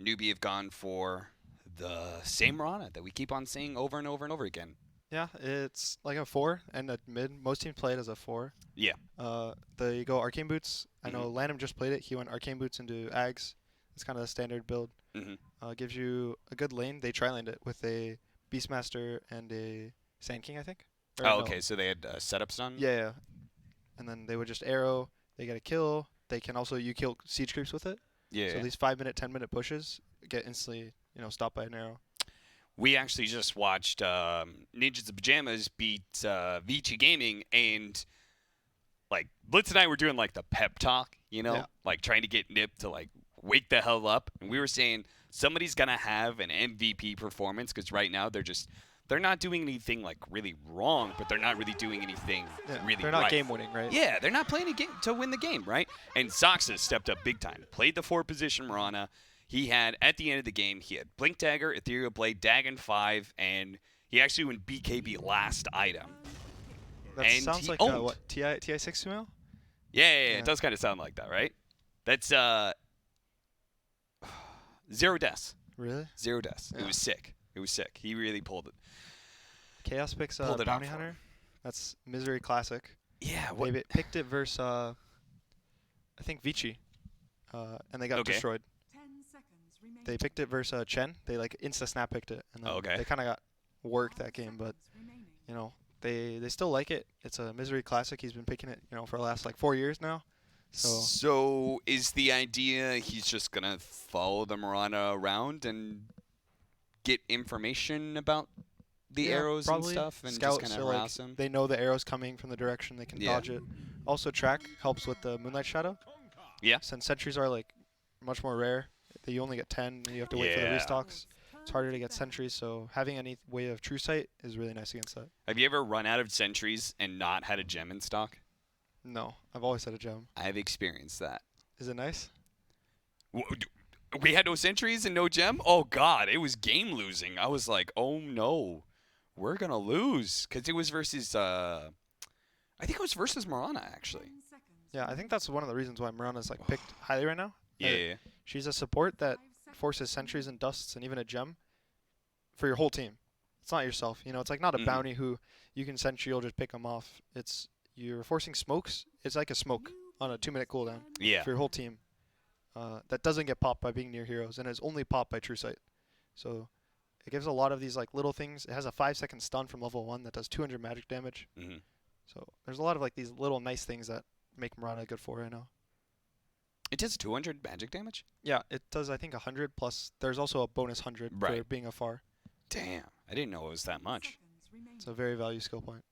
Newbee have gone for the same Mirana that we keep on seeing over and over and over again. Yeah, it's like a 4 and a mid. Most teams play it as a 4. Yeah. They go Arcane Boots. I know Mhm. Lanham just played it. He went Arcane Boots into Ags. It's kind of the standard build. Mhm. Gives you a good lane. They tri-laned it with a Beastmaster and a Sand King, I think. Or Oh, no. okay. So they had setups done. Yeah, yeah. And then they would just arrow. They get a kill. They can also you kill siege creeps with it. Yeah. So these 5-minute, 10-minute pushes get instantly stopped by an arrow. We actually just watched Ninjas of Pajamas beat Vici Gaming, and like Blitz and I were doing like the pep talk, Yeah. like trying to get Nip to like wake the hell up, and we were saying somebody's gonna have an MVP performance because right now they're not doing anything like really wrong, but they're not really doing anything really They're not right. game winning, right? Yeah, they're not playing a game to win the game, right? And Soxa stepped up big time. Played the 4 position Mirana. He had, at the end of the game, he had Blink Dagger, Ethereal Blade, Dagon 5, and he actually went BKB last item. That And sounds he like owned. what TI 6 email? Yeah, Yeah. it does kind of sound like that, right? That's zero deaths. Really? Zero deaths. Yeah. It was sick. It was sick. He really pulled it. Chaos picks Pulled it Bounty off for Hunter. him. That's Misery Classic. Yeah. They picked it versus I think Vici, and they got Okay. destroyed. They picked it versus Chen. They like insta snap picked it, and then Okay. they kind of got worked that game. But they still like it. It's a Misery Classic. He's been picking it for the last like 4 years now. So is the idea he's just gonna follow the Mirana around and get information about the arrows and probably stuff, and scout, just kind so, of harass like, him? They know the arrows coming from the direction. They can Yeah. dodge it. Also, track helps with the Moonlight Shadow. Yeah. Since sentries are like much more rare, you only get 10. And you have to wait for the Yeah. restocks. It's harder to get sentries, so having any way of true sight is really nice against that. Have you ever run out of sentries and not had a gem in stock? No, I've always had a gem. I have experienced that. Is it nice? We had no sentries and no gem? Oh, God. It was game losing. I was like, oh, no. We're going to lose. Because it was versus, I think it was versus Mirana, actually. Yeah, I think that's one of the reasons why Mirana's like picked highly right now. Yeah. She's a support that forces sentries and dusts and even a gem for your whole team. It's not yourself. It's like not a Mhm. bounty who you can sentry, you'll just pick them off. It's you're forcing smokes. It's like a smoke on a 2-minute cooldown Yeah. for your whole team. That doesn't get popped by being near heroes and is only popped by true sight. So it gives a lot of these like little things. It has a 5-second stun from level 1 that does 200 magic damage. Mhm. So there's a lot of like these little nice things that make Mirana good for right now. It does 200 magic damage? Yeah, it does I think 100 plus. There's also a bonus 100 for Right. being a far. Damn. I didn't know it was that much. It's a very value skill point.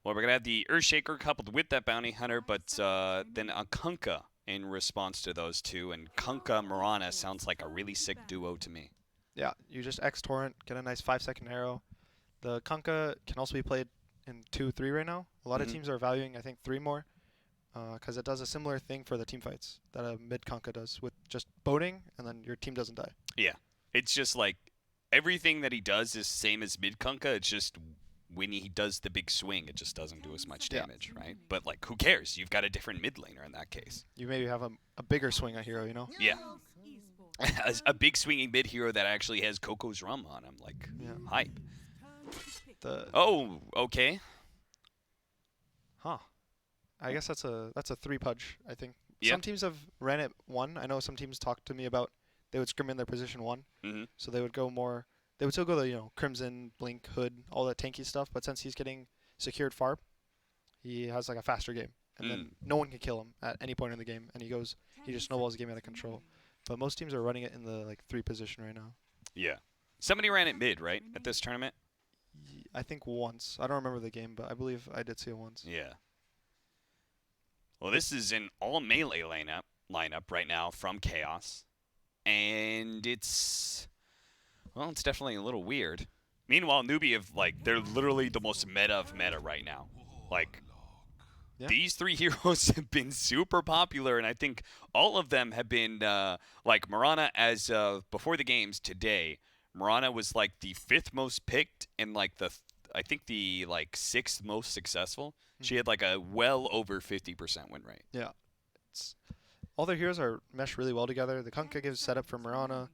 Well, we're going to have the Earthshaker coupled with that Bounty Hunter, but then a Kunkka in response to those two. And Kunkka Mirana sounds like a really sick duo to me. Yeah, you just X torrent, get a nice 5-second arrow. The Kunkka can also be played in 2, 3 right now. A lot of Mhm. teams are valuing I think 3 more, because it does a similar thing for the team fights that a mid Kunkka does with just boating and then your team doesn't die. Yeah. It's just like everything that he does is same as mid Kunkka. It's just when he does the big swing, it just doesn't do as much Yeah. damage, right? But like, who cares? You've got a different mid laner in that case. You maybe have a bigger swing on hero. Yeah. a big swinging mid hero that actually has Coco's Rum on him, like Yeah. hype. The Oh, okay. I guess that's a 3 pudge. I think Yep. some teams have ran it 1. I know some teams talked to me about they would scrim in their position 1, Mm-hmm. so they would go more. They would still go the Crimson, Blink, Hood, all that tanky stuff. But since he's getting secured farb, he has like a faster game, and then no one can kill him at any point in the game, and he just snowballs the game out of control. But most teams are running it in the like 3 position right now. Yeah. Somebody ran it mid, right, at this tournament? I think once. I don't remember the game, but I believe I did see it once. Yeah. Well, this is an all melee lineup right now from Chaos, and it's definitely a little weird. Meanwhile, Newbee they're literally the most meta of meta right now. Like, Yeah. these 3 heroes have been super popular, and I think all of them have been like Mirana as before the games today. Mirana was like the 5th most picked and like I think the 6th most successful. She had like a well over 50% win rate. Yeah. All their heroes are meshed really well together. The Kunkka gives setup for Mirana.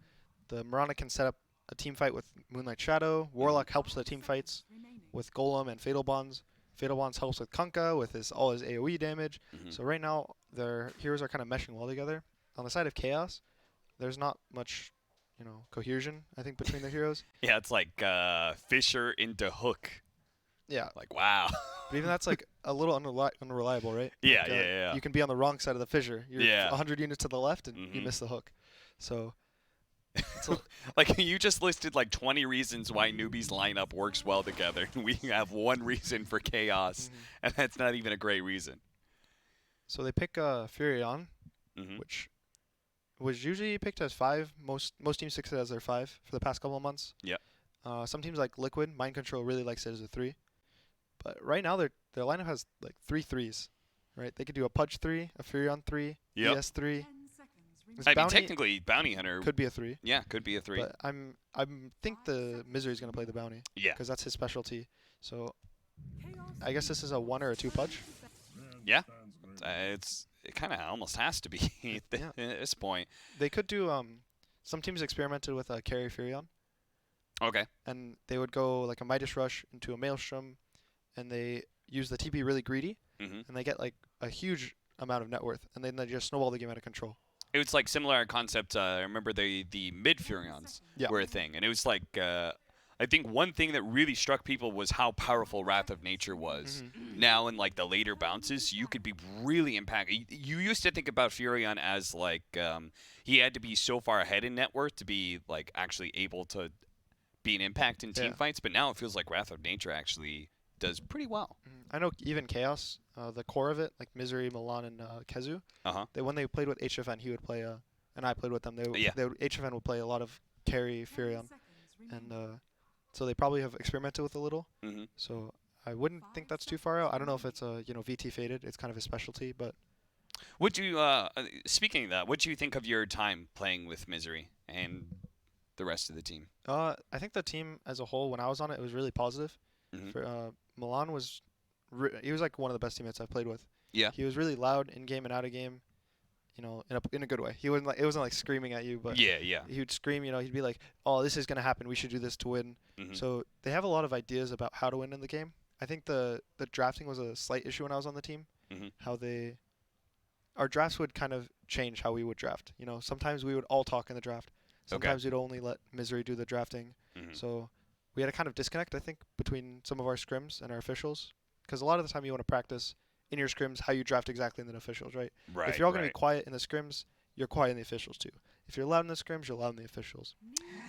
the Mirana can set up a team fight with Moonlight Shadow. Warlock helps the team fights with Golem and Fatal Bonds. Fatal Bonds helps with Kunkka with all his AoE damage. Mm-hmm. So right now their heroes are kind of meshing well together. On the side of Chaos, there's not much, cohesion I think between the heroes. Yeah, it's like Fisher into Hook. Yeah, Like, wow. but even that's like a little unreliable, right? Yeah, Like, yeah. You can be on the wrong side of the fissure. You're Yeah. 100 units to the left and you Mhm. miss the hook. So Like, you just listed like 20 reasons why Newbee's lineup works well together. We have one reason for chaos, and that's not even a great reason. So they pick Furion, Hmm. which was usually picked as 5. Most teams pick it as their 5 for the past couple of months. Yep. Some teams like Liquid, Mind Control really likes it as a 3. But right now their lineup has like 3 threes, right? They could do a Pudge 3, a Furion 3, Yep. ES 3. This I mean, Bounty technically, Bounty Hunter could be a 3. yeah, could be a 3. But I think the Misery's gonna play the Bounty Yeah. because that's his specialty. So I guess this is a 1 or a 2 Pudge. Yeah. It kind of almost has to be at Yeah. this point. They could do some teams experimented with a carry Furion, Okay. and they would go like a Midas Rush into a Maelstrom, and they use the TP really greedy, Hmm. and they get like a huge amount of net worth, and then they just snowball the game out of control. It was like similar concept. I remember the mid Furions Yeah. were a thing, and it was like I think one thing that really struck people was how powerful Wrath of Nature was. Mhm. Now in like the later bounces, you could be really impacted. You used to think about Furion as like he had to be so far ahead in net worth to be like actually able to be an impact in team Yeah. fights, but now it feels like Wrath of Nature actually does pretty well. I know even Chaos, the core of it, like Misery, Milan, and Kezu, Uh-huh. when they played with HFN, he would play, and I played with them. Yeah. HFN would play a lot of carry Furion, and so they probably have experimented with a little. Hmm. So I wouldn't think that's too far out. I don't know if it's VT faded. It's kind of his specialty, but Would you speaking of that, what do you think of your time playing with Misery and the rest of the team? I think the team as a whole, when I was on it, it was really positive. Mhm. For Milan was, he was like one of the best teammates I've played with. Yeah. He was really loud in game and out of game, in a good way. He wasn't like it wasn't like screaming at you, but Yeah. he would scream. He'd be like, "Oh, this is gonna happen. We should do this to win." Mhm. So they have a lot of ideas about how to win in the game. I think the drafting was a slight issue when I was on the team. Mhm. How our drafts would kind of change how we would draft. Sometimes we would all talk in the draft. Sometimes we'd only let Misery do the drafting. Mhm. So we had a kind of disconnect, I think, between some of our scrims and our officials. Because a lot of the time you want to practice in your scrims how you draft exactly in the officials, right? Right. If you're all going to right. be quiet in the scrims, you're quiet in the officials too. If you're loud in the scrims, you're loud in the officials.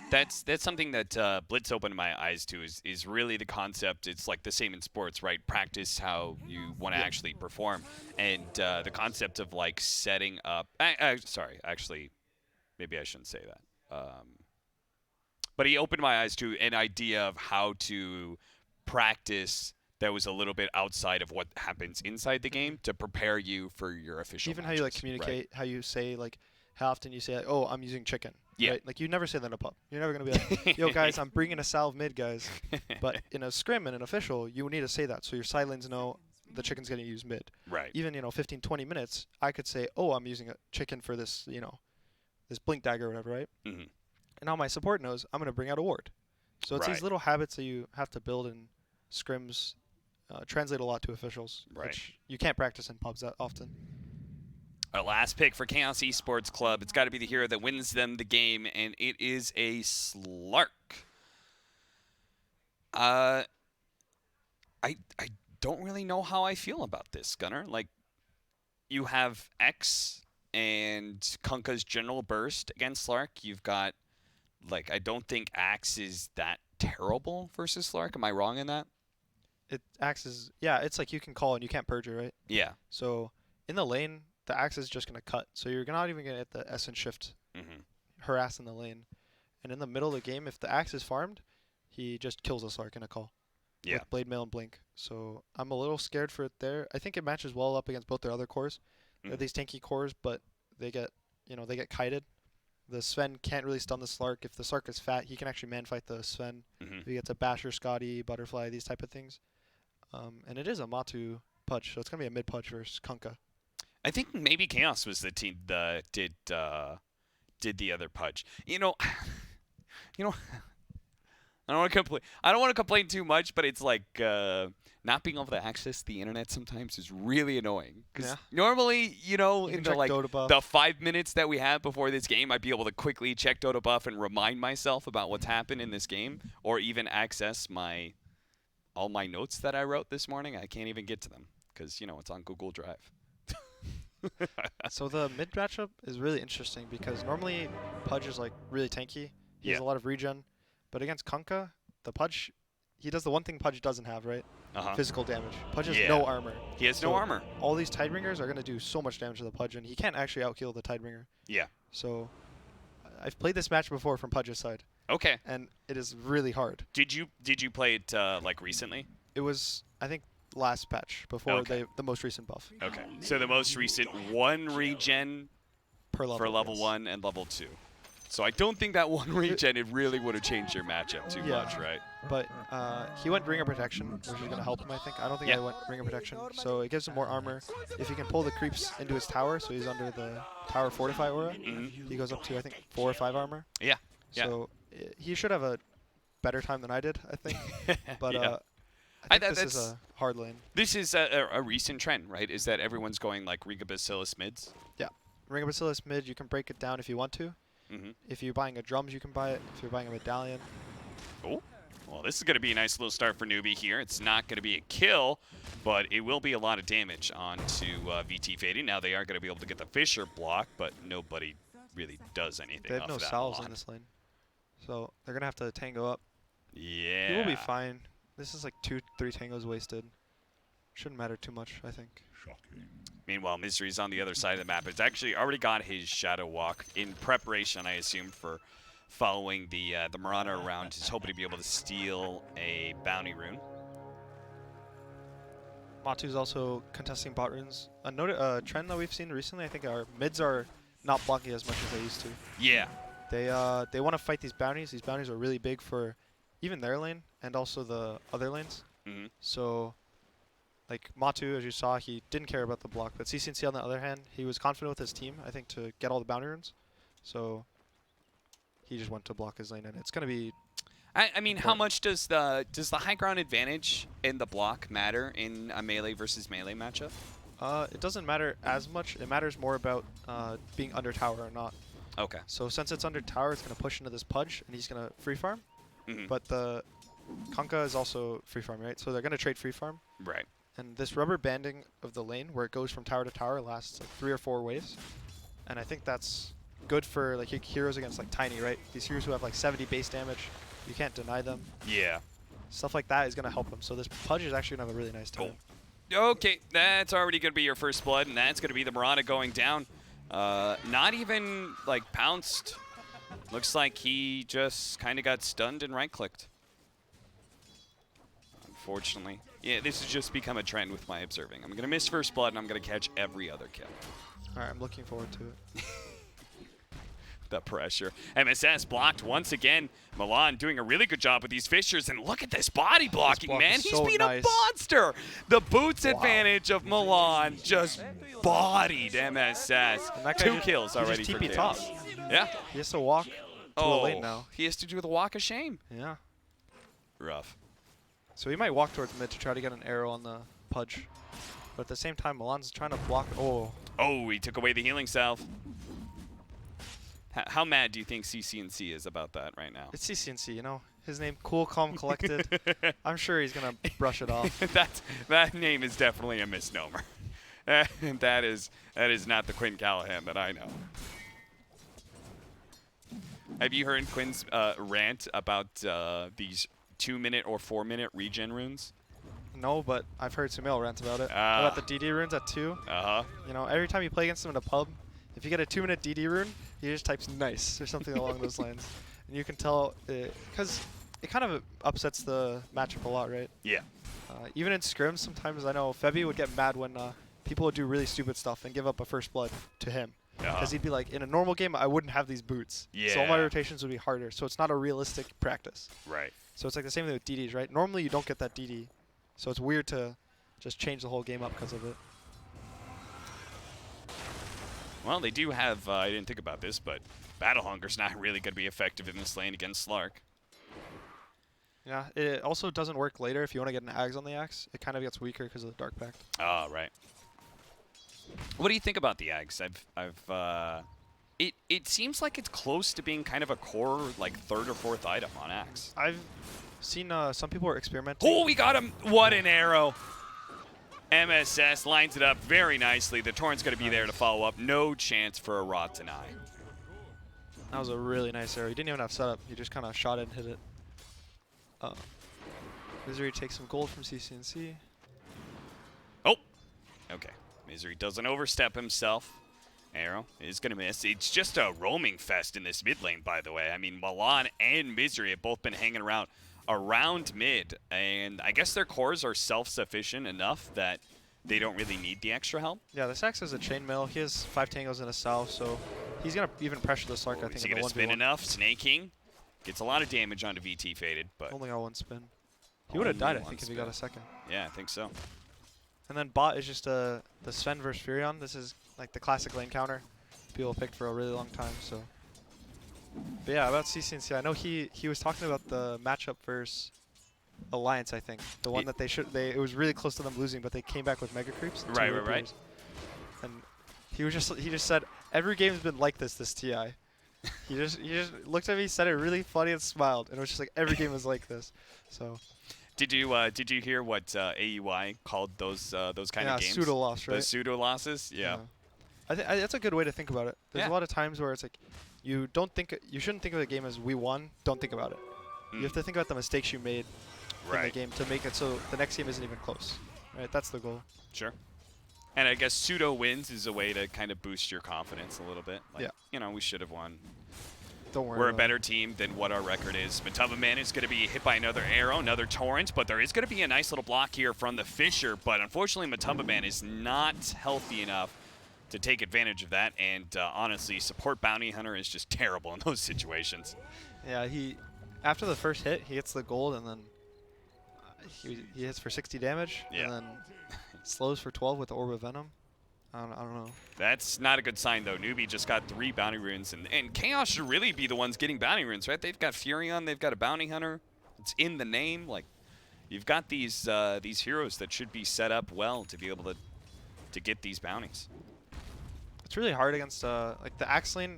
That's something that Blitz opened my eyes to is really the concept. It's like the same in sports, right? Practice how you want to actually perform, and the concept of like setting up. Sorry, actually, maybe I shouldn't say that. But he opened my eyes to an idea of how to practice that was a little bit outside of what happens inside the game to prepare you for your official Even how you like matches, communicate, how you say like, how often you say like, "Oh, I'm using chicken." Yeah. Right? Like you never say that in a pub. You're never gonna be like, "Yo, guys, I'm bringing a salve mid, guys." But in a scrim and an official, you need to say that so your sidelines know the chicken's gonna use mid. right. Even 15, 20 minutes, I could say, "Oh, I'm using a chicken for this, this blink dagger or whatever," right? Hmm. And now my support knows I'm gonna bring out a ward. So it's Right. these little habits that you have to build in scrims. Translate a lot to officials, Right. which you can't practice in pubs that often. Our last pick for Chaos Esports Club. It's got to be the hero that wins them the game, and it is a Slark. I don't really know how I feel about this, Gunnar. Like, you have X and Kunkka's General Burst against Slark. You've got, like, I don't think Axe is that terrible versus Slark. Am I wrong in that? It acts as it's like you can call and you can't purge it, right? Yeah. So in the lane, the axe is just gonna cut. So you're not even gonna get the S and shift Hmm. harass in the lane. And in the middle of the game, if the axe is farmed, he just kills a Slark in a call. Yeah. With Blade Mail and Blink. So I'm a little scared for it there. I think it matches well up against both their other cores. They're Mhm. these tanky cores, but they get kited. The Sven can't really stun the Slark. If the Slark is fat, he can actually man fight the Sven. Hmm. He gets a Basher, Scotty, Butterfly, these type of things. And it is a Matu Pudge, so it's gonna be a mid Pudge versus Kunkka. I think maybe Chaos was the team that did the other Pudge. you know, I don't want to complain. I don't want to complain too much, but it's like not being able to access the internet sometimes is really annoying. Because Yeah. normally, you know, You in can the check like Dota buff. the 5 minutes that we have before this game, I'd be able to quickly check Dota buff and remind myself about what's happened in this game, or even access all my notes that I wrote this morning. I can't even get to them because you know it's on Google Drive. So the mid matchup is really interesting because normally Pudge is like really tanky. He has Yeah. a lot of regen, but against Kunkka, the Pudge, he does the one thing Pudge doesn't have, right? Uh-huh. Physical damage. Pudge has Yeah. no armor. He has no So armor. All these Tidebringers are gonna do so much damage to the Pudge, and he can't actually outkill the Tidebringer. Yeah. So I've played this match before from Pudge's side, Okay. and it is really hard. Did you play it like recently? It was, I think, last patch before Okay. the most recent buff Okay. So the most recent one regen per level. for level yes. 1 and level 2. So I don't think that one regen, it really would have changed your matchup too Yeah. much, right? But he went Ring of Protection, which is going to help him, I think. I don't think Yeah. I went Ring of Protection. So it gives him more armor. If he can pull the creeps into his tower, so he's under the Tower Fortify aura, Mm-hmm. he goes up to, I think, 4 or 5 armor. Yeah. Yeah. So he should have a better time than I did, I think. But Yeah. I think I- this is that's- a hard lane. This is a recent trend, right? Is that everyone's going like Riga Bacillus mids? Ring of Bacillus mid, you can break it down if you want to. Mm-hmm. If you're buying a drums, you can buy it. If you're buying a medallion. Oh, well, this is going to be a nice little start for Newbee here. It's not going to be a kill, but it will be a lot of damage onto VT Fading. Now they are going to be able to get the Fisher block, but nobody really does anything They have off no of that salves lot. in this lane. So they're going to have to tango up. Yeah. He will be fine. This is like 2-3 tangos wasted. Shouldn't matter too much, I think. Meanwhile, Misery's on the other side of the map. It's actually already got his Shadow Walk in preparation, I assume, for following the Marana around. He's hoping to be able to steal a bounty rune. Matu's also contesting bot runes. A trend that we've seen recently, I think, our mids are not blocking as much as they used to. Yeah. They want to fight these bounties. These bounties are really big for even their lane and also the other lanes. Mm-hmm. So, like Matu, as you saw, he didn't care about the block. But CCNC, on the other hand, he was confident with his team, I think, to get all the bounty runes. So he just went to block his lane, and it's gonna be. I mean, how much does the high ground advantage in the block matter in a melee versus melee matchup? It doesn't matter as much. It matters more about being under tower or not. Okay. So since it's under tower, it's gonna push into this Pudge, and he's gonna free farm. Mm-hmm. But the Kunkka is also free farm, right? So they're gonna trade free farm. Right. And this rubber banding of the lane, where it goes from tower to tower, lasts like 3 or 4 waves. And I think that's good for like heroes against like Tiny, right? These heroes who have like 70 base damage, you can't deny them. Yeah. Stuff like that is gonna help them. So this Pudge is actually gonna have a really nice time. Okay, that's already going to be your first blood, and that's going to be the Marana going down. Not even, like, pounced. Looks like he just kind of got stunned and right-clicked. Unfortunately. Yeah, this has just become a trend with my observing. I'm going to miss first blood, and I'm going to catch every other kill. All right, I'm looking forward to it. The pressure. MSS blocked once again. Milan doing a really good job with these Fishers, and look at this body blocking, block man. is He's so been nice. a monster. The boots Wow. advantage of Milan just bodied MSS. And that guy 2 just- kills he already just for TP Chaos. top. Yeah. He has to walk to a lane now. He has to do the walk of shame. Yeah. Rough. So he might walk towards mid to try to get an arrow on the Pudge. But at the same time, Milan's trying to block. Oh, Oh, he took away the healing salve. How mad do you think CCNC is about that right now? it's CCNC, you know. His name, Cool, Calm, Collected. I'm sure he's going to brush it off. that name is definitely a misnomer. that is not the Quinn Callahan that I know. Have you heard Quinn's rant about these 2-minute or 4-minute regen runes? No, but I've heard Sumail rant about it. Ah. About the DD runes at 2. Uh-huh. You know, every time you play against him in a pub, if you get a 2-minute DD rune, he just types nice or something along those lines. And you can tell, because it kind of upsets the matchup a lot, right? Yeah. Even in scrims, sometimes I know Febby would get mad when people would do really stupid stuff and give up a first blood to him. Because he'd be like, in a normal game, I wouldn't have these boots. So all my Yeah. rotations would be harder. So it's not a realistic practice. Right. So it's like the same thing with DDs, right? Normally you don't get that DD. So it's weird to just change the whole game up because of it. Well, they do have, I didn't think about this, but Battle Hunger's not really going to be effective in this lane against Slark. Yeah, it also doesn't work later if you want to get an Ags on the Axe. It kind of gets weaker because of the Dark Pact. Oh, right. What do you think about the Ags? It seems like it's close to being kind of a core, like, third or fourth item on Axe. I've seen some people are experimenting. Oh, we got him! What an arrow! MSS lines it up very nicely. The Torrent's going to be there to follow up. No chance for a Rot deny. That was a really nice arrow. He didn't even have setup. He just kind of shot it and hit it. Misery takes some gold from CCNC. Oh, okay. Misery doesn't overstep himself. Arrow is going to miss. It's just a roaming fest in this mid lane, by the way. I mean, Milan and Misery have both been hanging around mid, and I guess their cores are self-sufficient enough that they don't really need the extra help. Yeah, this Axe is a chainmail. He has 5 tangos in a south, so he's going to even pressure the Slark, I think, Is he in the going to 1v1. spin enough? Snaking. Gets a lot of damage onto VT Faded, but Only got 1 spin. He would have died, I think, if he got a second. Yeah, I think so. And then bot is just the Sven versus Furion. This is like the classic lane counter people picked for a really long time. So, but yeah, about CCNC, I know he was talking about the matchup versus Alliance. I think the one that it was really close to them losing, but they came back with mega creeps. Right. And he just said every game's been like this TI. he just looked at me, said it really funny, and smiled, and it was just like every game was like this. So. Did you hear what AUI called those kind of games? Pseudo loss, right? Those pseudo losses, yeah. I think that's a good way to think about it. There's Yeah. a lot of times where it's like you shouldn't think of the game as we won. Don't think about it. You have to think about the mistakes you made in the game to make it so the next game isn't even close. Right? That's the goal. Sure. And I guess pseudo wins is a way to kind of boost your confidence a little bit. Like, yeah. You know, we should have won. Don't worry. We're a better team than what our record is. Matubba Man is going to be hit by another arrow, another torrent, but there is going to be a nice little block here from the Fisher. But unfortunately, Matubba Man is not healthy enough to take advantage of that. And honestly, support Bounty Hunter is just terrible in those situations. Yeah, after the first hit, he hits the gold, and then he hits for 60 damage, and then slows for 12 with the Orb of Venom. I don't know. That's not a good sign, though. Newbee just got 3 bounty runes, and Chaos should really be the ones getting bounty runes, right? They've got Furion, they've got a bounty hunter. It's in the name. Like, you've got these heroes that should be set up well to be able to get these bounties. It's really hard against like the Axe lane.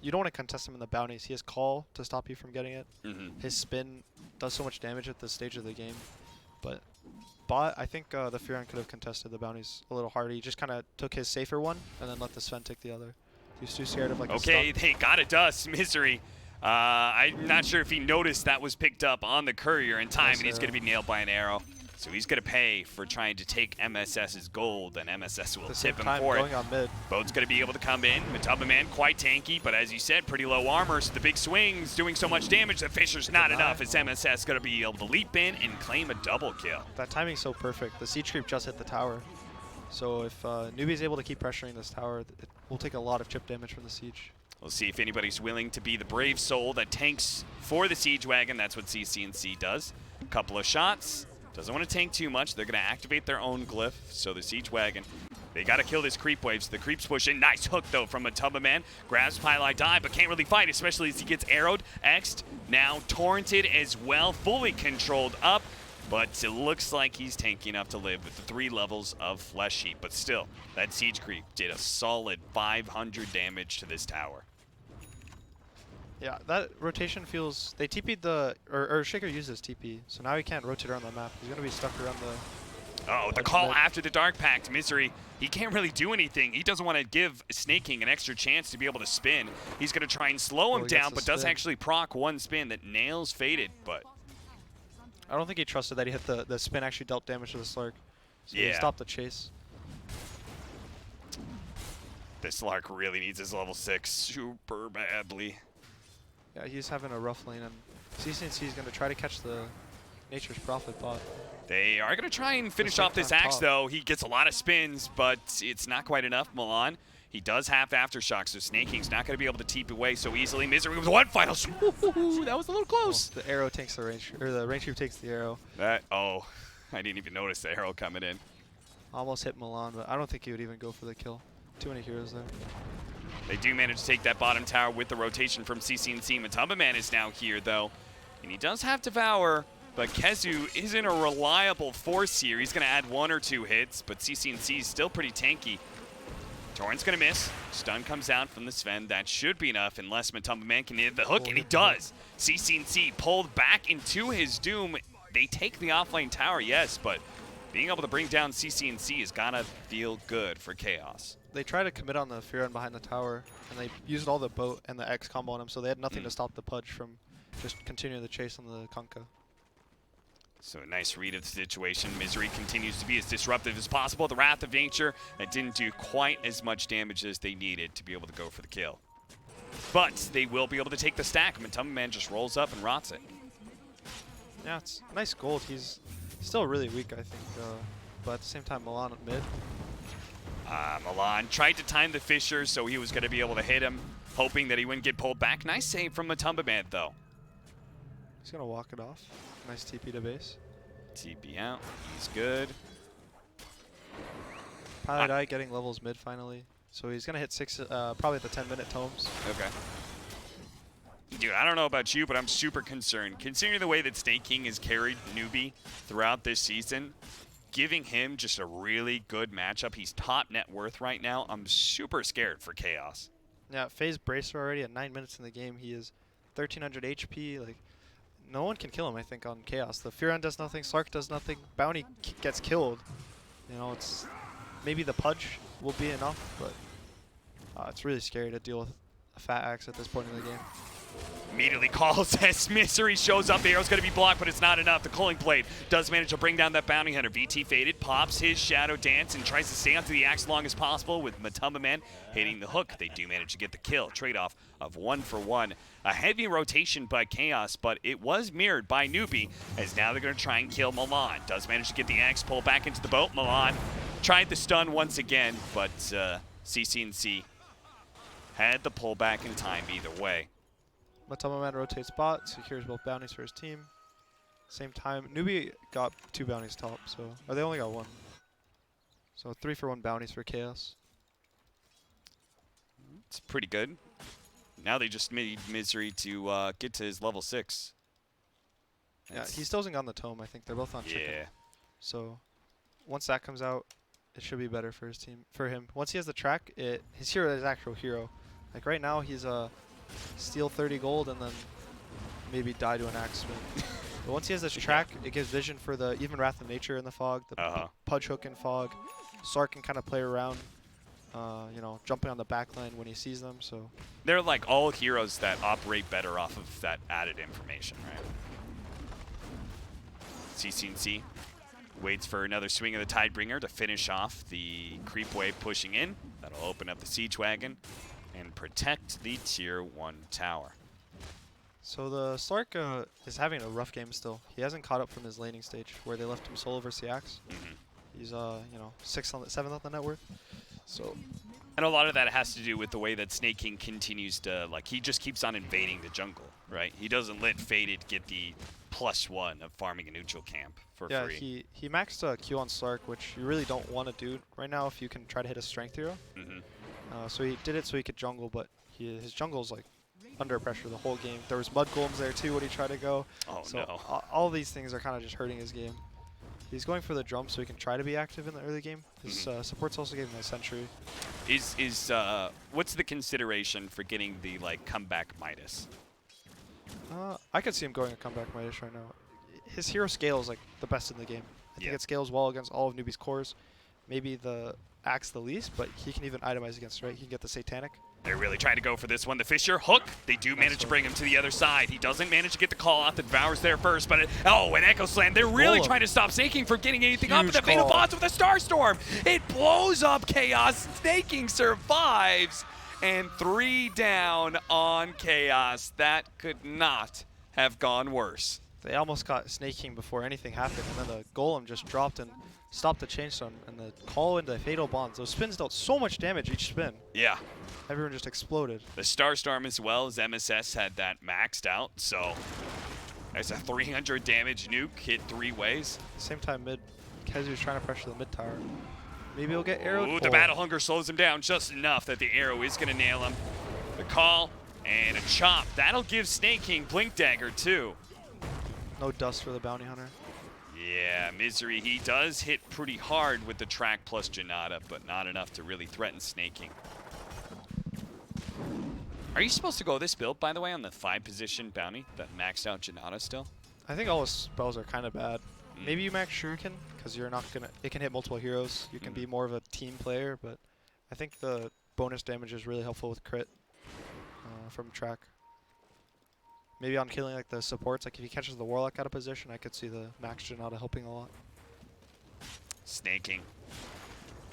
You don't want to contest him in the bounties. He has Call to stop you from getting it. His spin does so much damage at this stage of the game, but. Bot, I think the Furion could have contested the bounties a little harder. He just kind of took his safer one and then let the Sven take the other. He was too scared of like. Okay, they got a dust. Misery. I'm not sure if he noticed that was picked up on the courier in time, and he's going to be nailed by an arrow. So he's going to pay for trying to take MSS's gold, and MSS will tip him for it. On mid. Boat's going to be able to come in. Matubba Man quite tanky, but as you said, pretty low armor, so the big swings doing so much damage. The Fisher's not enough. As MSS going to be able to leap in and claim a double kill. That timing's so perfect. The siege creep just hit the tower. So if Newbee's able to keep pressuring this tower, it will take a lot of chip damage from the siege. We'll see if anybody's willing to be the brave soul that tanks for the siege wagon. That's what CCNC does. A couple of shots. Doesn't want to tank too much. They're going to activate their own glyph. So the siege wagon, they got to kill this creep wave. So the creeps push in. Nice hook, though, from Matubba Man. Grabs Pylai Die, but can't really fight, especially as he gets arrowed. X'd, now torrented as well. Fully controlled up. But it looks like he's tanky enough to live with the 3 levels of Flesh Heap. But still, that siege creep did a solid 500 damage to this tower. Yeah, that rotation feels... They TP'd the... Or Shaker uses TP, so now he can't rotate around the map. He's going to be stuck around the... Oh, the call after the Dark Pact. Misery, he can't really do anything. He doesn't want to give Snaking an extra chance to be able to spin. He's going to try and slow him down, but does actually proc 1 spin that nails Faded, but... I don't think he trusted that he hit the spin actually dealt damage to the Slark. So he stopped the chase. This Slark really needs his level 6 super badly. Yeah, he's having a rough lane, and CCNC is going to try to catch the Nature's Prophet bot. They are going to try and finish off this Axe, though. He gets a lot of spins, but it's not quite enough. Milan, he does have Aftershock, so Snaking's not going to be able to teep away so easily. Misery with 1 final. Ooh, that was a little close. The arrow takes the range, or the range troop takes the arrow. Oh, I didn't even notice the arrow coming in. Almost hit Milan, but I don't think he would even go for the kill. Too many heroes there. They do manage to take that bottom tower with the rotation from CCNC. Matumba Man is now here, though. And he does have Devour, but Kezu isn't a reliable force here. He's going to add 1 or 2 hits, but CCNC is still pretty tanky. Torrent's going to miss. Stun comes out from the Sven. That should be enough unless Matumba Man can hit the hook, and he does. CCNC pulled back into his doom. They take the offlane tower, yes, but being able to bring down CCNC is going to feel good for Chaos. They try to commit on the Furon behind the tower, and they used all the boat and the X combo on him, so they had nothing to stop the Pudge from just continuing the chase on the Kunkka. So a nice read of the situation. Misery continues to be as disruptive as possible. The Wrath of Nature that didn't do quite as much damage as they needed to be able to go for the kill. But they will be able to take the stack. Matumba Man just rolls up and rots it. Yeah, it's nice gold. He's still really weak, I think, but at the same time, Milan at mid. Milan tried to time the Fissure so he was going to be able to hit him, hoping that he wouldn't get pulled back. Nice save from Matumba Man, though. He's going to walk it off. Nice TP to base. TP out. He's good. Pilot Eye getting levels mid finally. So he's going to hit 6, probably at the 10-minute tomes. Okay. Dude, I don't know about you, but I'm super concerned. Considering the way that Snake King has carried Newbee throughout this season, giving him just a really good matchup. He's top net worth right now. I'm super scared for Chaos. Yeah, Phase Bracer already at 9 minutes in the game. He is 1300 HP. Like, no one can kill him, I think, on Chaos. The Furon does nothing. Slark does nothing. Bounty gets killed. You know, it's maybe the Pudge will be enough, but it's really scary to deal with a Fat Axe at this point in the game. Immediately calls as Misery shows up. The arrow's going to be blocked, but it's not enough. The Culling Blade does manage to bring down that Bounty Hunter. VT faded, pops his Shadow Dance, and tries to stay onto the axe as long as possible with Matumba Man hitting the hook. They do manage to get the kill. Trade-off of 1 for 1. A heavy rotation by Chaos, but it was mirrored by Newbee, as now they're going to try and kill Milan. Does manage to get the axe pulled back into the boat. Milan tried the stun once again, but CCNC had the pullback in time either way. Matumba Man rotates bot, secures both bounties for his team. Same time, Newbee got 2 bounties top, so or they only got 1. So 3 for 1 bounties for Chaos. It's pretty good. Now they just need Misery to get to his level 6. Yeah, he still hasn't gotten the tome. I think they're both on chicken. Yeah. So once that comes out, it should be better for his team. For him, once he has the track, his hero is actual hero. Like right now, he's a steal 30 gold and then maybe die to an axe spin. But once he has this track, it gives vision for the even Wrath of Nature in the fog, the Pudge Hook in fog. Sark can kind of play around, you know, jumping on the backline when he sees them. So they're like all heroes that operate better off of that added information, right? CCNC waits for another swing of the Tidebringer to finish off the creep wave pushing in. That'll open up the Siege Wagon and protect the Tier 1 tower. So the Slark is having a rough game still. He hasn't caught up from his laning stage where they left him solo versus the Axe. He's you know, 7th on the net worth. So, and a lot of that has to do with the way that Snake King continues to, like, he just keeps on invading the jungle, right? He doesn't let Faded get the +1 of farming a neutral camp for free. Yeah, he maxed Q on Slark, which you really don't want to do right now if you can try to hit a strength hero. So he did it so he could jungle, but his jungle's like under pressure the whole game. There was mud golems there too when he tried to go. Oh so no. All these things are kind of just hurting his game. He's going for the drum so he can try to be active in the early game. His support's also giving him a sentry. What's the consideration for getting the comeback Midas? I could see him going a comeback Midas right now. His hero scales like the best in the game. I think it scales well against all of Newbee's cores. Maybe the Axe the least, but he can even itemize against, right? He can get the Satanic. They're really trying to go for this one. The Fissure hook. They do manage to bring him to the other side. He doesn't manage to get the call out. The Devour's there first, but an Echo Slam. They're really trying to stop Snake King from getting anything up. But the Fatal Boss with a Starstorm. It blows up Chaos. Snake King survives. And 3 down on Chaos. That could not have gone worse. They almost got Snake King before anything happened, and then the Golem just dropped and stopped the Chain Stone, and the call into Fatal Bonds. Those spins dealt so much damage each spin. Yeah. Everyone just exploded. The Starstorm as well as MSS had that maxed out, so there's a 300 damage nuke hit 3 ways. Same time mid, Kezu's trying to pressure the mid tower. Maybe he'll get arrowed. Ooh, the battle hunger slows him down just enough that the arrow is going to nail him. The call and a chop. That'll give Snake King Blink Dagger too. No dust for the bounty hunter. Yeah, Misery, he does hit pretty hard with the track plus Janata, but not enough to really threaten Snake King. Are you supposed to go this build, by the way, on the 5-position bounty that maxed out Janata still? I think all his spells are kind of bad. Maybe you max Shuriken, because you're not gonna. It can hit multiple heroes. You can be more of a team player, but I think the bonus damage is really helpful with crit from track. Maybe on killing like the supports, like if he catches the Warlock out of position, I could see the max Janata helping a lot. Snake King.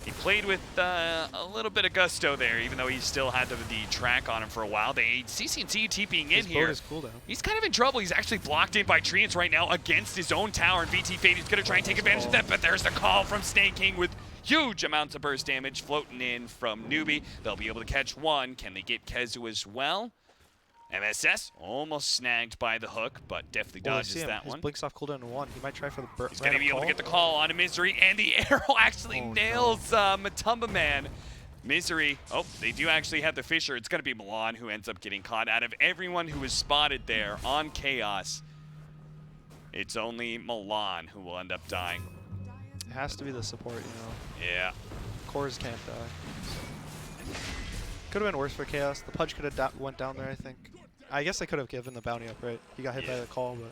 He played with a little bit of gusto there, even though he still had the track on him for a while. They CC&C TPing in here. His cooldown. He's kind of in trouble. He's actually blocked in by Treants right now against his own tower. And VT Fade is going to try and take advantage of that, but there's the call from Snake King with huge amounts of burst damage floating in from Newbee. They'll be able to catch one. Can they get Kezu as well? MSS almost snagged by the hook, but definitely dodges that one. His Blink's off cooldown in 1. He might try for the burst. He's going to be able to get the call on a Misery, and the arrow actually nails Matumba Man. Misery, oh, they do actually have the Fisher. It's going to be Milan who ends up getting caught. Out of everyone who is spotted there on Chaos, it's only Milan who will end up dying. It has to be the support, you know. Yeah. Cores can't die. Could have been worse for Chaos. The Pudge could have went down there, I think. I guess they could have given the bounty up, right? He got hit by the call, but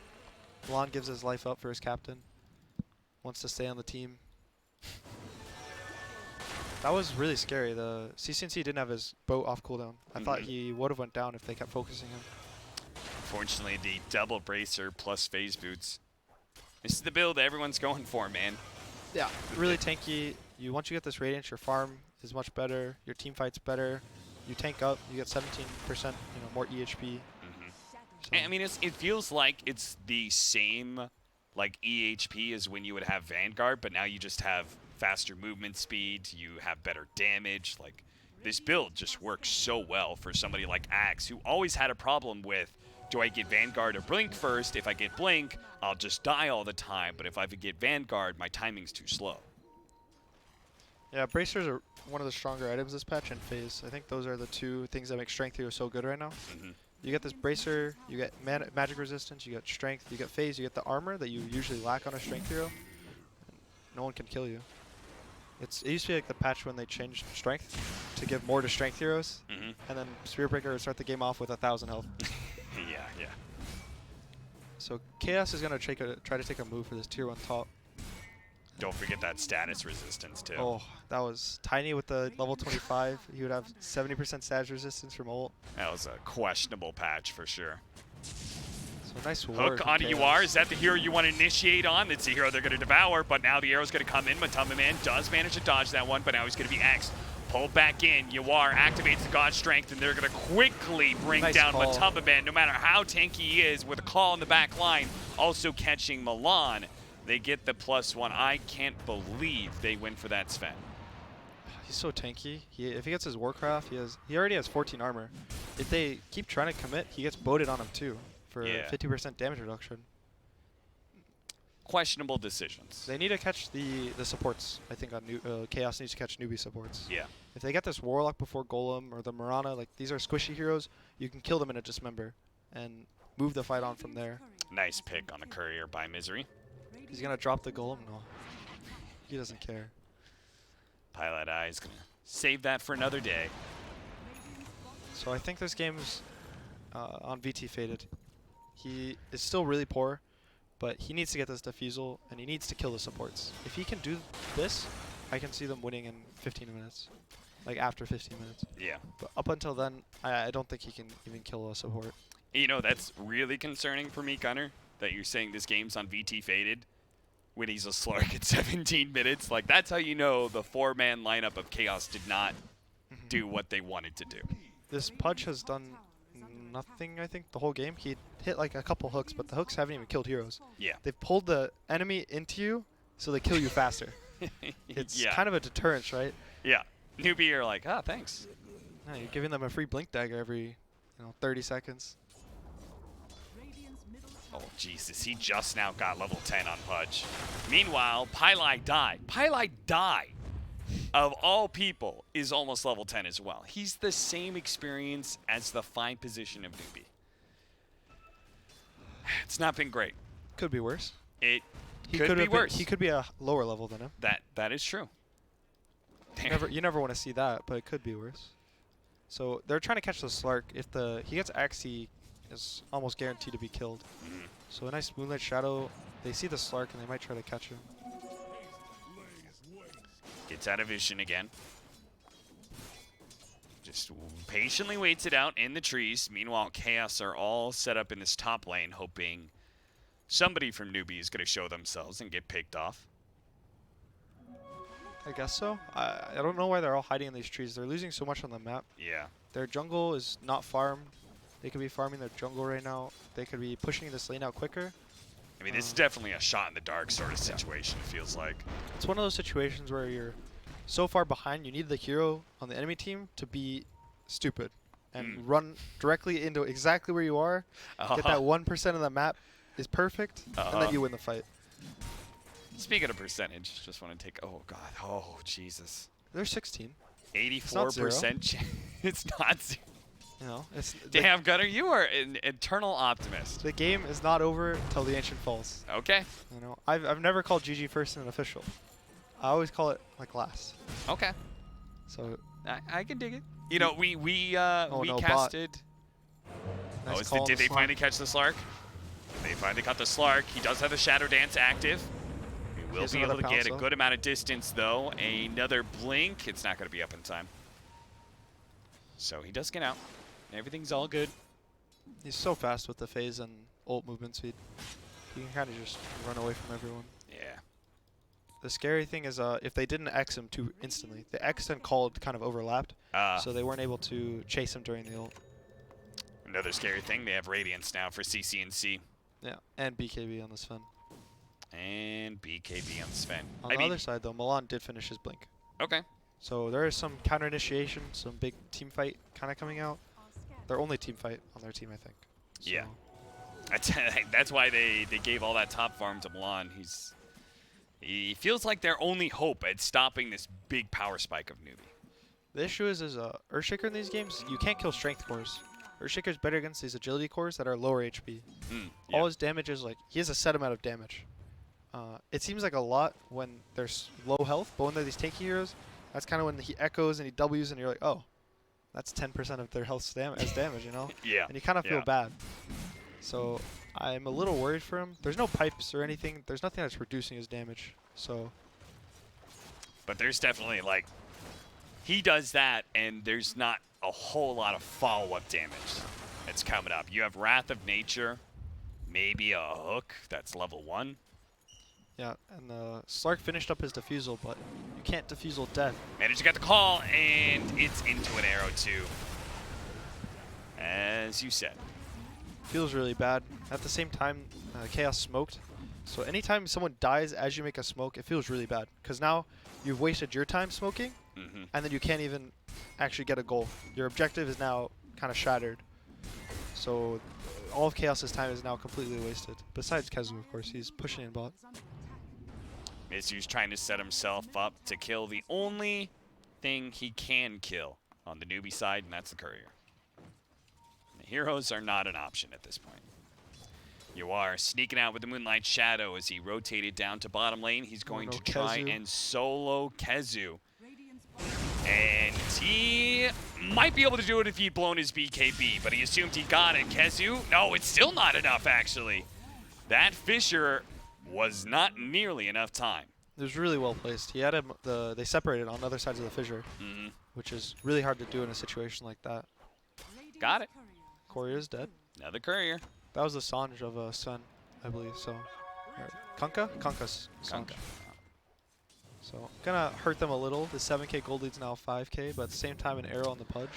Milan gives his life up for his captain. Wants to stay on the team. That was really scary. The CC&C didn't have his boat off cooldown. I thought he would have went down if they kept focusing him. Unfortunately, the double bracer plus phase boots. This is the build everyone's going for, man. Yeah, really tanky. Once you get this Radiance, your farm is much better. Your team fight's better. You tank up, you get 17%, more EHP. So. I mean, it feels like it's the same like EHP as when you would have Vanguard, but now you just have faster movement speed, you have better damage. Like, this build just works so well for somebody like Axe, who always had a problem with, do I get Vanguard or Blink first? If I get Blink, I'll just die all the time, but if I get Vanguard, my timing's too slow. Yeah, bracers are one of the stronger items this patch, and phase. I think those are the two things that make Strength Hero so good right now. You get this bracer, you get magic resistance, you get strength, you get phase, you get the armor that you usually lack on a Strength Hero. No one can kill you. It used to be like the patch when they changed strength to give more to Strength Heroes, and then Spear Breaker would start the game off with 1,000 health. Yeah. So Chaos is going to try to take a move for this tier 1 top. Don't forget that status resistance, too. Oh, that was Tiny with the level 25. He would have 70% status resistance from ult. That was a questionable patch for sure. So nice hook onto UR. Is that the hero you want to initiate on? It's the hero they're going to devour, but now the arrow's going to come in. Matumba Man does manage to dodge that one, but now he's going to be axed. Pulled back in. UR activates the God Strength, and they're going to quickly bring down Matumba Man, no matter how tanky he is, with a call in the back line. Also catching Milan. They get the +1. I can't believe they win for that Sven. He's so tanky. If he gets his Warcraft, he already has 14 armor. If they keep trying to commit, he gets boated on him too for 50% damage reduction. Questionable decisions. They need to catch the supports. I think on Chaos needs to catch Newbee supports. Yeah. If they get this Warlock before Golem or the Mirana, like these are squishy heroes, you can kill them in a Dismember and move the fight on from there. Nice pick on the Courier by Misery. He's going to drop the Golem? No. He doesn't care. Pilot Eye is going to save that for another day. So I think this game's on VT Faded. He is still really poor, but he needs to get this Diffusal, and he needs to kill the supports. If he can do this, I can see them winning in 15 minutes. Like after 15 minutes. Yeah. But up until then, I don't think he can even kill a support. You know, that's really concerning for me, Gunner, that you're saying this game's on VT Faded when he's a Slark at 17 minutes. Like, that's how you know the 4-man lineup of Chaos did not do what they wanted to do. This Pudge has done nothing, I think, the whole game. He hit like a couple hooks, but the hooks haven't even killed heroes. Yeah. They've pulled the enemy into you, so they kill you faster. It's kind of a deterrence, right? Yeah. Newbie are like, ah, thanks. No, you're giving them a free Blink Dagger every 30 seconds. Oh, Jesus. He just now got level 10 on Pudge. Meanwhile, Pylai died. Pylai died. of all people, is almost level 10 as well. He's the same experience as the 5 position of Newbee. It's not been great. Could be worse. It could be worse. He could be a lower level than him. That is true. You never want to see that, but it could be worse. So they're trying to catch the Slark. If he gets X, he is almost guaranteed to be killed. So a nice Moonlight Shadow. They see the Slark and they might try to catch him. Gets out of vision again. Just patiently waits it out in the trees. Meanwhile, Chaos are all set up in this top lane, hoping somebody from Newbee is going to show themselves and get picked off. I guess so. I don't know why they're all hiding in these trees. They're losing so much on the map. Yeah. Their jungle is not farmed. They could be farming their jungle right now. They could be pushing this lane out quicker. I mean, this is definitely a shot in the dark sort of situation, it feels like. It's one of those situations where you're so far behind, you need the hero on the enemy team to be stupid and run directly into exactly where you are. Get that 1% of the map is perfect, and then you win the fight. Speaking of percentage, just want to take... Oh, God. Oh, Jesus. They're 16. 84%. It's not zero. You know, it's damn, Gunner, you are an eternal optimist. The game is not over until the Ancient falls. Okay. You know, I've never called GG first in an official. I always call it like last. Okay. So I can dig it. You know, we no, casted. Nice Did they finally catch the Slark? They finally caught the Slark. He does have the Shadow Dance active. He will be able to get a good amount of distance, though. Another blink. It's not going to be up in time. So he does get out. Everything's all good. He's so fast with the phase and ult movement speed. He can kind of just run away from everyone. Yeah. The scary thing is if they didn't X him too instantly. The X and called kind of overlapped, so they weren't able to chase him during the ult. Another scary thing, they have Radiance now for CC&C. Yeah, and BKB on the Sven. And BKB on the Sven. On the other side, though, Milan did finish his blink. Okay. So there is some counter initiation, some big team fight kind of coming out. Their only team fight on their team, I think. So Yeah. That's why they gave all that top farm to Milan. He feels like their only hope at stopping this big power spike of Newbee. The issue is Earthshaker in these games, you can't kill strength cores. Earthshaker's better against these agility cores that are lower HP. Yeah. All his damage is like, he has a set amount of damage. It seems like a lot when they're low health, but when they're these tanky heroes, that's kind of when he echoes and he W's and you're like, oh, that's 10% of their health as damage, you know? Yeah. And you kind of feel bad. So I'm a little worried for him. There's no pipes or anything. There's nothing that's reducing his damage. So. But there's definitely like, he does that and there's not a whole lot of follow-up damage that's coming up. You have Wrath of Nature, maybe a hook that's level 1. Yeah, and Slark finished up his defusal, but you can't defusal death. Managed to get the call, and it's into an arrow too. As you said. Feels really bad. At the same time, Chaos smoked. So anytime someone dies as you make a smoke, it feels really bad. Because now you've wasted your time smoking, and then you can't even actually get a goal. Your objective is now kind of shattered. So all of Chaos's time is now completely wasted. Besides Kezu, of course, he's pushing in bot. Mizu's trying to set himself up to kill the only thing he can kill on the Newbee side, and that's the courier. The heroes are not an option at this point. You are sneaking out with the Moonlight Shadow as he rotated down to bottom lane. He's going to try and solo Kezu. And he might be able to do it if he'd blown his BKB, but he assumed he got it. Kezu, no, it's still not enough, actually. That Fissure was not nearly enough time. It was really well placed. He had him. They separated on other sides of the fissure, which is really hard to do in a situation like that. Got it. Courier's dead. Another courier. That was the Sanj of Sun, I believe. So, Kunkka? Kunkka's Sanj. So, gonna hurt them a little. The 7k gold lead's now 5k, but at the same time, an arrow on the Pudge.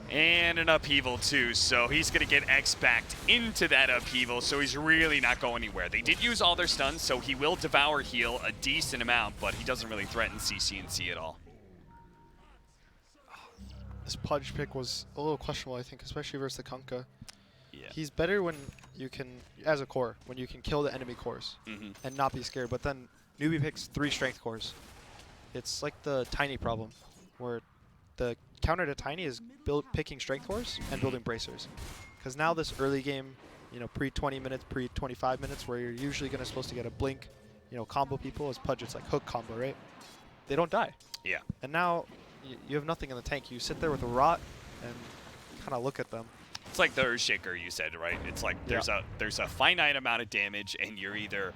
And an upheaval too, so he's going to get X-backed into that upheaval, so he's really not going anywhere. They did use all their stuns, so he will devour heal a decent amount, but he doesn't really threaten CC&C at all. This Pudge pick was a little questionable, I think, especially versus the Kunkka. Yeah. He's better when you can, as a core, when you can kill the enemy cores and not be scared, but then Newbee picks 3 strength cores. It's like the Tiny problem, where the counter to Tiny is picking strength cores and building bracers. Because now this early game, pre 20 minutes, pre 25 minutes, where you're usually supposed to get a blink, combo people as Pudge. It's like hook combo, right? They don't die. Yeah. And now you have nothing in the tank. You sit there with a rot and kind of look at them. It's like the Earthshaker you said, right? It's like there's a finite amount of damage, and you're either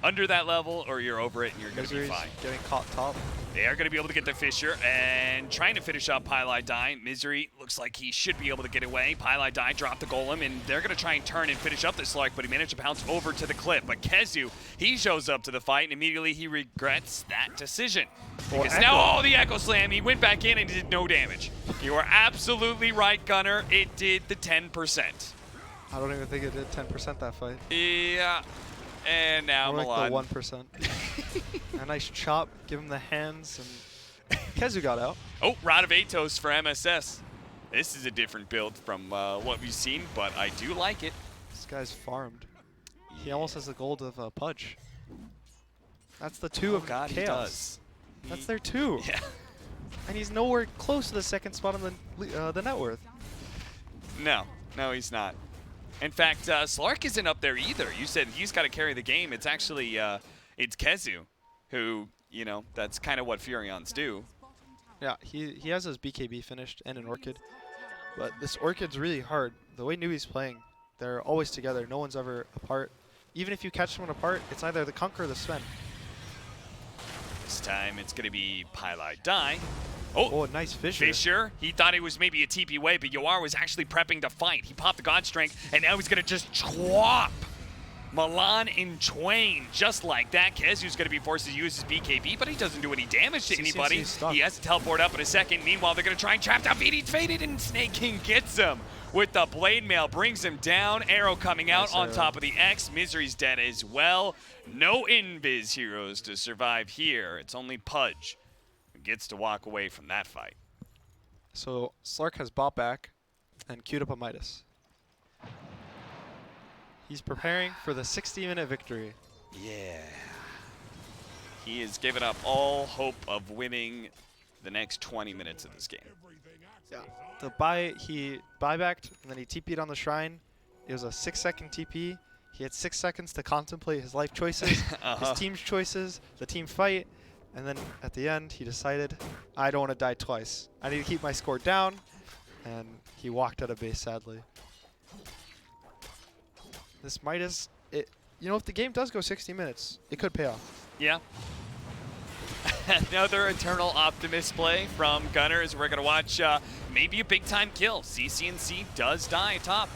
under that level or you're over it, and you're going to be fine. Getting caught top. They are going to be able to get the Fissure and trying to finish up Pylai Die. Misery looks like he should be able to get away. Pylai Die dropped the Golem, and they're going to try and turn and finish up this Slark, but he managed to bounce over to the cliff. But Kezu, he shows up to the fight, and immediately he regrets that decision. Because now, the Echo Slam, he went back in and did no damage. You are absolutely right, Gunner. It did the 10%. I don't even think it did 10% that fight. Yeah. And now Milan. Like the 1%. A nice chop, give him the hands, and Kezu got out. Oh, Rod of Atos for MSS. This is a different build from what we've seen, but I do like it. This guy's farmed. He almost has the gold of Pudge. That's the 2 of God, Chaos. he does. That's their 2. Yeah. And he's nowhere close to the second spot on the net worth. No, he's not. In fact, Slark isn't up there either. You said he's got to carry the game. It's actually, it's Kezu, who, that's kind of what Furions do. Yeah, he has his BKB finished and an Orchid. But this Orchid's really hard. The way Newbee's playing, they're always together. No one's ever apart. Even if you catch someone apart, it's either the Conquer or the Sven. This time it's going to be Pylai Die. Oh, nice Fissure. Fissure. He thought it was maybe a TP way, but Yoar was actually prepping to fight. He popped the God Strength, and now he's going to just chwop Milan in twain. Just like that, Kezu's going to be forced to use his BKB, but he doesn't do any damage to anybody. He has to teleport up in a second. Meanwhile, they're going to try and trap down He's faded, and Snake King gets him with the Blade Mail, brings him down. Arrow coming out on top of the X. Misery's dead as well. No Invis heroes to survive here. It's only Pudge who gets to walk away from that fight. So Slark has bought back and queued up a Midas. He's preparing for the 60-minute victory. Yeah. He has given up all hope of winning the next 20 minutes of this game. Yeah. He buybacked and then he TP'd on the shrine. It was a 6-second TP. He had 6 seconds to contemplate his life choices, his team's choices, the team fight, and then at the end he decided, I don't want to die twice. I need to keep my score down, and he walked out of base sadly. This Midas, if the game does go 60 minutes, it could pay off. Yeah. Another Eternal Optimist play from Gunners. We're going to watch maybe a big-time kill. CCNC does die top.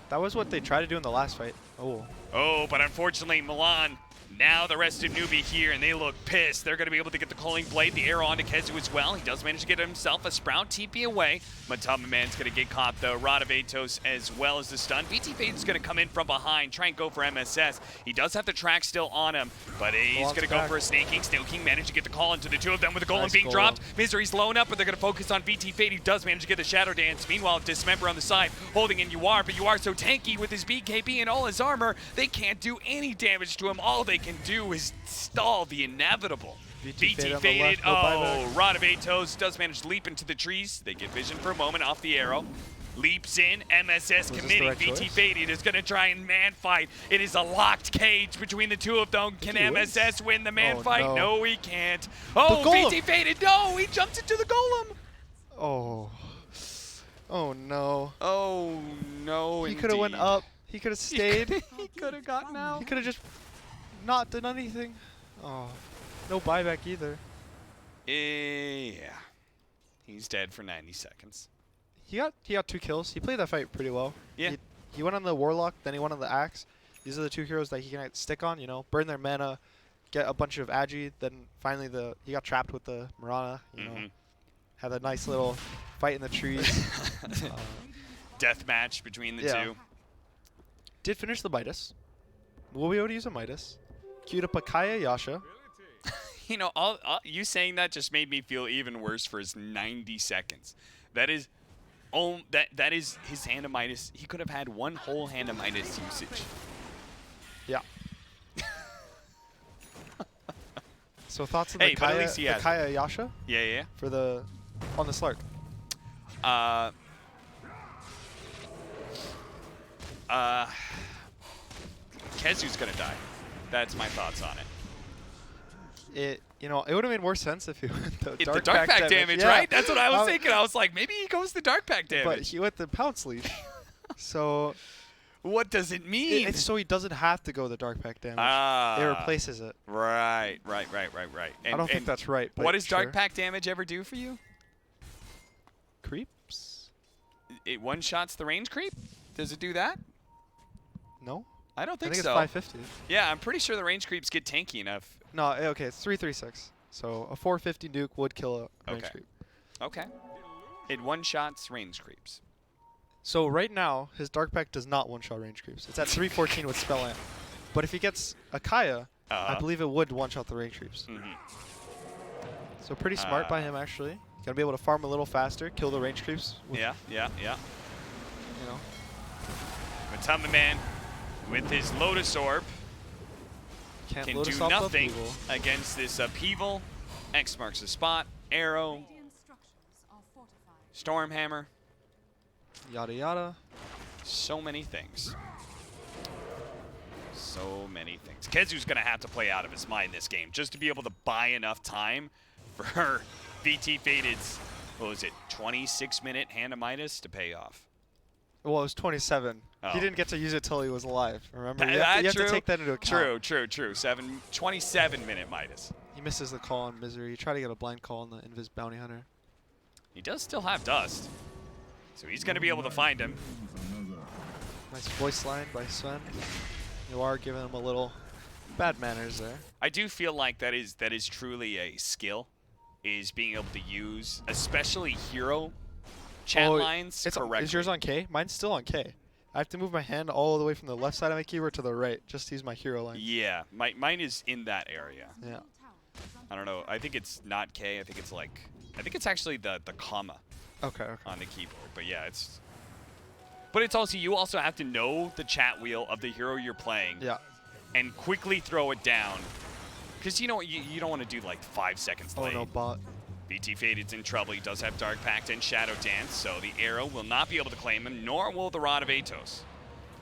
That was what they tried to do in the last fight. Oh, but unfortunately, Milan, now the rest of Newbee here, and they look pissed. They're going to be able to get the Culling Blade, the arrow onto Kezu as well. He does manage to get himself a Sprout TP away. Matama Man's going to get caught, though. Rod of Atos as well as the stun. BT Fade's going to come in from behind, try and go for MSS. He does have the track still on him, but he's going to go for a Snake King. Snake King managed to get the call into the 2 of them with the Golem being dropped. Misery's blown up, but they're going to focus on BT Fade. He does manage to get the Shadow Dance. Meanwhile, Dismember on the side, holding in UR, but UR so tanky with his BKB and all his armor, they can't do any damage to him. All they can do is stall the inevitable. BT faded. Oh, Rod of Atos does manage to leap into the trees. They get vision for a moment off the arrow. Leaps in. MSS committing. BT faded is going to try and man fight. It is a locked cage between the 2 of them. Can MSS win the man fight? No, he can't. Oh, BT faded. No, he jumps into the golem. Oh. Oh, no. Oh, no, He could have went up. He could have stayed. He could have gotten out. He could have just not done anything. Oh, no buyback either. Yeah. He's dead for 90 seconds. He got 2 kills. He played that fight pretty well. Yeah. He went on the Warlock, then he went on the Axe. These are the 2 heroes that he can stick on, burn their mana, get a bunch of Agi, then finally he got trapped with the Mirana, had a nice little fight in the trees. Death match between the 2. Did finish the Midas. Will be able to use a Midas. Queued up a Kaya Yasha. You saying that just made me feel even worse for his 90 seconds. That is his hand of Midas. He could have had 1 whole hand of Midas usage. Yeah. So thoughts on Hey, the but at Kaya, least he the has it. Kaya Yasha Yeah, yeah. for the on the Slark? Uh, uh, Kezu's gonna die. That's my thoughts on it. It would have made more sense if he went the The dark, dark pack damage, yeah. right? That's what I was thinking. I was like, maybe he goes the dark pack damage. But he went the pounce leash. So What does it mean? it's so he doesn't have to go the dark pack damage. Ah. It replaces it. Right. And, I don't think that's right. But what does sure. dark pack damage ever do for you? Creeps? It one-shots the range creep? Does it do that? No. I don't I think think so. it's 550. Yeah, I'm pretty sure the range creeps get tanky enough. No, okay, it's 336. So a 450 nuke would kill a range Okay. creep. Okay. It one-shots range creeps. So right now, his dark pack does not one-shot range creeps. It's at 314 with spell amp. But if he gets a Kaya, I believe it would one-shot the range creeps. Mm-hmm. So pretty smart by him, actually. Gonna be able to farm a little faster, kill the range creeps. Yeah. You know. Matama Man, with his Lotus Orb, Can't can Lotus do off nothing upheaval. against this upheaval. X marks the spot. Arrow. Stormhammer. Yada yada. So many things. So many things. Kezu's going to have to play out of his mind this game just to be able to buy enough time for VT Fated's, what was it, 26-minute Hand of Midas to pay off. Well, it was 27. Oh. He didn't get to use it till he was alive. Remember? That- You have that's to true. take that into account. True. 27-minute Midas. He misses the call on Misery. He tried to get a blind call on the Invis Bounty Hunter. He does still have Dust, so he's going to be able to find him. Nice voice line by Sven. You are giving him a little bad manners there. I do feel like that is truly a skill, is being able to use, especially hero chat lines correctly. Is yours on K? Mine's still on K. I have to move my hand all the way from the left side of my keyboard to the right just to use my hero line. Yeah, mine is in that area. Yeah. I don't know. I think it's not K. I think it's actually the comma Okay. on the keyboard. But yeah, it's. But it's also, you also have to know the chat wheel of the hero you're playing. Yeah. And quickly throw it down, because you don't want to do like 5 seconds Oh late. no, bot. BT Fated's in trouble. He does have Dark Pact and Shadow Dance, so the arrow will not be able to claim him, nor will the Rod of Atos.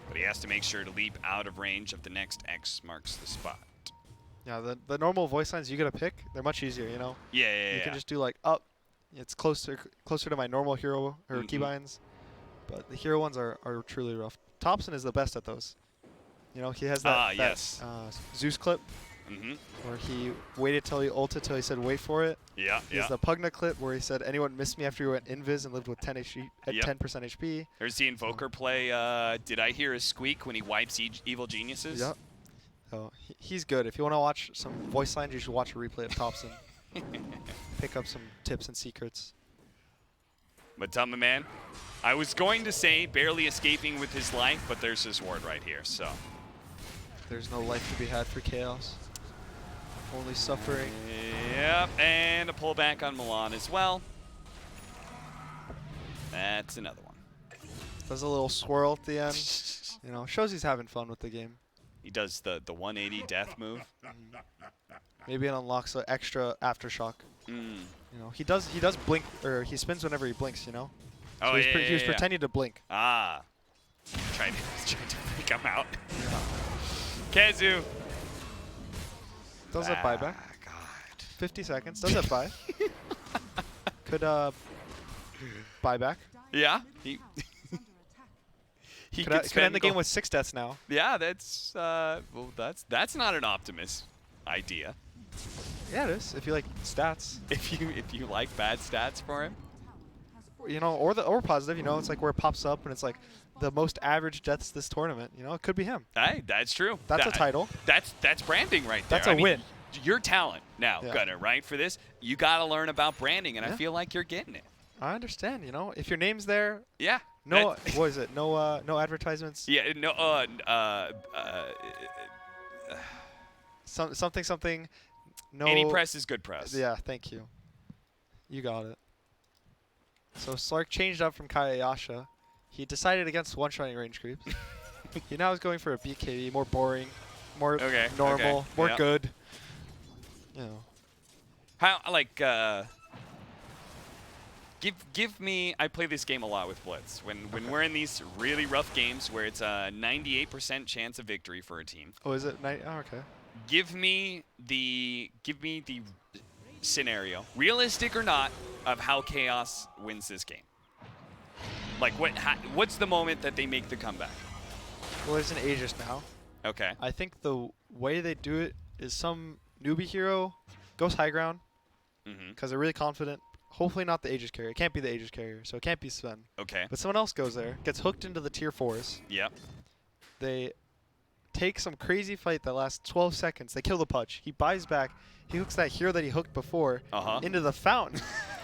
But he has to make sure to leap out of range of the next X marks the spot. Yeah, the normal voice lines you gotta pick, they're much easier, you know? Yeah. You can just do like up. It's closer to my normal hero or Mhm. keybinds. But the hero ones are truly rough. Thompson is the best at those. You know, he has that, yes. Zeus clip Mm-hmm. where he waited till he ulted till he said wait for it. Yeah. He has the Pugna clip where he said anyone missed me after you went invis and lived with 10 HP, at Yep. 10% HP. There's the Invoker play. Did I hear a squeak when he wipes Evil Geniuses? Yep. So he's good. If you want to watch some voice lines, you should watch a replay of Thompson. Pick up some tips and secrets. Matama Man, I was going to say barely escaping with his life, but there's his ward right here, so. There's no life to be had for Chaos. Only suffering. Yep, and a pullback on Milan as well. That's another one. Does a little swirl at the end. You know, shows he's having fun with the game. He does the 180 death move. Maybe it unlocks an extra aftershock. Mm. You know, he does blink, or he spins whenever he blinks. You know. Oh, So yeah, he was yeah. pretending to blink. Ah. Trying to make him out. Kezu. Does that buyback? God. 50 seconds. Does that buy? Could buyback. Yeah. He Could end the game with 6 deaths now. Yeah, that's well, that's not an Optimus idea. Yeah, it is. If you like stats, If you like bad stats for him. you know, or positive. You know, it's like where it pops up and it's like the most average deaths this tournament. You know, it could be him. Hey, that's true. That's a title. That's branding right there. That's a win. Your talent now, Yeah. Gunner, right? For this, you got to learn about branding, and I Yeah. feel like you're getting it. I understand. You know, if your name's there, Yeah. no, what is it? No advertisements. Yeah. No. Something. No. Any press is good press. Yeah, thank you. You got it. So Slark changed up from Kayayasha. He decided against one-shotting range creeps. He now is going for a BKB, more boring, more Okay, normal, okay, more yeah. good. You know, How like give me. I play this game a lot with Blitz. When we're in these really rough games where it's a 98% chance of victory for a team. Oh, is it night? Oh, okay. Give me the scenario, realistic or not, of how Chaos wins this game. Like what's the moment that they make the comeback? Well, there's an Aegis now. Okay. I think the way they do it is some newbie hero goes high ground because they're really confident. Hopefully not the Aegis carrier. It can't be the Aegis carrier, so it can't be Sven. Okay. But someone else goes there, gets hooked into the tier 4s. Yep. They take some crazy fight that lasts 12 seconds. They kill the Pudge. He buys back. He hooks that hero that he hooked before into the fountain.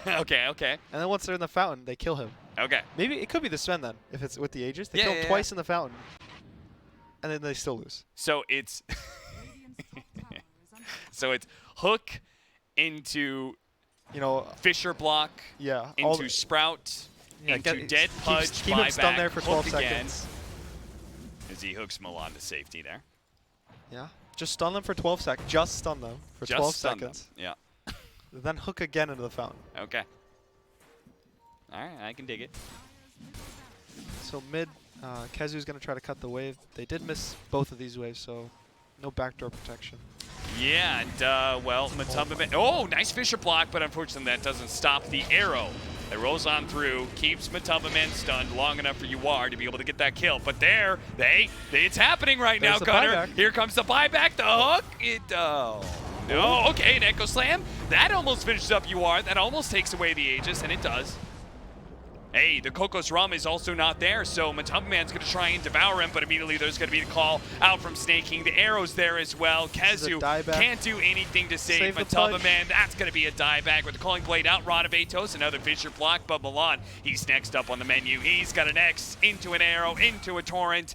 Okay, okay. And then once they're in the fountain, they kill him. Okay. Maybe it could be the Sven then, if it's with the Aegis. They kill him twice in the fountain. And then they still lose. So it's hook into Fisher block, into Sprout, into Dead Pudge, keep him stunned there for 12 again, seconds. as he hooks Milan to safety there. Yeah, just stun them for 12 seconds. Just stun them for 12 seconds. Yeah. Then hook again into the fountain. Okay. All right, I can dig it. So mid, Kezu's going to try to cut the wave. They did miss both of these waves, so no backdoor protection. Yeah, and, well, Matumba... Oh, nice Fisher block, but unfortunately that doesn't stop the arrow. It rolls on through, keeps Matumba Man stunned long enough for UR to be able to get that kill. But there, it's happening right now, Gunner. Here comes the buyback, the hook. No, okay, an Echo Slam. That almost finishes up UR. That almost takes away the Aegis, and it does. Hey, the Kokos Rum is also not there, so Matumba Man's going to try and devour him, but immediately there's going to be the call out from Snaking. The arrow's there as well. Kezu can't do anything to save Matumba Man. That's going to be a dieback with the Calling Blade out. Radabatos, another Fisher block, but Milan, he's next up on the menu. He's got an X into an arrow, into a Torrent.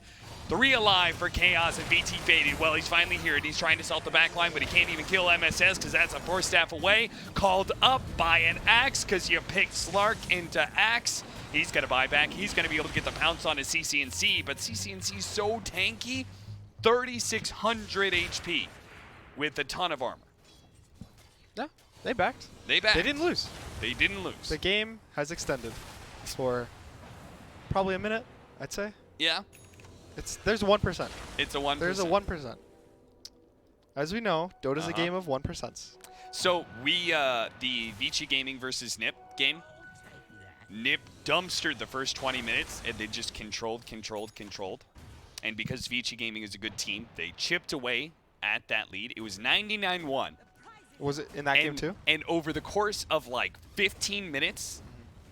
3 alive for Chaos and BT faded. Well, he's finally here and he's trying to salt the back line, but he can't even kill MSS because that's a 4-staff away. Called up by an Axe because you picked Slark into Axe. He's going to buy back. He's going to be able to get the pounce on his CCNC, but CCNC's so tanky. 3,600 HP with a ton of armor. Yeah, they backed. They backed. They didn't lose. They didn't lose. The game has extended for probably a minute, I'd say. Yeah. There's a 1%. It's a 1%. There's a 1%. As we know, Dota's a game of 1%. So the Vici Gaming versus Nip game, Nip dumpstered the first 20 minutes, and they just controlled. And because Vici Gaming is a good team, they chipped away at that lead. It was 99-1. Was it in that game too? And over the course of like 15 minutes,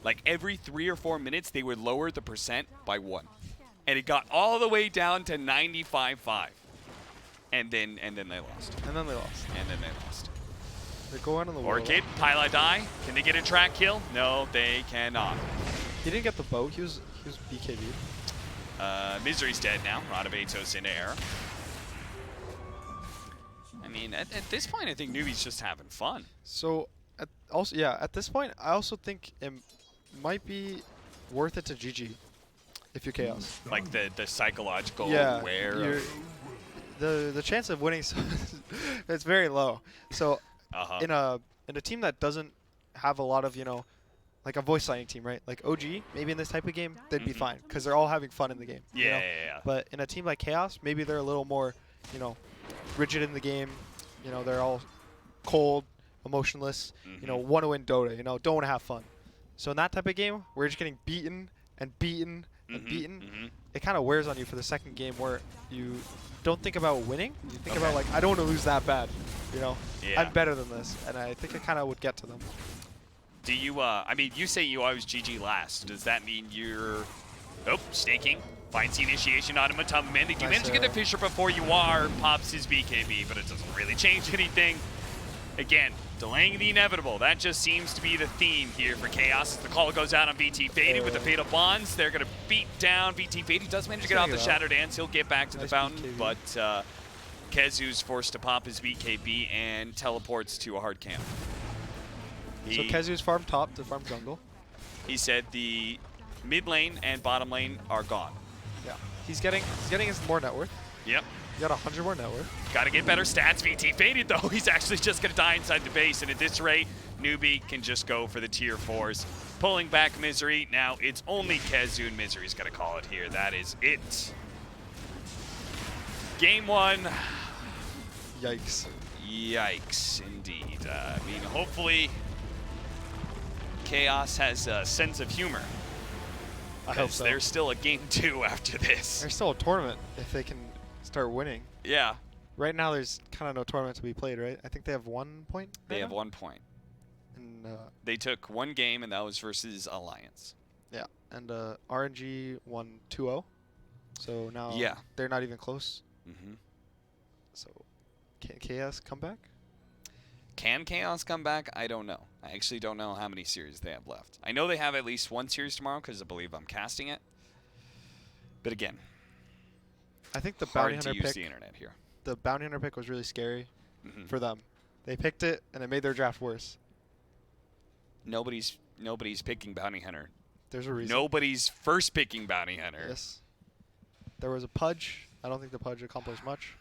like every 3 or 4 minutes, they would lower the percent by 1. And it got all the way down to 95-5. And then they lost. They're going on the Orchid, Pyla die. Can they get a track kill? No, they cannot. He didn't get the boat. He was BKB. Misery's dead now. Radabatos in air. I mean, at this point, I think Newbee's just having fun. So, at this point, I also think it might be worth it to GG. If you're Chaos. Like the psychological aware the chance of winning it's very low. So in a team that doesn't have a lot of, like a voice lining team, right? Like OG, maybe in this type of game, they'd be fine because they're all having fun in the game. Yeah. But in a team like Chaos, maybe they're a little more, rigid in the game. They're all cold, emotionless, want to win Dota, don't want to have fun. So in that type of game, we're just getting beaten and beaten and beaten, it kind of wears on you for the second game where you don't think about winning. You think about, like, I don't want to lose that bad. I'm better than this. And I think it kind of would get to them. Do you, I mean, you say you always GG last. Does that mean you're, Snaking, finds the initiation on Matumba Man. Did you manage to get the Fisher before UR pops his BKB, but it doesn't really change anything. Again, delaying the inevitable. That just seems to be the theme here for Chaos. As the call goes out on BT Faded with the Fatal Bonds. They're going to beat down BT Faded. He does manage to get off the Shadow Dance. He'll get back to the fountain, but Kezu's forced to pop his BKB and teleports to a hard camp. So Kezu's farm top to farm jungle. He said the mid lane and bottom lane are gone. Yeah, he's getting his more net worth. Yep. You got 100 more net worth. Got to get better stats. VT faded, though. He's actually just going to die inside the base. And at this rate, Newbee can just go for the tier 4s. Pulling back Misery. Now it's only Kezu, and Misery's going to call it here. That is it. Game 1. Yikes. Yikes, indeed. I mean, hopefully Chaos has a sense of humor. I hope so. There's still a game 2 after this. There's still a tournament if they can start winning. Yeah. Right now, there's kind of no tournament to be played, right? I think they have 1 point. They have 1 point. And they took 1 game, and that was versus Alliance. yeah, and RNG won 2-0. So now they're not even close. Mm-hmm. So can Chaos come back? Can Chaos come back? I don't know. I actually don't know how many series they have left. I know they have at least 1 series tomorrow because I believe I'm casting it. But again, I think the hard bounty hunter to use pick. the internet here. The bounty hunter pick was really scary for them. They picked it and it made their draft worse. Nobody's picking bounty hunter. There's a reason. Nobody's first picking bounty hunter. Yes. There was a Pudge. I don't think the Pudge accomplished much.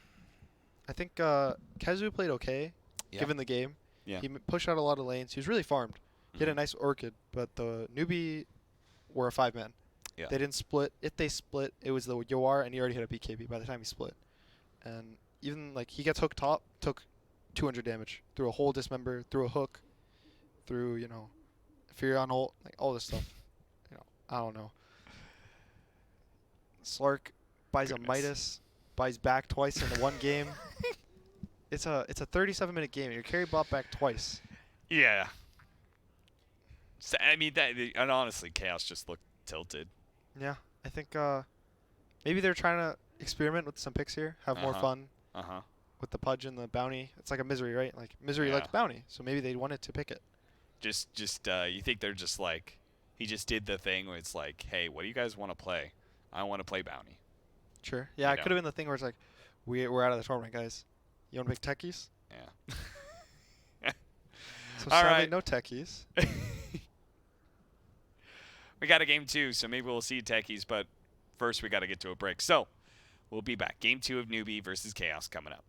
I think Kezu played okay, given the game. Yeah. He pushed out a lot of lanes. He was really farmed. He had a nice Orchid, but the Newbee were a 5-man. Yeah. They didn't split. If they split, it was the Yoar, and he already hit a BKB by the time he split. And even like he gets hooked top, took 200 damage through a whole dismember, through a hook, through Furion ult, like all this stuff. I don't know. Slark buys a Midas, buys back twice in the 1 game. It's a 37-minute game, and your carry bought back twice. Yeah. So, I mean, and honestly, Chaos just looked tilted. Yeah, I think maybe they're trying to experiment with some picks here, have more fun with the Pudge and the bounty. It's like a Misery, right? Like Misery likes bounty, so maybe they wanted to pick it. Just you think they're just like, he just did the thing where it's like, hey, what do you guys want to play? I want to play bounty. Sure. Yeah, it could have been the thing where it's like, we're out of the tournament, guys. You want to pick techies? Yeah. So All sadly, right. no techies. We got a game 2, so maybe we'll see techies, but first we got to get to a break. So we'll be back. Game 2 of Newbee versus Chaos coming up.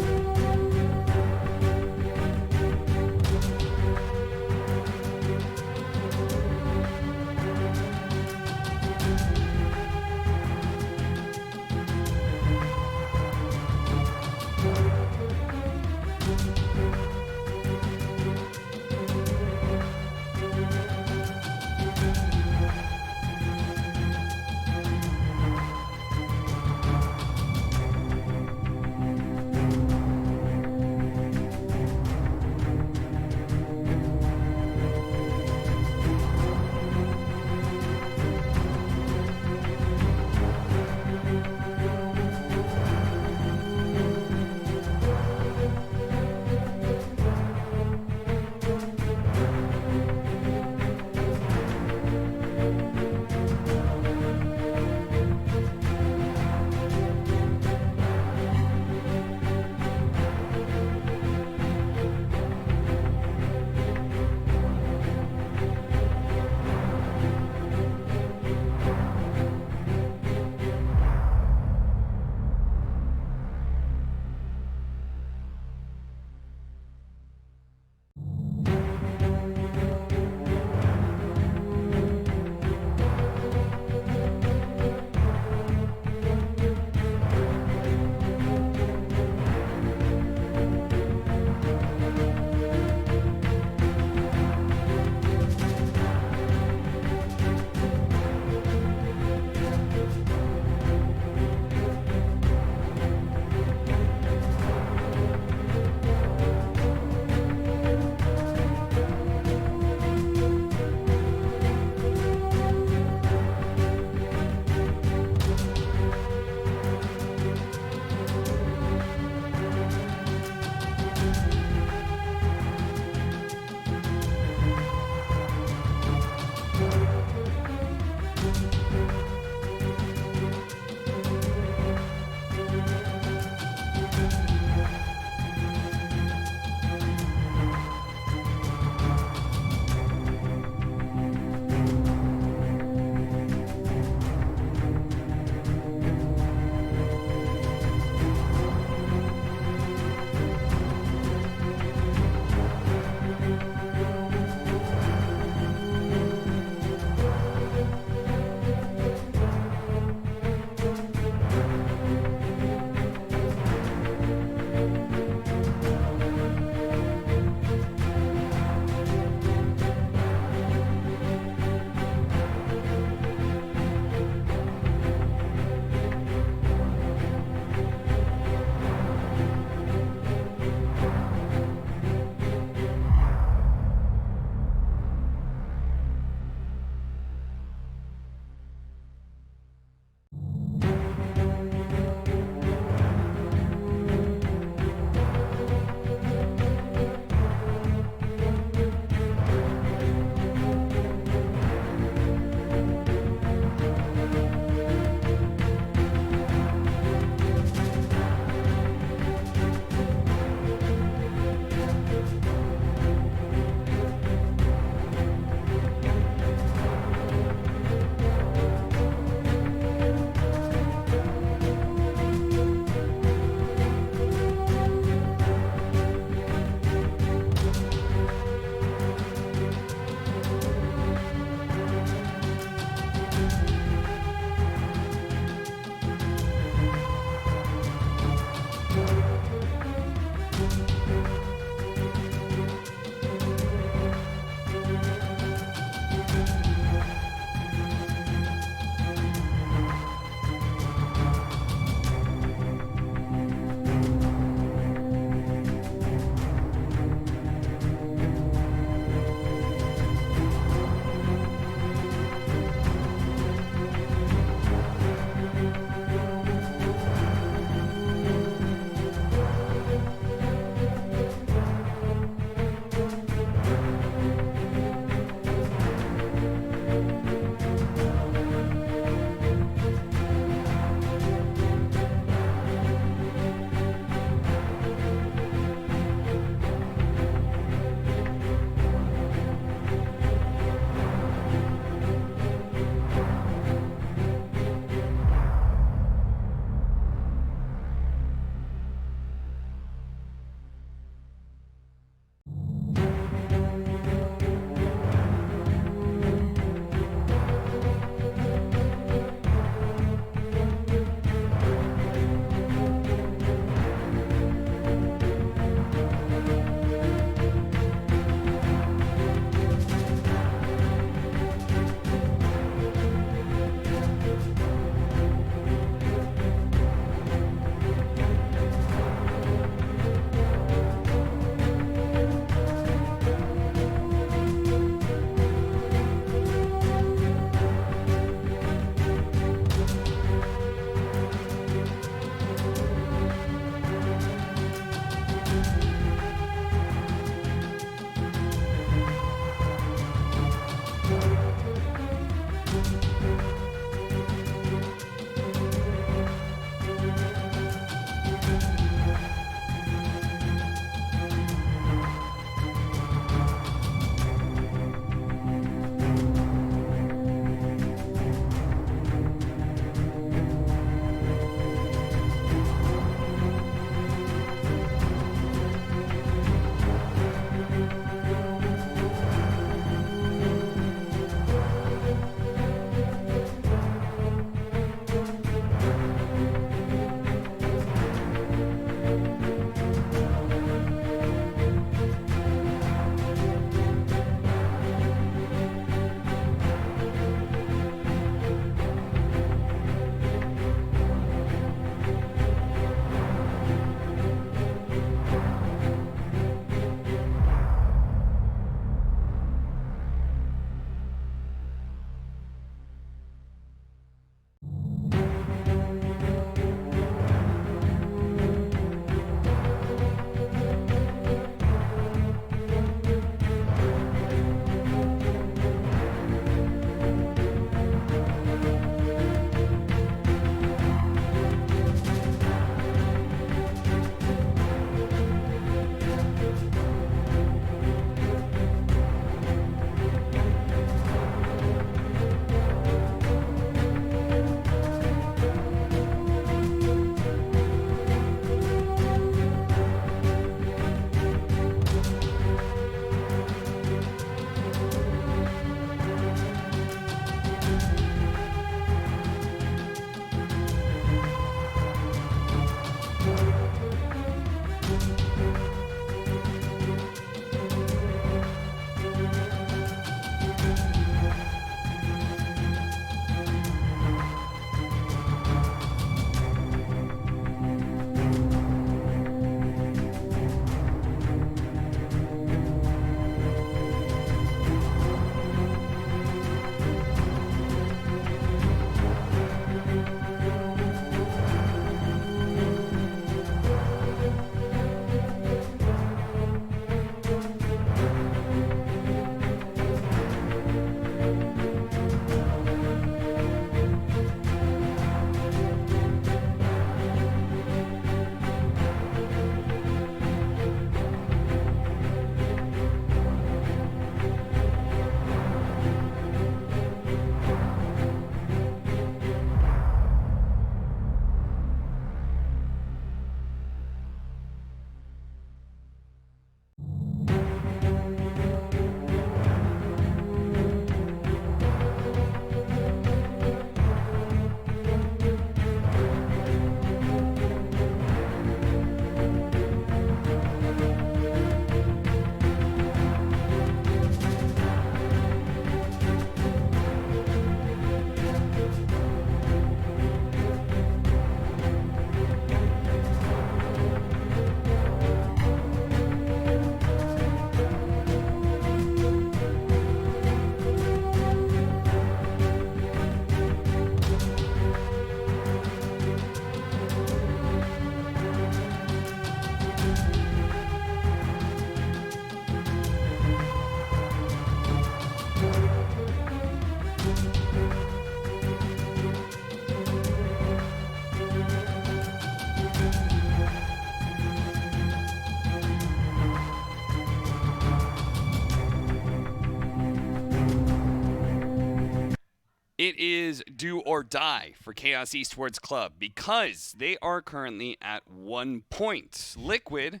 It is do or die for Chaos Esports Club because they are currently at 1 point. Liquid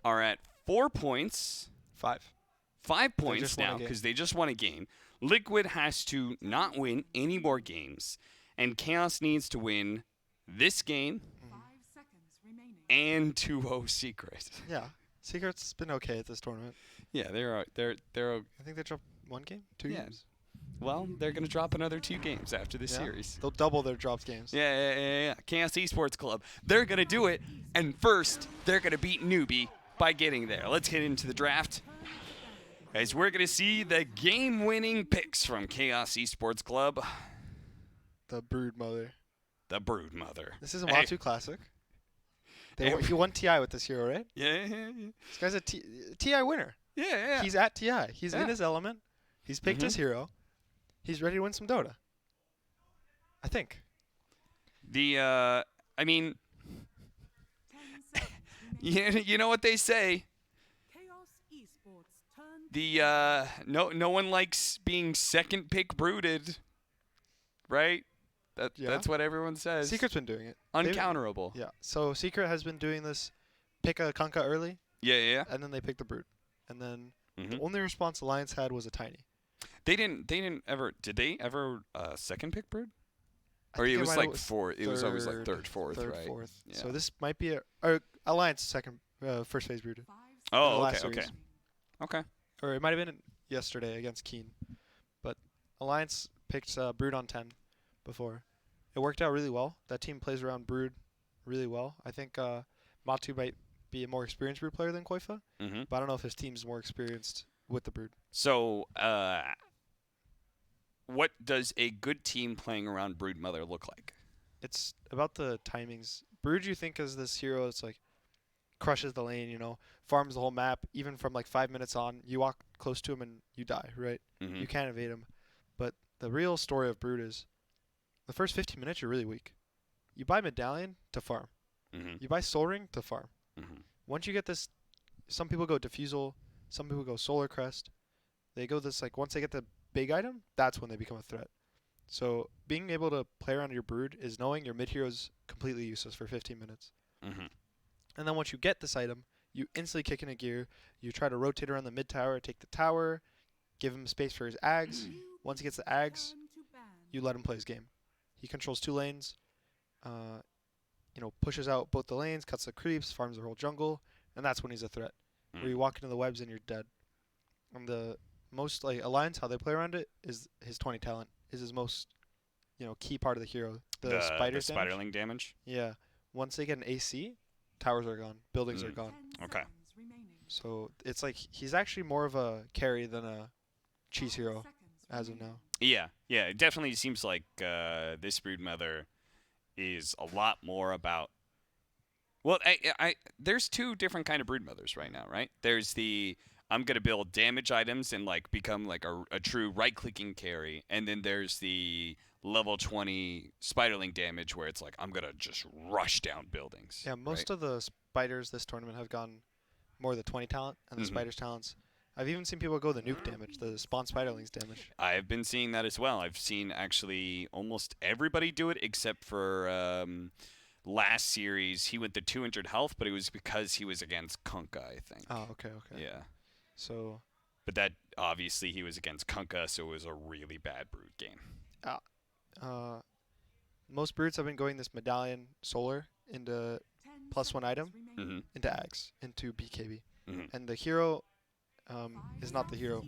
are at 4 points, 5. 5 They points just won a now game. because they just won a game. Liquid has to not win any more games, and Chaos needs to win this game and 2-0 Secret. Yeah. Secret's been okay at this tournament. Yeah, they're I think they dropped 1 game, 2 Yeah. games. well, they're going to drop another 2 games after this Yeah. series. They'll double their dropped games. Yeah. Chaos Esports Club. They're going to do it, and first, they're going to beat Newbee by getting there. Let's get into the draft. As we're going to see the game-winning picks from Chaos Esports Club, The Brood Mother. the Brood Mother. This is a Hey. Watu classic. Every- You won TI with this hero, right? Yeah. This guy's a TI winner. Yeah. He's at TI. He's in Yeah. his element. He's picked his hero. He's ready to win some Dota. I think. I mean, you know what they say. No one likes being second pick brooded, right? Yeah. That's what everyone says. Secret's been doing it. Uncounterable. Yeah. So Secret has been doing this. Pick a Kunkka early, Yeah. and then they pick the Brood, and then Mhm. the only response Alliance had was a Tiny. They didn't ever. Did they ever second pick brood? I Or think it was might like have- fourth. It was always like third, fourth, right? fourth. Yeah. So this might be or Alliance second, first phase Brood. Oh, the okay, last okay, series. okay. Or it might have been yesterday against Keen, but Alliance picked Brood on 10 before. It worked out really well. That team plays around Brood really well. I think Matu might be a more experienced Brood player than Koifa, hmm but I don't know if his team's more experienced with the Brood. So, what does a good team playing around Brood Mother look like? It's about the timings. Brood, you think is this hero that's like crushes the lane, farms the whole map, even from like 5 minutes on. You walk close to him and you die, right? hmm You can't evade him. But the real story of Brood is the first 15 minutes you're really weak. You buy Medallion to farm. hmm You buy Soul Ring to farm. hmm Once you get this, some people go Diffusal, some people go Solar Crest. They go this like once they get the big item, that's when they become a threat. So being able to play around your Brood is knowing your mid hero is completely useless for 15 minutes. hmm And then once you get this item, you instantly kick in a gear. You try to rotate around the mid tower, take the tower, give him space for his Ags. Once he gets the Ags, you let him play his game. He controls 2 lanes, pushes out both the lanes, cuts the creeps, farms the whole jungle, and that's when he's a threat. Where you walk into the webs and you're dead. And the most Alliance, how they play around it is his 20 talent is his most key part of the hero. The spiders the damage. spiderling damage. Yeah. Once they get an AC, towers are gone, buildings are gone. Okay. So it's like he's actually more of a carry than a cheese hero as of now. Yeah. It definitely seems like this Brood Mother is a lot more about. Well, there's 2 different kind of Brood Mothers right now, right? There's the I'm gonna build damage items and like become like a true right-clicking carry, and then there's the level 20 spiderling damage where it's like I'm gonna just rush down buildings. Yeah, most of the spiders this tournament have gone more the 20 talent and the Mhm. spiders talents. I've even seen people go the nuke damage, the spawn spiderlings damage. I've been seeing that as well. I've seen actually almost everybody do it except for last series. He went to 200 health, but it was because he was against Kunkka, I think. Oh, okay. Yeah. So But that obviously he was against Kunkka, so it was a really bad Brood game. most broods have been going this medallion solar into +1 item hmm into Ags into BKB, hmm and the hero is not the hero.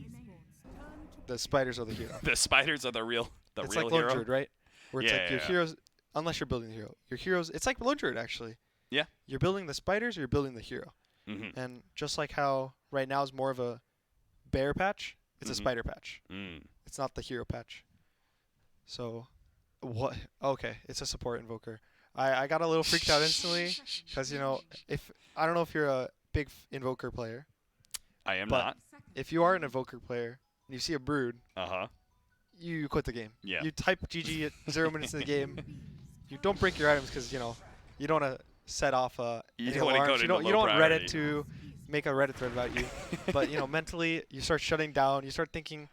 The spiders are the hero. The spiders are the real It's real like Lone hero. Druid, right? Where it's Yeah, like your yeah. heroes, unless you're building the hero. Your heroes, it's like Lone Druid actually. Yeah. You're building the spiders or you're building the hero. hmm And just like how right now is more of a bear patch, it's a Mhm. spider patch. Mm. It's not the hero patch. So, what? Okay, it's a support invoker. I got a little freaked out instantly because if I don't know if you're a big invoker player. I am But- not. If you are an invoker player and you see a brood, Uh-huh. you quit the game. Yeah. You type GG at 0 minutes in the game. You don't break your items because you don't want to set off You any don't wanna go alarms. to You don't low want priority. Reddit to make a Reddit thread about you. But mentally you start shutting down. You start thinking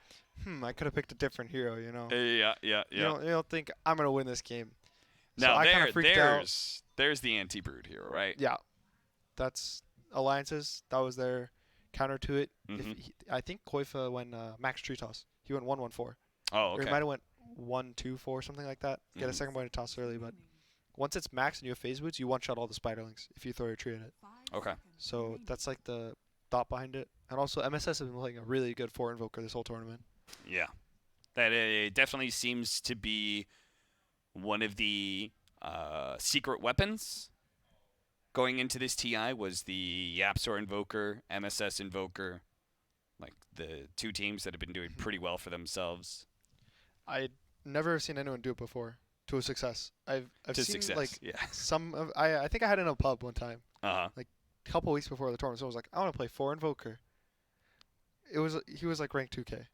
I could have picked a different hero. You know, Yeah, yeah, yeah. you don't think I'm gonna win this game. So Now I kind of freaked out. there's the anti-brood hero, right? Yeah, that's alliances. That was their counter to it. Mm-hmm. I think Koifa went max tree toss. He went 1-1-4, Oh, or he okay. might have went 1-2-4, something like that. Get a Mhm. second point to toss early, but once it's max and you have phase boots, you one shot all the spiderlings if you throw your tree at it. Okay. So that's like the thought behind it. And also MSS has been playing a really good 4 invoker this whole tournament. Yeah. That it definitely seems to be one of the secret weapons going into this TI was the Yapsor Invoker, MSS Invoker, like the two teams that have been doing pretty well for themselves. I never seen anyone do it before to a success. I've To seen success, like yeah. some of I think I had it in a pub one time, Uh-huh. like a couple weeks before the tournament. So I was like, I want to play 4 invoker. He was like ranked 2K.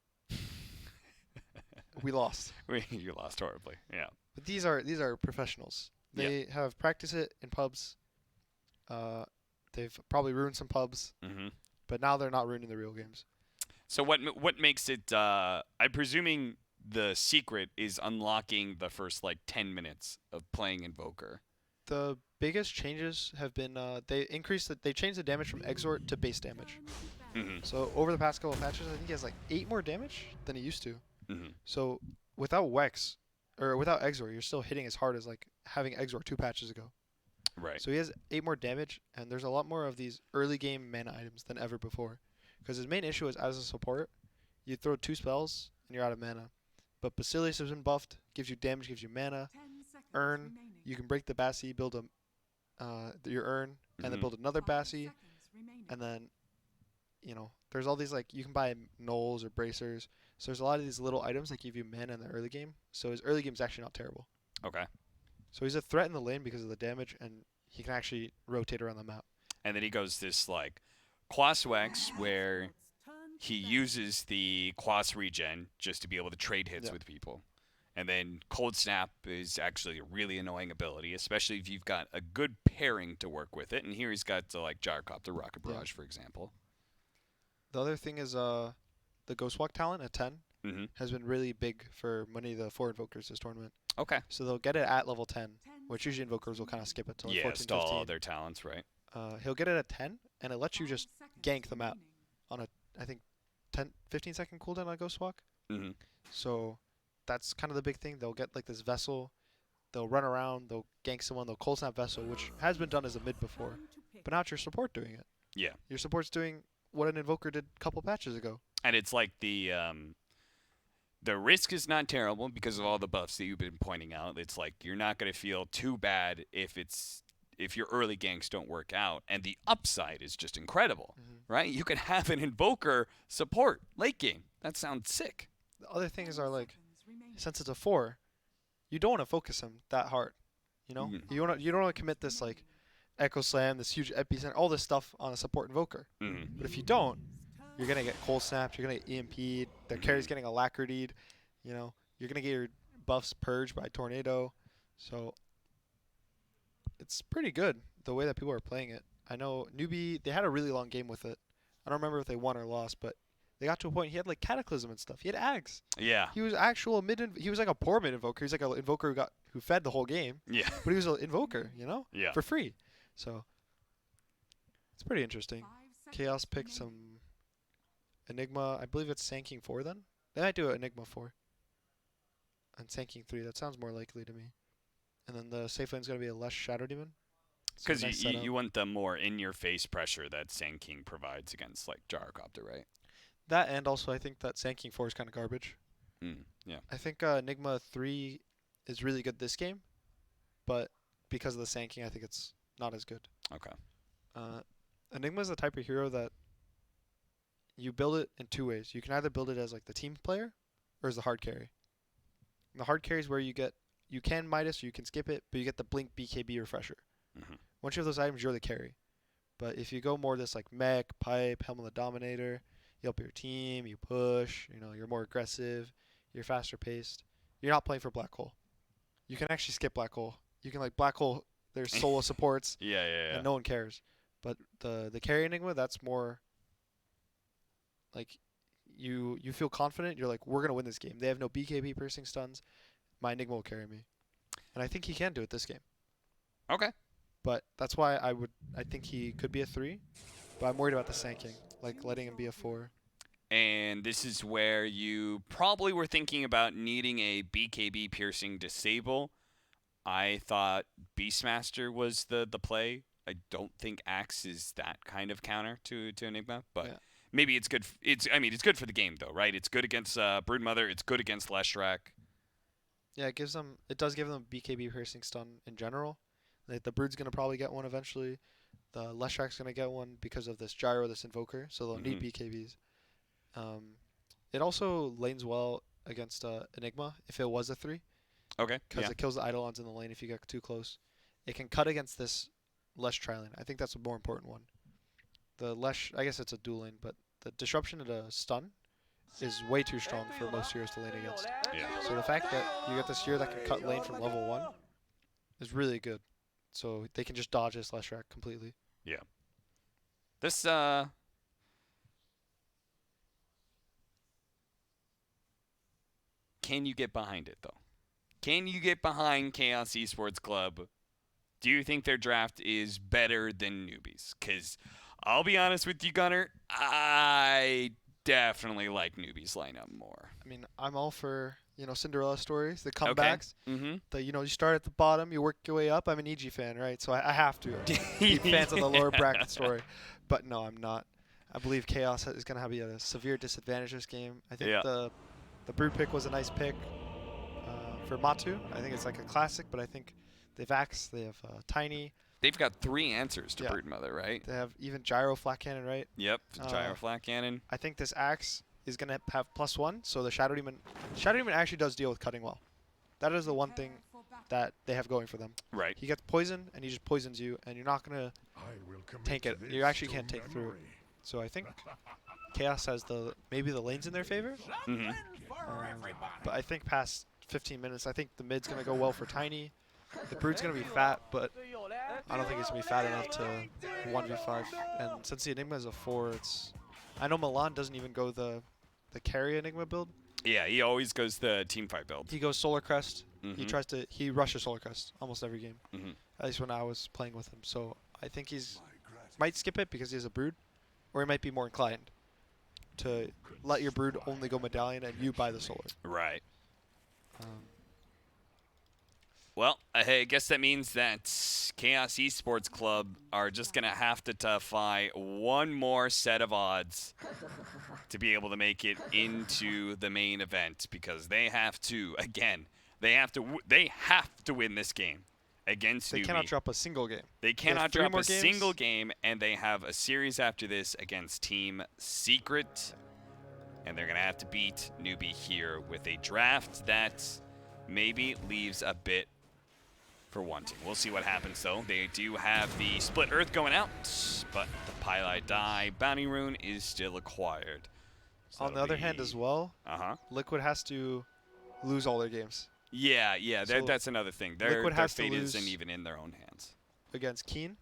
We lost. You lost horribly, yeah. But these are professionals. They have practiced it in pubs. They've probably ruined some pubs, Mm-hmm. but now they're not ruining the real games. So what makes it? I'm presuming the secret is unlocking the first like 10 minutes of playing Invoker. The biggest changes have been they changed the damage from exort to base damage. Mm-hmm. So over the past couple of patches, I think he has like 8 more damage than he used to. Mm-hmm. So without Wex or without exort, you're still hitting as hard as like having exort 2 patches ago. Right. So he has 8 more damage, and there's a lot more of these early game mana items than ever before. Because his main issue is as a support, you throw 2 spells and you're out of mana. But Basilius has been buffed, gives you damage, gives you mana. Urn, you can break the Bassi, build your Urn, and then Mhm. build another Bassi, and then there's all these like you can buy knolls or bracers. So there's a lot of these little items that give you mana in the early game. So his early game's actually not terrible. Okay. So he's a threat in the lane because of the damage, and he can actually rotate around the map. And then he goes this like Quaswex where he uses the Quas regen just to be able to trade hits Yeah. with people. And then Cold Snap is actually a really annoying ability, especially if you've got a good pairing to work with it. And here he's got like Gyrocopter Rocket Yeah. Barrage, for example. The other thing is the Ghostwalk talent at 10 Mm-hmm. has been really big for many of the 4 invokers this tournament. Okay. So they'll get it at level 10, which usually invokers will kind of skip it to like Yeah, 14, stall 15. all their talents, right? He'll get it at 10, and it lets you just gank the map on a, I think, 15 second cooldown on Ghostwalk. Mm-hmm. So that's kind of the big thing. They'll get like this vessel, they'll run around, they'll gank someone, they'll cold snap vessel, which has been done as a mid before. But now it's your support doing it. Yeah. Your support's doing what an invoker did a couple patches ago. And it's like the risk is not terrible because of all the buffs that you've been pointing out. It's like you're not going to feel too bad if your early ganks don't work out, and the upside is just incredible, right? You can have an invoker support late game. That sounds sick. The other things are like, since it's a 4, you don't want to focus him that hard. You know, Mhm. you don't want to commit this like Echo Slam, this huge epicenter, all this stuff on a support invoker. Mm-hmm. But if you don't, you're gonna get cold snapped. You're gonna get EMP'd. Their carry's getting alacrity'd. You know, you're gonna get your buffs purged by tornado. So it's pretty good the way that people are playing it. I know Newbee, they had a really long game with it. I don't remember if they won or lost, but they got to a point he had like Cataclysm and stuff. He had Ags. Yeah. He was actual he was like a poor mid invoker. He's like an invoker who fed the whole game, Yeah. but he was an invoker, you know, Yeah. for free. So it's pretty interesting. Chaos picked some Enigma. I believe it's Sanking 4 then. They might do Enigma 4 and Sanking 3. That sounds more likely to me. And then the safe lane's gonna be a less Shadow Demon. So Because nice you setup. want the more in-your-face pressure that Sand King provides against like Gyrocopter, right? That, and also I think that Sanking 4 is kind of garbage. Yeah. I think Enigma 3 is really good this game, but because of the Sanking, I think it's not as good. Okay. Enigma is the type of hero that you build it in 2 ways. You can either build it as like the team player or as the hard carry. And the hard carry is where you can Midas or you can skip it, but you get the Blink BKB refresher. Mhm. Once you have those items, you're the carry. But if you go more this like mech, pipe, Helm of the Dominator, you help your team, you push, you're more aggressive, you're faster paced. You're not playing for Black Hole. You can actually skip Black Hole. You can like Black Hole, there's solo supports, Yeah. Yeah. and no one cares. But the carry Enigma, that's more like you feel confident. You're like, we're gonna win this game. They have no BKB piercing stuns. My Enigma will carry me, and I think he can do it this game. Okay. But that's why I think he could be a 3, but I'm worried about the sanking, like letting him be a 4. And this is where you probably were thinking about needing a BKB piercing disable. I thought Beastmaster was the play. I don't think Axe is that kind of counter to Enigma, but Yeah. maybe it's good. It's good for the game though, right? It's good against Broodmother. It's good against Leshrac. Yeah, it does give them BKB piercing stun in general. Like the Brood's gonna probably get one eventually. The Leshrac's gonna get one because of this Gyro, this Invoker, so they'll need BKBs. It also lanes well against Enigma if it was a 3, Okay. because Yeah. it kills the Eidolons in the lane if you get too close. It can cut against this Lesh tri-lane. I think that's a more important one. The Lesh, I guess it's a dual lane, but the disruption to the stun is way too strong for most heroes to lane against. Yeah. So the fact that you get this hero that can cut lane from level 1 is really good. So they can just dodge this Leshrac completely. Yeah. This can you get behind it though? Can you get behind Chaos Esports Club? Do you think their draft is better than Newbee's? Because I'll be honest with you, Gunner, I definitely like Newbee's lineup more. I mean, I'm all for, Cinderella stories, the comebacks. Mm-hmm. You start at the bottom, you work your way up. I'm an EG fan, right? So I have to be fans of the lower bracket story. But no, I'm not. I believe Chaos is going to have a severe disadvantage this game. I think the Brood pick was a nice pick for Matu. I think it's like a classic, but I think they have Axe, they have Tiny. They've got 3 answers to Broodmother, right? They have even Gyro Flat Cannon, right? Yep, Gyro Flat Cannon. I think this Axe is going to have +1, so the Shadow Demon actually does deal with cutting well. That is the one thing that they have going for them. Right. He gets poison, and he just poisons you, and you're not going to tank it. You actually can't tank through it. So I think Chaos has maybe the lanes in their favor. Mm-hmm. But I think past 15 minutes, I think the mid's going to go well for Tiny. The Brood's going to be fat, but I don't think it's going to be fat enough to 1v5. And since the Enigma is a 4, I know Milan doesn't even go the carry Enigma build. Yeah, he always goes the team fight build. He goes Solar Crest. Mm-hmm. He rushes Solar Crest almost every game. Mm-hmm. At least when I was playing with him. So I think might skip it because he has a Brood, or he might be more inclined to let your Brood only go Medallion and you buy the Solar. Right. Well, I guess that means that Chaos Esports Club are just going to have to defy one more set of odds to be able to make it into the main event, because they have to, again, they have to win this game against Newbee. They cannot drop a single game. They cannot drop a single game, and they have a series after this against Team Secret, and they're going to have to beat Newbee here with a draft that maybe leaves a bit for one team. We'll see what happens, though. They do have the Split Earth going out, but the Pylite Die Bounty Rune is still acquired. So on the other hand as well, Liquid has to lose all their games. Yeah, so that's another thing. Their fate isn't even in their own hands. Against Keen.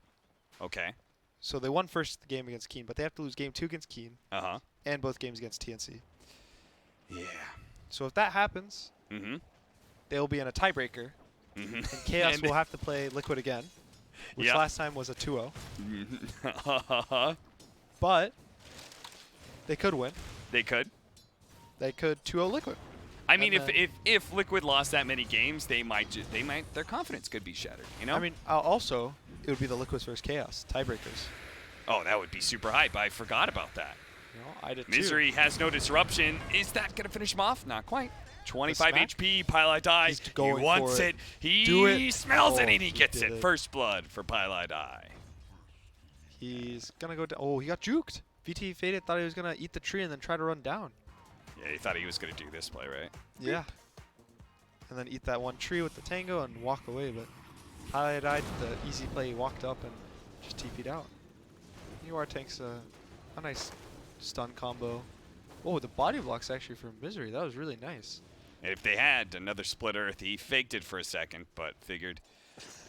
Okay. So they won first game against Keen, but they have to lose game 2 against Keen. And both games against TNC. Yeah. So if that happens, they'll be in a tiebreaker. And Chaos will have to play Liquid again, which last time was a 2-0. But they could win. They could. They could 2-0 Liquid. I mean, if Liquid lost that many games, their confidence could be shattered. You know. I mean, also it would be the Liquids versus Chaos tiebreakers. Oh, that would be super hype. I forgot about that. I did Misery too. has no disruption. Is that gonna finish him off? Not quite. 25 HP, Pylite Die. He wants it. He smells it, and he gets it. First blood for Pylite Die. He's going to go down. Oh, he got juked. VT faded, thought he was going to eat the tree and then try to run down. Yeah, he thought he was going to do this play, right? Yeah. And then eat that one tree with the tango and walk away. But Pylite Die did the easy play. He walked up and just TP'd out. UR tanks a nice stun combo. Oh, the body blocks actually from Misery. That was really nice. If they had another Split Earth, he faked it for a second, but figured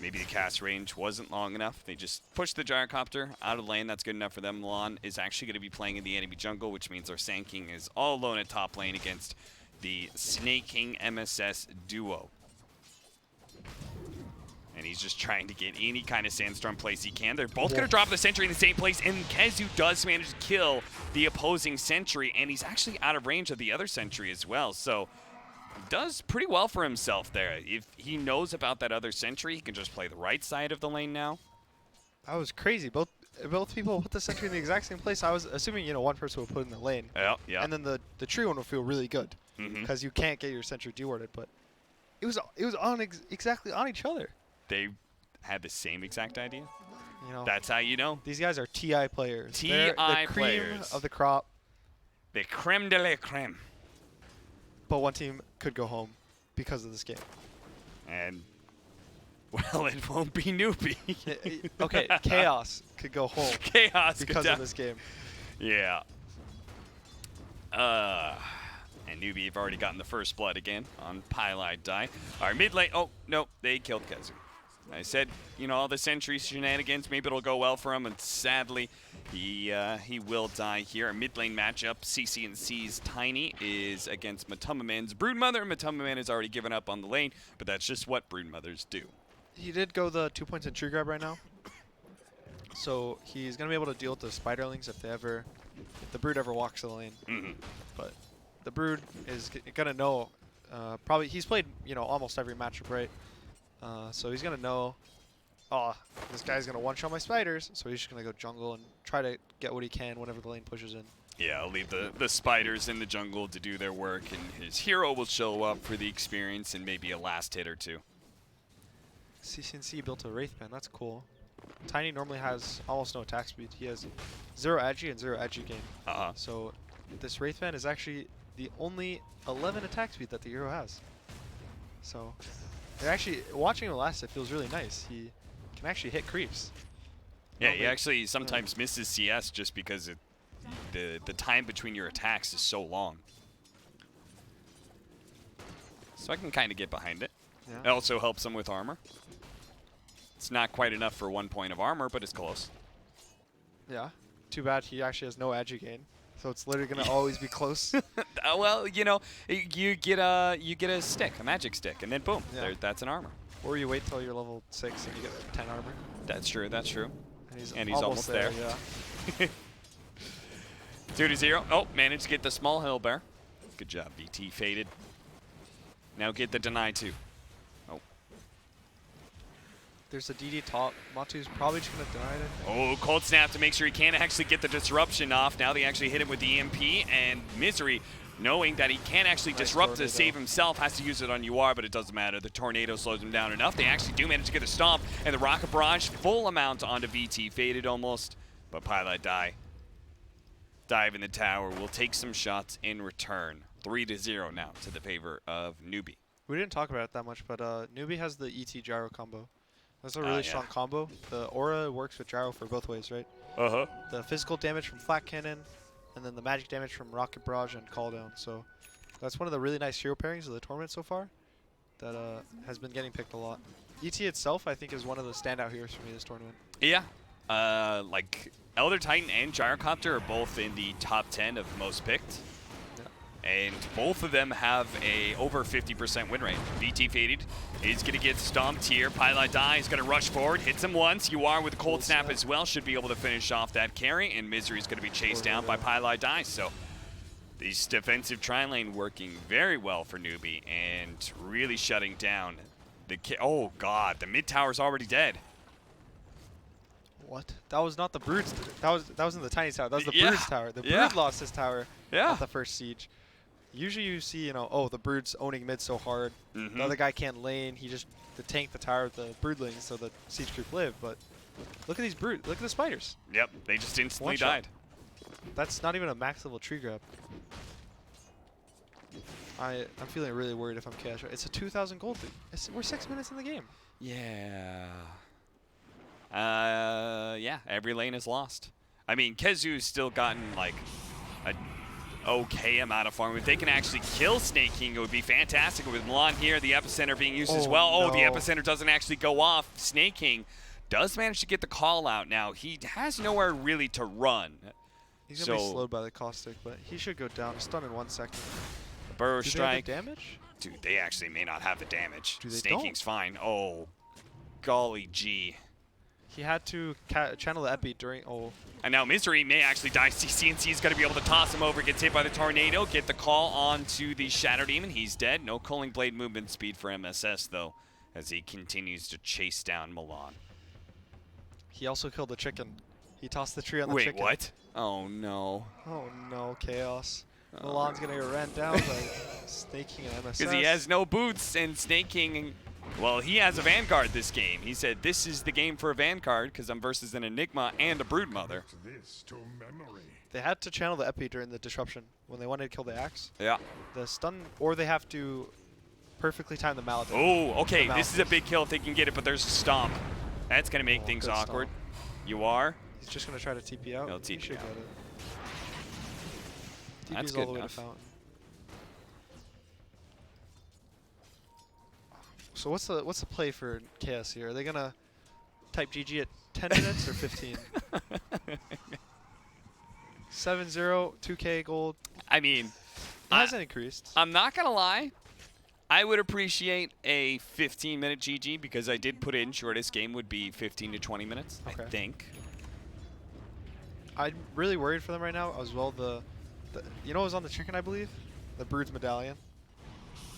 Maybe the cast range wasn't long enough. They just pushed the gyrocopter out of lane. That's good enough for them. Milan is actually going to be playing in the enemy jungle, which means our Sand King is all alone at top lane against the Snake King MSS duo. And he's just trying to get any kind of Sandstorm place he can. They're both going to drop the Sentry in the same place, and Kezu does manage to kill the opposing Sentry, and he's actually out of range of the other Sentry as well. So does pretty well for himself there. If he knows about that other Sentry, he can just play the right side of the lane now. That was crazy. Both people put the Sentry in the exact same place. I was assuming, you know, one person would put it in the lane. Yeah. And then the tree one would feel really good because you can't get your Sentry dewarded, but it was on exactly on each other. They had the same exact idea. You know, That's how you know. these guys are TI players. TI They're the cream players of the crop. The creme de la creme. But one team could go home because of this game. And, well, it won't be Newbee. Okay, Chaos could go home Chaos because of this game. Yeah. And Newbee have already gotten the first blood again on Pylite Die. All right, mid lane. Oh, no, they killed Kezu. I said, you know, all the Sentry shenanigans, maybe it'll go well for him, and sadly, he will die here. Our mid lane matchup, CCNC's Tiny is against Matumaman's Broodmother. Matumaman has already given up on the lane, but that's just what Broodmothers do. He did go the 2 points in tree grab right now. So he's going to be able to deal with the Spiderlings if the Brood ever walks the lane. But the Brood is going to know, probably, he's played, you know, almost every matchup, right? So he's going to know, oh, this guy's going to one-shot my spiders, so he's just going to go jungle and try to get what he can whenever the lane pushes in. Yeah, I'll leave the spiders in the jungle to do their work, and his hero will show up for the experience and maybe a last hit or two. CCNC built a Wraithman, that's cool. Tiny normally has almost no attack speed. He has 0 agi and 0 agi gain. So this Wraithman is actually the only 11 attack speed that the hero has. So they're actually, watching him last, it feels really nice. He can actually hit creeps. Yeah, he actually sometimes misses CS just because the time between your attacks is so long. So I can kind of get behind it. Yeah. It also helps him with armor. It's not quite enough for 1 point of armor, but it's close. Yeah. Too bad he actually has no agi gain. So it's literally going to always be close. Well, you know, you get a stick, a magic stick, and then boom, that's an armor. Or you wait till you're level 6 and you get 10 armor. That's true, that's true. And he's almost there. Yeah. 2-0. Oh, managed to get the small hill bear. Good job, VT. Faded. Now get the deny too. Oh. There's a DD top. Matu's probably just going to deny it. Oh, cold snap to make sure he can't actually get the disruption off. Now they actually hit him with the EMP, and Misery, knowing that he can't actually disrupt to save himself, has to use it on UR, but it doesn't matter. The tornado slows him down enough. They actually do manage to get a stomp, and the rocket barrage, full amount onto VT. Faded almost, but Pylite dive in the tower. Will take some shots in return. 3-0 now to the favor of Newbee. We didn't talk about it that much, but Newbee has the ET gyro combo. That's a really strong combo. The aura works with gyro for both ways, right? The physical damage from flat cannon, and then the magic damage from rocket barrage and call down. So that's one of the really nice hero pairings of the tournament so far that has been getting picked a lot. ET itself, I think, is one of the standout heroes for me this tournament. Yeah. Like Elder Titan and Gyrocopter are both in the top 10 of most picked. And both of them have a over 50% win rate. VT Faded is going to get stomped here. Pylite Die is going to rush forward, hits him once. UR with a cold snap as well should be able to finish off that carry, and Misery is going to be chased down by Pylite Die. So this defensive tri-lane working very well for Newbee and really shutting down the oh god, the mid tower's already dead. What? That was not the Brood's. That was in the Tiny tower. That was the Brood's tower. The Brood lost his tower at the first siege. Usually you see, you know, oh, the Brood's owning mid so hard. The other guy can't lane. He just tanked the tower with the Broodlings so the siege creep lived. But look at these Brood. Look at the spiders. Yep, they just instantly died. That's not even a max level tree grab. I'm feeling really worried if I'm Cash. It's a 2,000 gold. We're 6 minutes in the game. Yeah. Yeah, every lane is lost. I mean, Kezu's still gotten like okay amount of farm. If they can actually kill Snake King, it would be fantastic. With Milan here, the epicenter being used as well. Oh, the epicenter doesn't actually go off. Snake King does manage to get the call out now. He has nowhere really to run. He's going to be slowed by the caustic, but he should go down. Stun in 1 second. Burrow strike. Do they have the damage? Dude, they actually may not have the damage. They Snake King's fine. Oh, golly gee. He had to channel the epi during. And now Misery may actually die. CCNC is going to be able to toss him over. Gets hit by the tornado. Get the call onto the Shadow Demon. He's dead. No Culling Blade movement speed for MSS, though, as he continues to chase down Milan. He also killed the chicken. He tossed the tree on the chicken. Wait, what? Oh, no. Oh, no. Chaos. Milan's going to get ran down by Snake King and MSS. Because he has no boots, and Snake King, well, he has a Vanguard this game. He said, this is the game for a Vanguard because I'm versus an Enigma and a Broodmother. They had to channel the epi during the disruption when they wanted to kill the axe. Yeah. The stun, or they have to perfectly time the mallet. Oh, okay. This is a big kill if they can get it, but there's a stomp. That's going to make things awkward. Stomp. You are? He's just going to try to TP out. He'll TP should out. Get it. That's TP's good all the way to enough. Fountain. So what's the play for KS here? Are they going to type GG at 10 minutes or 15? 7-0, 2K gold. I mean, It hasn't increased. I'm not going to lie. I would appreciate a 15-minute GG because I did put in shortest game would be 15 to 20 minutes, Okay. I think. I'm really worried for them right now as well. You know what was on the chicken, I believe? The Brood's medallion.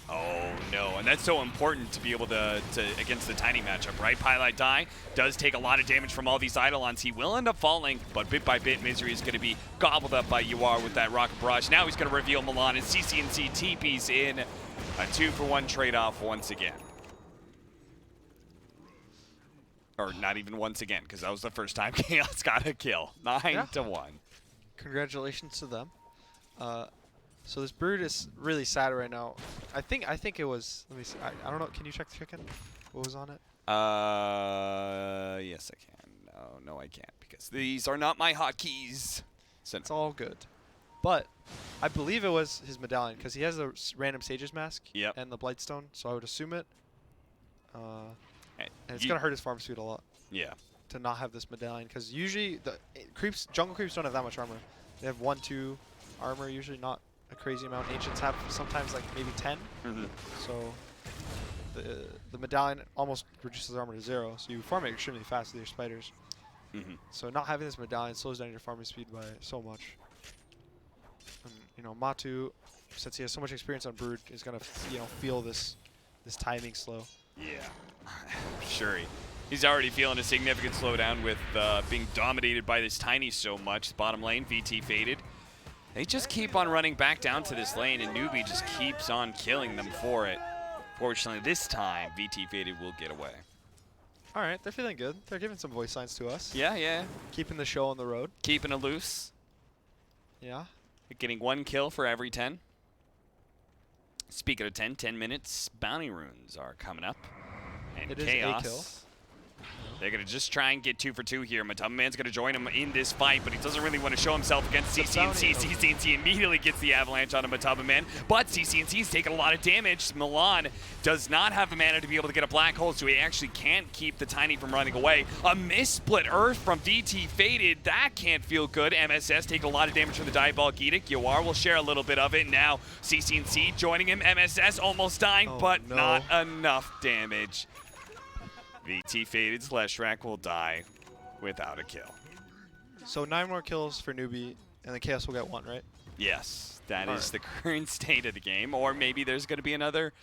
Oh, no. And that's so important to be able to against the Tiny matchup, right? Pylite Die does take a lot of damage from all these Eidolons. He will end up falling, but bit by bit, Misery is going to be gobbled up by UR with that Rocket Barrage. Now he's going to reveal Milan, and CCNC TP's in a 2-for-1 trade-off once again. Or not even once again, because that was the first time Chaos got a kill. 9-1. Congratulations to them. So this Brood is really sad right now. I think it was. Let me see. I don't know. Can you check the chicken? What was on it? Yes, I can. No, I can't because these are not my hotkeys. So It's all good. But I believe it was his medallion because he has a random Sage's mask and the Blightstone. So I would assume it. And it's gonna hurt his farm speed a lot. Yeah. To not have this medallion because usually the jungle creeps don't have that much armor. They have 1-2 armor usually, not a crazy amount. Ancients have sometimes like maybe 10. So the medallion almost reduces armor to 0. So you farm it extremely fast with your spiders. So not having this medallion slows down your farming speed by so much. And, you know, Matu, since he has so much experience on Brood, is gonna feel this timing slow. Yeah. Sure. He's already feeling a significant slowdown with being dominated by this Tiny so much. Bottom lane, VT faded. They just keep on running back down to this lane, and Newbee just keeps on killing them for it. Fortunately, this time, VT faded will get away. All right, they're feeling good. They're giving some voice lines to us. Yeah, yeah. Keeping the show on the road. Keeping it loose. Yeah. Getting 1 kill for every 10. Speaking of 10 minutes, bounty runes are coming up. And it Chaos. Is a kill. They're going to just try and get 2 for 2 here. Mataba Man's going to join him in this fight, but he doesn't really want to show himself against CCNC. CCNC immediately gets the avalanche on a Mataba Man, but CCNC's taking a lot of damage. Milan does not have the mana to be able to get a black hole, so he actually can't keep the Tiny from running away. A missplit Earth from VT faded. That can't feel good. MSS taking a lot of damage from the Diabolic Edict. Yoar will share a little bit of it. Now CCNC joining him. MSS almost dying, but not enough damage. VT faded. Sleshrack will die without a kill. So 9 more kills for Newbee, and the Chaos will get 1, right? Yes, that is the current state of the game. Or maybe there's going to be another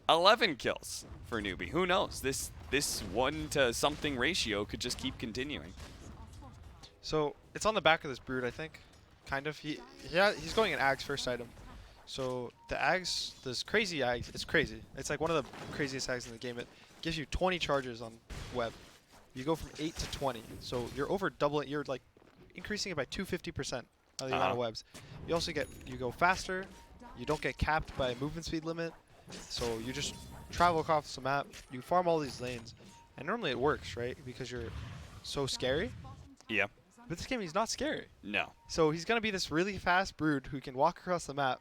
11 kills for Newbee. Who knows? This 1-to-something ratio could just keep continuing. So it's on the back of this Brood, I think. Kind of. He's going an Ags first item. So the Ags, this crazy Ags, it's crazy. It's like one of the craziest Ags in the game. It gives you 20 charges on web. You go from 8 to 20. So you're over doubling, you're like increasing it by 250% of the amount of webs. You also you go faster. You don't get capped by a movement speed limit. So you just travel across the map. You farm all these lanes. And normally it works, right? Because you're so scary. Yeah. But this game, he's not scary. No. So he's going to be this really fast Brood who can walk across the map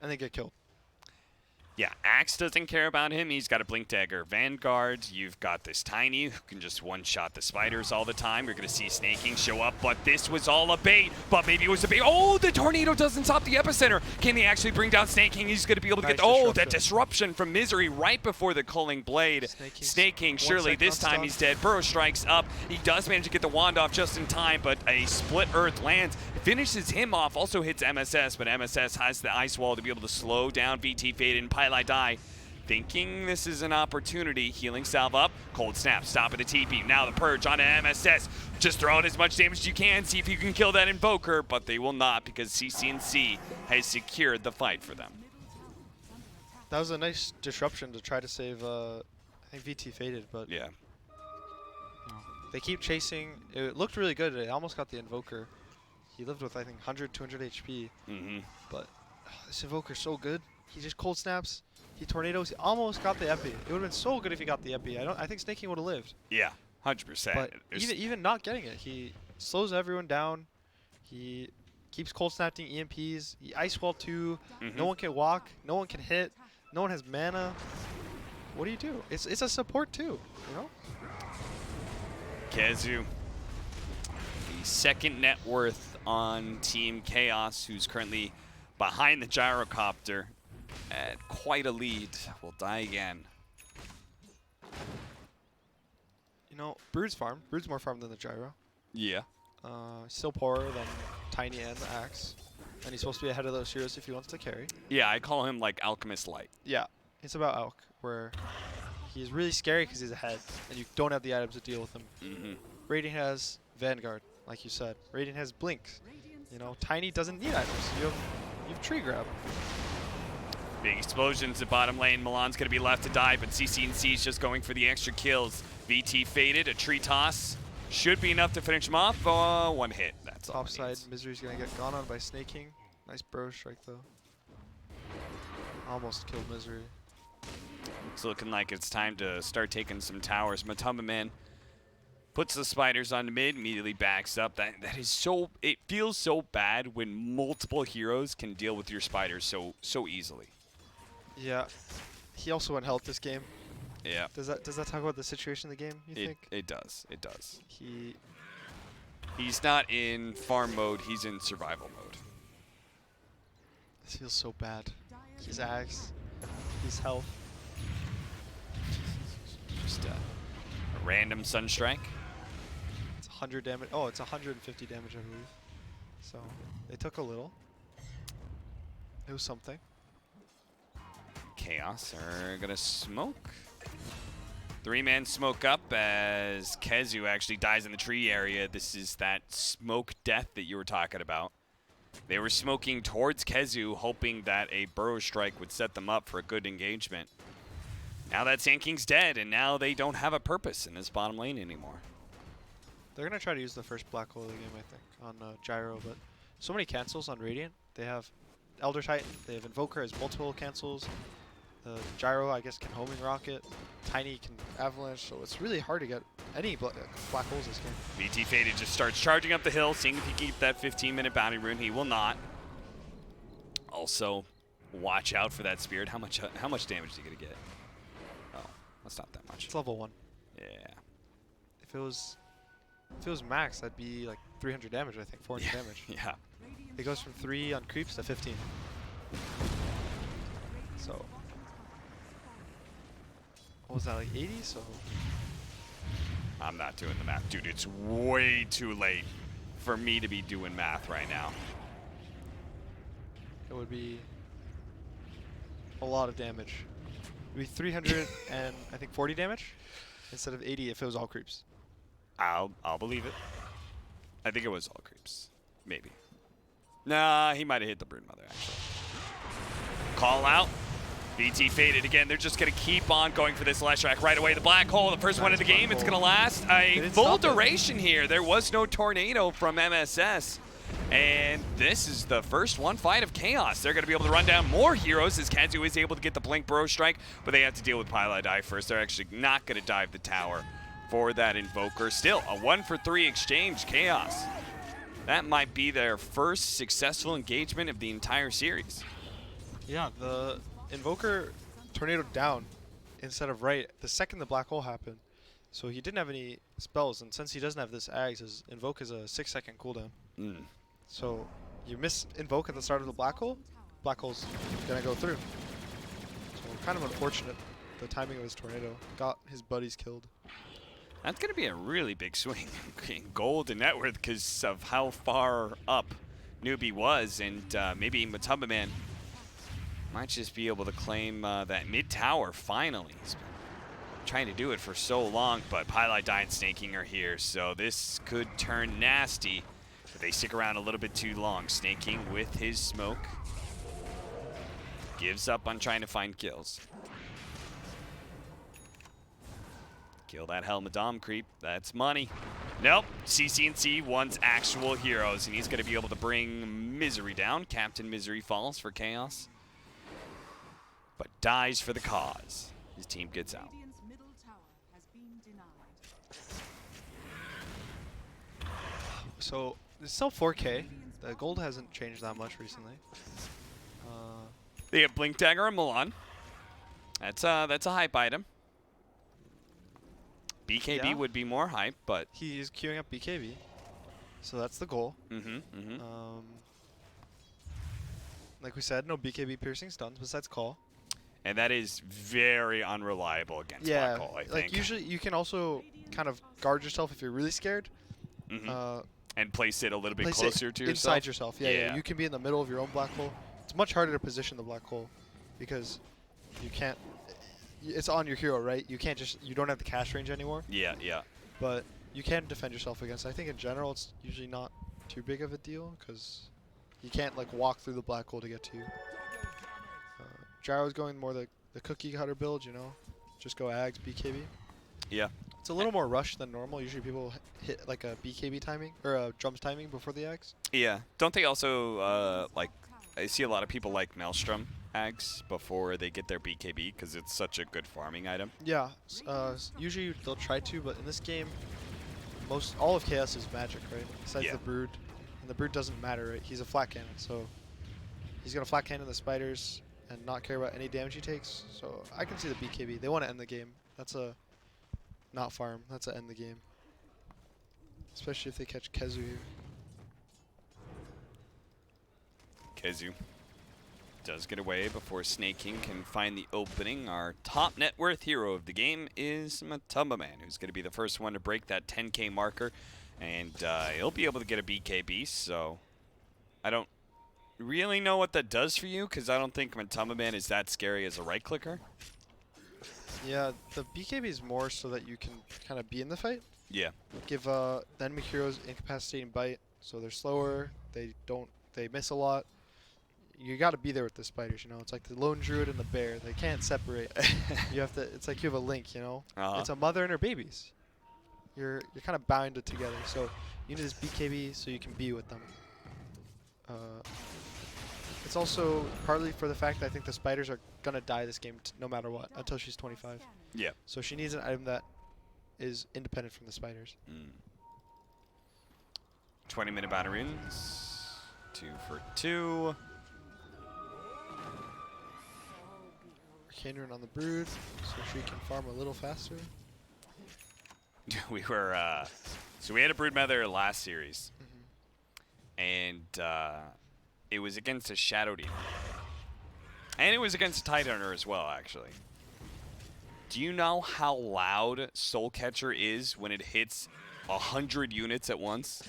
and then get killed. Yeah, Axe doesn't care about him. He's got a Blink Dagger Vanguard. You've got this Tiny who can just one-shot the spiders all the time. You're going to see Snaking show up, but this was all a bait. But maybe it was a bait. Oh, the Tornado doesn't stop the Epicenter. Can he actually bring down Snaking? He's going to be able to Nice get... Oh, disruption. that disruption from Misery right before the Culling Blade. Snaking, surely this time he's dead. Burrow strikes up. He does manage to get the wand off just in time, but a Split Earth lands. Finishes him off, also hits MSS, but MSS has the Ice Wall to be able to slow down VT Fade and Pylai Die. Thinking this is an opportunity, healing salve up, cold snap, stop at the TP. Now the Purge on MSS. Just throw out as much damage as you can, see if you can kill that Invoker, but they will not because CCNC has secured the fight for them. That was a nice disruption to try to save, I think VT faded, but Yeah. they keep chasing. It looked really good. It almost got the Invoker. He lived with, I think, 100, 200 HP. But this Invoker's so good. He just cold snaps. He tornadoes. He almost got the Epi. It would have been so good if he got the Epi. I think Snaking would have lived. Yeah, 100%. But even not getting it, he slows everyone down. He keeps cold snapping EMPs. He Ice Wall too. No one can walk. No one can hit. No one has mana. What do you do? It's a support too, you know? Kezu, the second net worth on Team Chaos, who's currently behind the gyrocopter at quite a lead, will die again. You know, Brood's farm. Brood's more farm than the Gyro. Yeah. Still poorer than Tiny and the Axe. And he's supposed to be ahead of those heroes if he wants to carry. Yeah, I call him like Alchemist Light. Yeah, it's about Alk, where he's really scary because he's ahead, and you don't have the items to deal with him. Radiant has Vanguard, like you said. Radiant has Blink. You know, Tiny doesn't need items. You have Tree Grab. Big explosions at bottom lane. Milan's going to be left to die, but CCNC is just going for the extra kills. VT faded, a tree toss. Should be enough to finish him off. One hit, that's all it Topside, needs. Misery's going to get gone on by Snaking. Nice Burrow strike, though. Almost killed Misery. It's looking like it's time to start taking some towers. Matumbaman puts the spiders on the mid, immediately backs up. That is so, it feels so bad when multiple heroes can deal with your spiders so easily. Yeah. He also went health this game. Yeah. Does that talk about the situation in the game, you think? It does. It does. He's not in farm mode, he's in survival mode. This feels so bad. His Axe, his health. Just a random Sunstrike. It's 100 damage. Oh, it's 150 damage, I believe. So they took a little. It was something. Chaos are gonna smoke. 3-man smoke up as Kezu actually dies in the tree area. This is that smoke death that you were talking about. They were smoking towards Kezu, hoping that a Burrow Strike would set them up for a good engagement. Now that Sand King's dead, and now they don't have a purpose in this bottom lane anymore. They're going to try to use the first black hole of the game, I think, on Gyro, but so many cancels on Radiant. They have Elder Titan, they have Invoker has multiple cancels. The Gyro, I guess, can homing rocket. Tiny can avalanche, so it's really hard to get any black holes this game. VT Faded just starts charging up the hill, seeing if he can keep that 15-minute bounty rune. He will not. Also, watch out for that Spirit. How much damage is he going to get? Oh, that's not that much. It's level 1. Yeah. If it was max, that'd be like 300 damage, I think, 400 damage. Yeah. It goes from 3 on creeps to 15. So, what was that, like 80? So, I'm not doing the math. Dude, it's way too late for me to be doing math right now. it would be a lot of damage. It would be 300 and I think 40 damage instead of 80 if it was all creeps. I'll believe it. I think it was all creeps. Maybe. Nah, he might have hit the Broodmother, actually. Call out. BT faded again. They're just going to keep on going for this Leshrac right away. The black hole, the first one of the game. It's going to last a full duration here. There was no tornado from MSS. And this is the first one fight of Chaos. They're going to be able to run down more heroes as Kazu is able to get the Blink Burrow Strike, but they have to deal with Pylai Die first. They're actually not going to dive the tower for that Invoker. Still, a 1-for-3 exchange. Chaos. That might be their first successful engagement of the entire series. Yeah, the Invoker tornadoed down instead of right the second the black hole happened. So he didn't have any spells, and since he doesn't have this Ags, his Invoke is a 6-second cooldown. So you miss Invoke at the start of the black hole's gonna go through. So kind of unfortunate. The timing of his tornado got his buddies killed. That's going to be a really big swing in gold and net worth because of how far up Newbee was, and maybe Matumba Man might just be able to claim that mid tower finally. He's been trying to do it for so long, but Pylite and Snaking are here, so this could turn nasty if they stick around a little bit too long. Snaking with his smoke gives up on trying to find kills. Kill that Helmadam creep. That's money. Nope. CC&C wants actual heroes, and he's going to be able to bring Misery down. Captain Misery falls for Chaos, but dies for the cause. His team gets out. So it's still 4K. The gold hasn't changed that much recently. They have Blink Dagger and Milan. That's a hype item. BKB Yeah. would be more hype, but He's queuing up BKB, so that's the goal. Like we said, no BKB piercing stuns besides call. and that is very unreliable against Black Hole, I think. Like usually you can also kind of guard yourself if you're really scared. And place it a little bit Place closer it to inside yourself. Yeah, Yeah. you can be in the middle of your own black hole. It's much harder to position the black hole because you can't. It's on your hero, right? You can't just. You don't have the cast range anymore. Yeah, yeah. But you can defend yourself against. I think in general it's usually not too big of a deal because you can't like walk through the black hole to get to you. Gyro's going more the cookie cutter build, you know, just go Ags, BKB. Yeah. It's a little more rushed than normal. Usually people hit like a BKB timing or a drums timing before the Ags. Yeah. Don't they also like? I see a lot of people like Maelstrom Ags before they get their BKB because it's such a good farming item. Yeah. Usually they'll try to, but in this game, all of Chaos is magic, right? Besides the Brood, and the Brood doesn't matter, right? He's a flat cannon, so he's gonna flat cannon the spiders and not care about any damage he takes. So I can see the BKB. They want to end the game. That's a not farm. That's a end the game. Especially if they catch Kezu here. Kezu does get away before Snaking can find the opening. Our top net worth hero of the game is Matumba Man, who's going to be the first one to break that 10K marker. And he'll be able to get a BKB, so I don't really know what that does for you, because I don't think Matumba Man is that scary as a right-clicker. Yeah, the BKB is more so that you can kind of be in the fight. Yeah. Give the enemy heroes incapacitating bite, so they're slower. They miss a lot. You got to be there with the spiders, you know. It's like the lone druid and the bear. They can't separate. You have to. It's like you have a link, you know. It's a mother and her babies. You're kind of bounded together. So you need this BKB so you can be with them. It's also partly for the fact that I think the spiders are gonna die this game no matter what until she's 25. Yeah. So she needs an item that is independent from the spiders. 20-minute batteries. 2 for 2. Arcane on the Brood, so she can farm a little faster. We were so we had a Broodmother last series, and it was against a Shadow Demon, and it was against a Tidehunter as well, actually. Do you know how loud Soul Catcher is when it hits 100 units at once?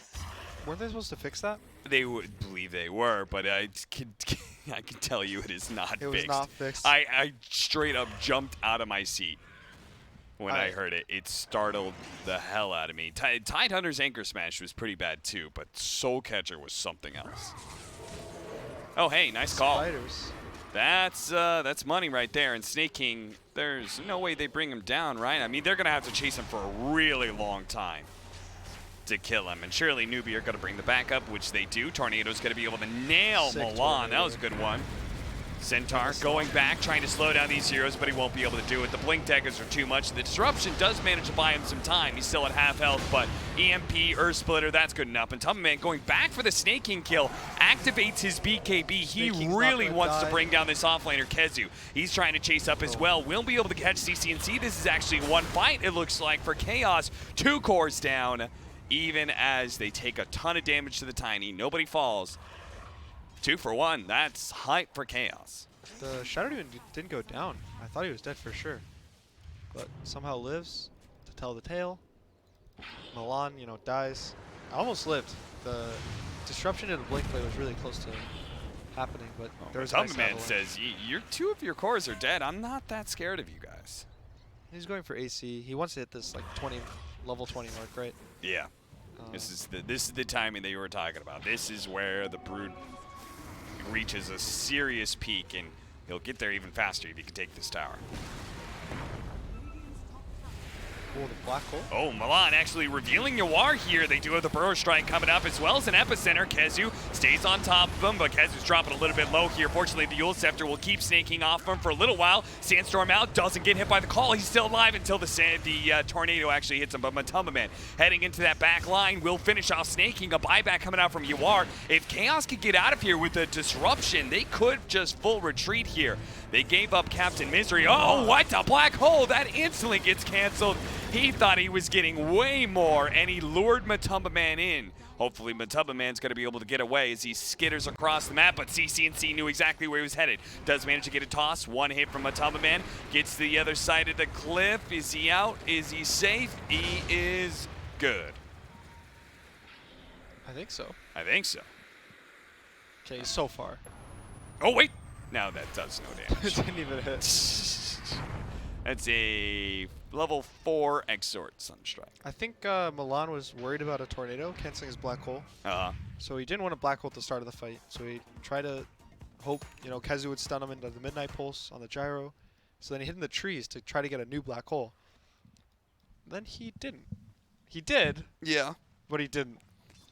Weren't they supposed to fix that? They would believe they were, but I can tell you it is not fixed. It was not fixed. I straight up jumped out of my seat when I heard it. It startled the hell out of me. Tidehunter's Anchor Smash was pretty bad too, but Soul Catcher was something else. Oh, hey, nice call. Spiders. That's money right there. And Snaking, there's no way they bring him down, right? I mean, they're going to have to chase him for a really long time to kill him. And surely Newbee are going to bring the backup, which they do. Tornado's going to be able to nail Sick Milan. tornado. That was a good one. Centaur going back, trying to slow down these heroes, but he won't be able to do it. The Blink Daggers are too much. The Disruption does manage to buy him some time. He's still at half health, but EMP, Earth Splitter, that's good enough. And Tubman going back for the Snaking kill, activates his BKB. He really wants to bring down this offlaner, Kezu. He's trying to chase up as well. Will be able to catch CCNC. This is actually one fight, it looks like, for Chaos. 2 cores down, even as they take a ton of damage to the Tiny. Nobody falls. 2 for 1. That's hype for Chaos. The Shadow Demon didn't go down. I thought he was dead for sure. But somehow lives to tell the tale. Milan, you know, dies. I almost lived. The disruption in the Blink play was really close to happening, but there was a nice Man says, your 2 of your cores are dead. I'm not that scared of you guys. He's going for AC. He wants to hit this like level 20 mark, right? Yeah. This is the timing that you were talking about. This is where the Brood reaches a serious peak, and he'll get there even faster if he can take this tower. Oh, the black hole. Oh, Milan actually revealing Yawar here. They do have the Burrow Strike coming up, as well as an Epicenter. Kezu stays on top of him, but Kezu's dropping a little bit low here. Fortunately, the Yule Scepter will keep snaking off him for a little while. Sandstorm out, doesn't get hit by the call. He's still alive until the tornado actually hits him. But Matumba Man heading into that back line will finish off snaking. A buyback coming out from Yawar. If Chaos could get out of here with a disruption, they could just full retreat here. They gave up Captain Misery. Oh, what a black hole! That instantly gets canceled. He thought he was getting way more, and he lured Matumba Man in. Hopefully, Matumba Man's going to be able to get away as he skitters across the map, but CCNC knew exactly where he was headed. Does manage to get a toss. One hit from Matumba Man. Gets to the other side of the cliff. Is he out? Is he safe? He is good. I think so. I think so. Okay, so far. Oh, wait. Now that does no damage. Didn't even hit. That's a level 4 Exort Sunstrike. I think Milan was worried about a tornado canceling his black hole. So he didn't want a black hole at the start of the fight. So he tried to hope, you know, Kezu would stun him into the Midnight Pulse on the gyro. So then he hid in the trees to try to get a new black hole. Then he didn't. He did. Yeah. But he didn't.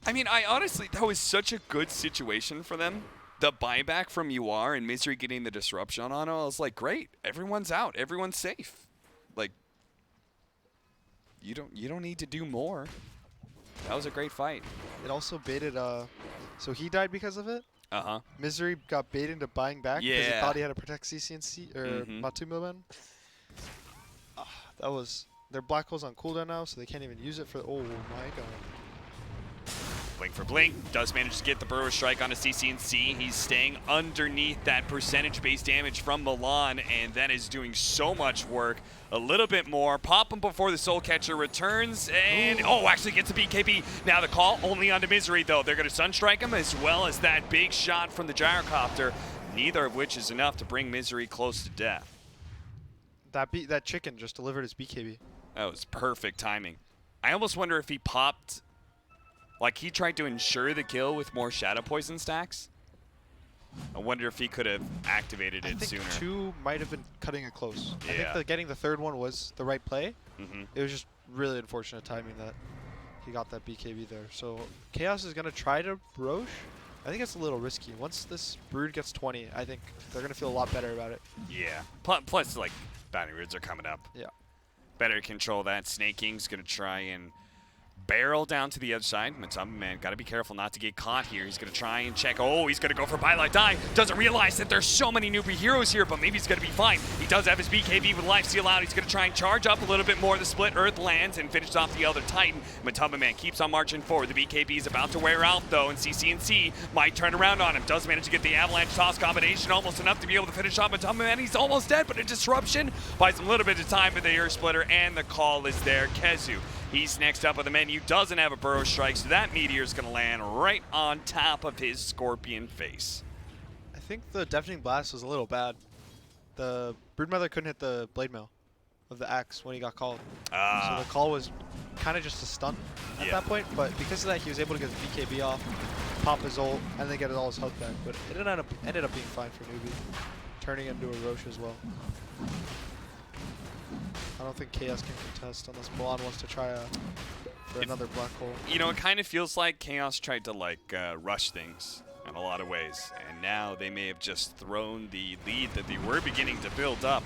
I mean, I honestly, that was such a good situation for them. The buyback from UR and Misery getting the disruption on him, I was like, great. Everyone's out. Everyone's safe. Like, you don't need to do more. That was a great fight. It also baited, so he died because of it? Uh-huh. Misery got baited into buying back because he thought he had to protect CCNC, or Matumba. That was, their black hole's on cooldown now, so they can't even use it for, oh my god. Blink for Blink does manage to get the Burrow Strike onto CCNC. He's staying underneath that percentage-based damage from Milan, and that is doing so much work. A little bit more. Pop him before the Soul Catcher returns, and actually gets a BKB. Now the call only onto Misery, though. They're going to Sunstrike him, as well as that big shot from the Gyrocopter, neither of which is enough to bring Misery close to death. That chicken just delivered his BKB. That was perfect timing. I almost wonder if he popped... Like, he tried to ensure the kill with more Shadow Poison stacks. I wonder if he could have activated it sooner. I think 2 might have been cutting it close. Yeah. I think that getting the 3rd one was the right play. Mm-hmm. It was just really unfortunate timing that he got that BKB there. So Chaos is going to try to Roche. I think it's a little risky. Once this Brood gets 20, I think they're going to feel a lot better about it. Yeah. Plus, like, Bounty Roods are coming up. Yeah. Better control that. Snaking's going to try and barrel down to the other side. Matumba Man, got to be careful not to get caught here. He's going to try and check. Oh, he's going to go for Bylight Die. Doesn't realize that there's so many newbie heroes here, but maybe he's going to be fine. He does have his BKB with Life Steal out. He's going to try and charge up a little bit more. The Split Earth lands and finishes off the other Titan. Matumba Man keeps on marching forward. The BKB is about to wear out, though, and CCNC might turn around on him. Does manage to get the Avalanche Toss combination, almost enough to be able to finish off Matumba Man. He's almost dead, but a disruption buys him a little bit of time with the Earth Splitter, and the call is there. Kezu, he's next up on the menu, doesn't have a Burrow Strike, so that Meteor's going to land right on top of his Scorpion face. I think the Deafening Blast was a little bad. The Broodmother couldn't hit the Blade Mail of the axe when he got called. So the call was kind of just a stun at that point, but because of that, he was able to get the BKB off, pop his ult, and then get all his health back. But it ended up being fine for Newbee, turning into a Roche as well. I don't think Chaos can contest unless Milan wants to try for another black hole. You know, it kind of feels like Chaos tried to, like, rush things. in a lot of ways. And now they may have just thrown the lead that they were beginning to build up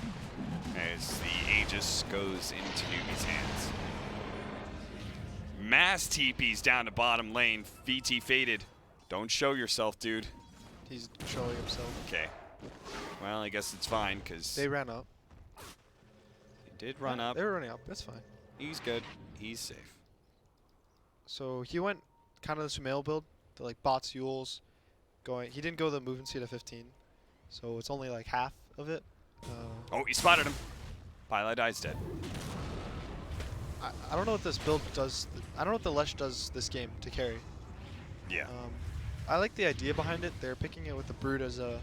as the Aegis goes into Newbee's hands. Mass TP's down to bottom lane. VT faded. Don't show yourself, dude. He's showing himself. Okay. Well, I guess it's fine, because They ran up. he did run up. They were running up. That's fine. He's good. He's safe. So he went kind of the Sumail build, the like bots, Yules, going. He didn't go the movement speed of 15, so it's only like half of it. Oh, he spotted him. Pila dies dead. I don't know what this build does. I don't know what the Lesh does this game to carry. Yeah. I like the idea behind it. They're picking it with the Brood as a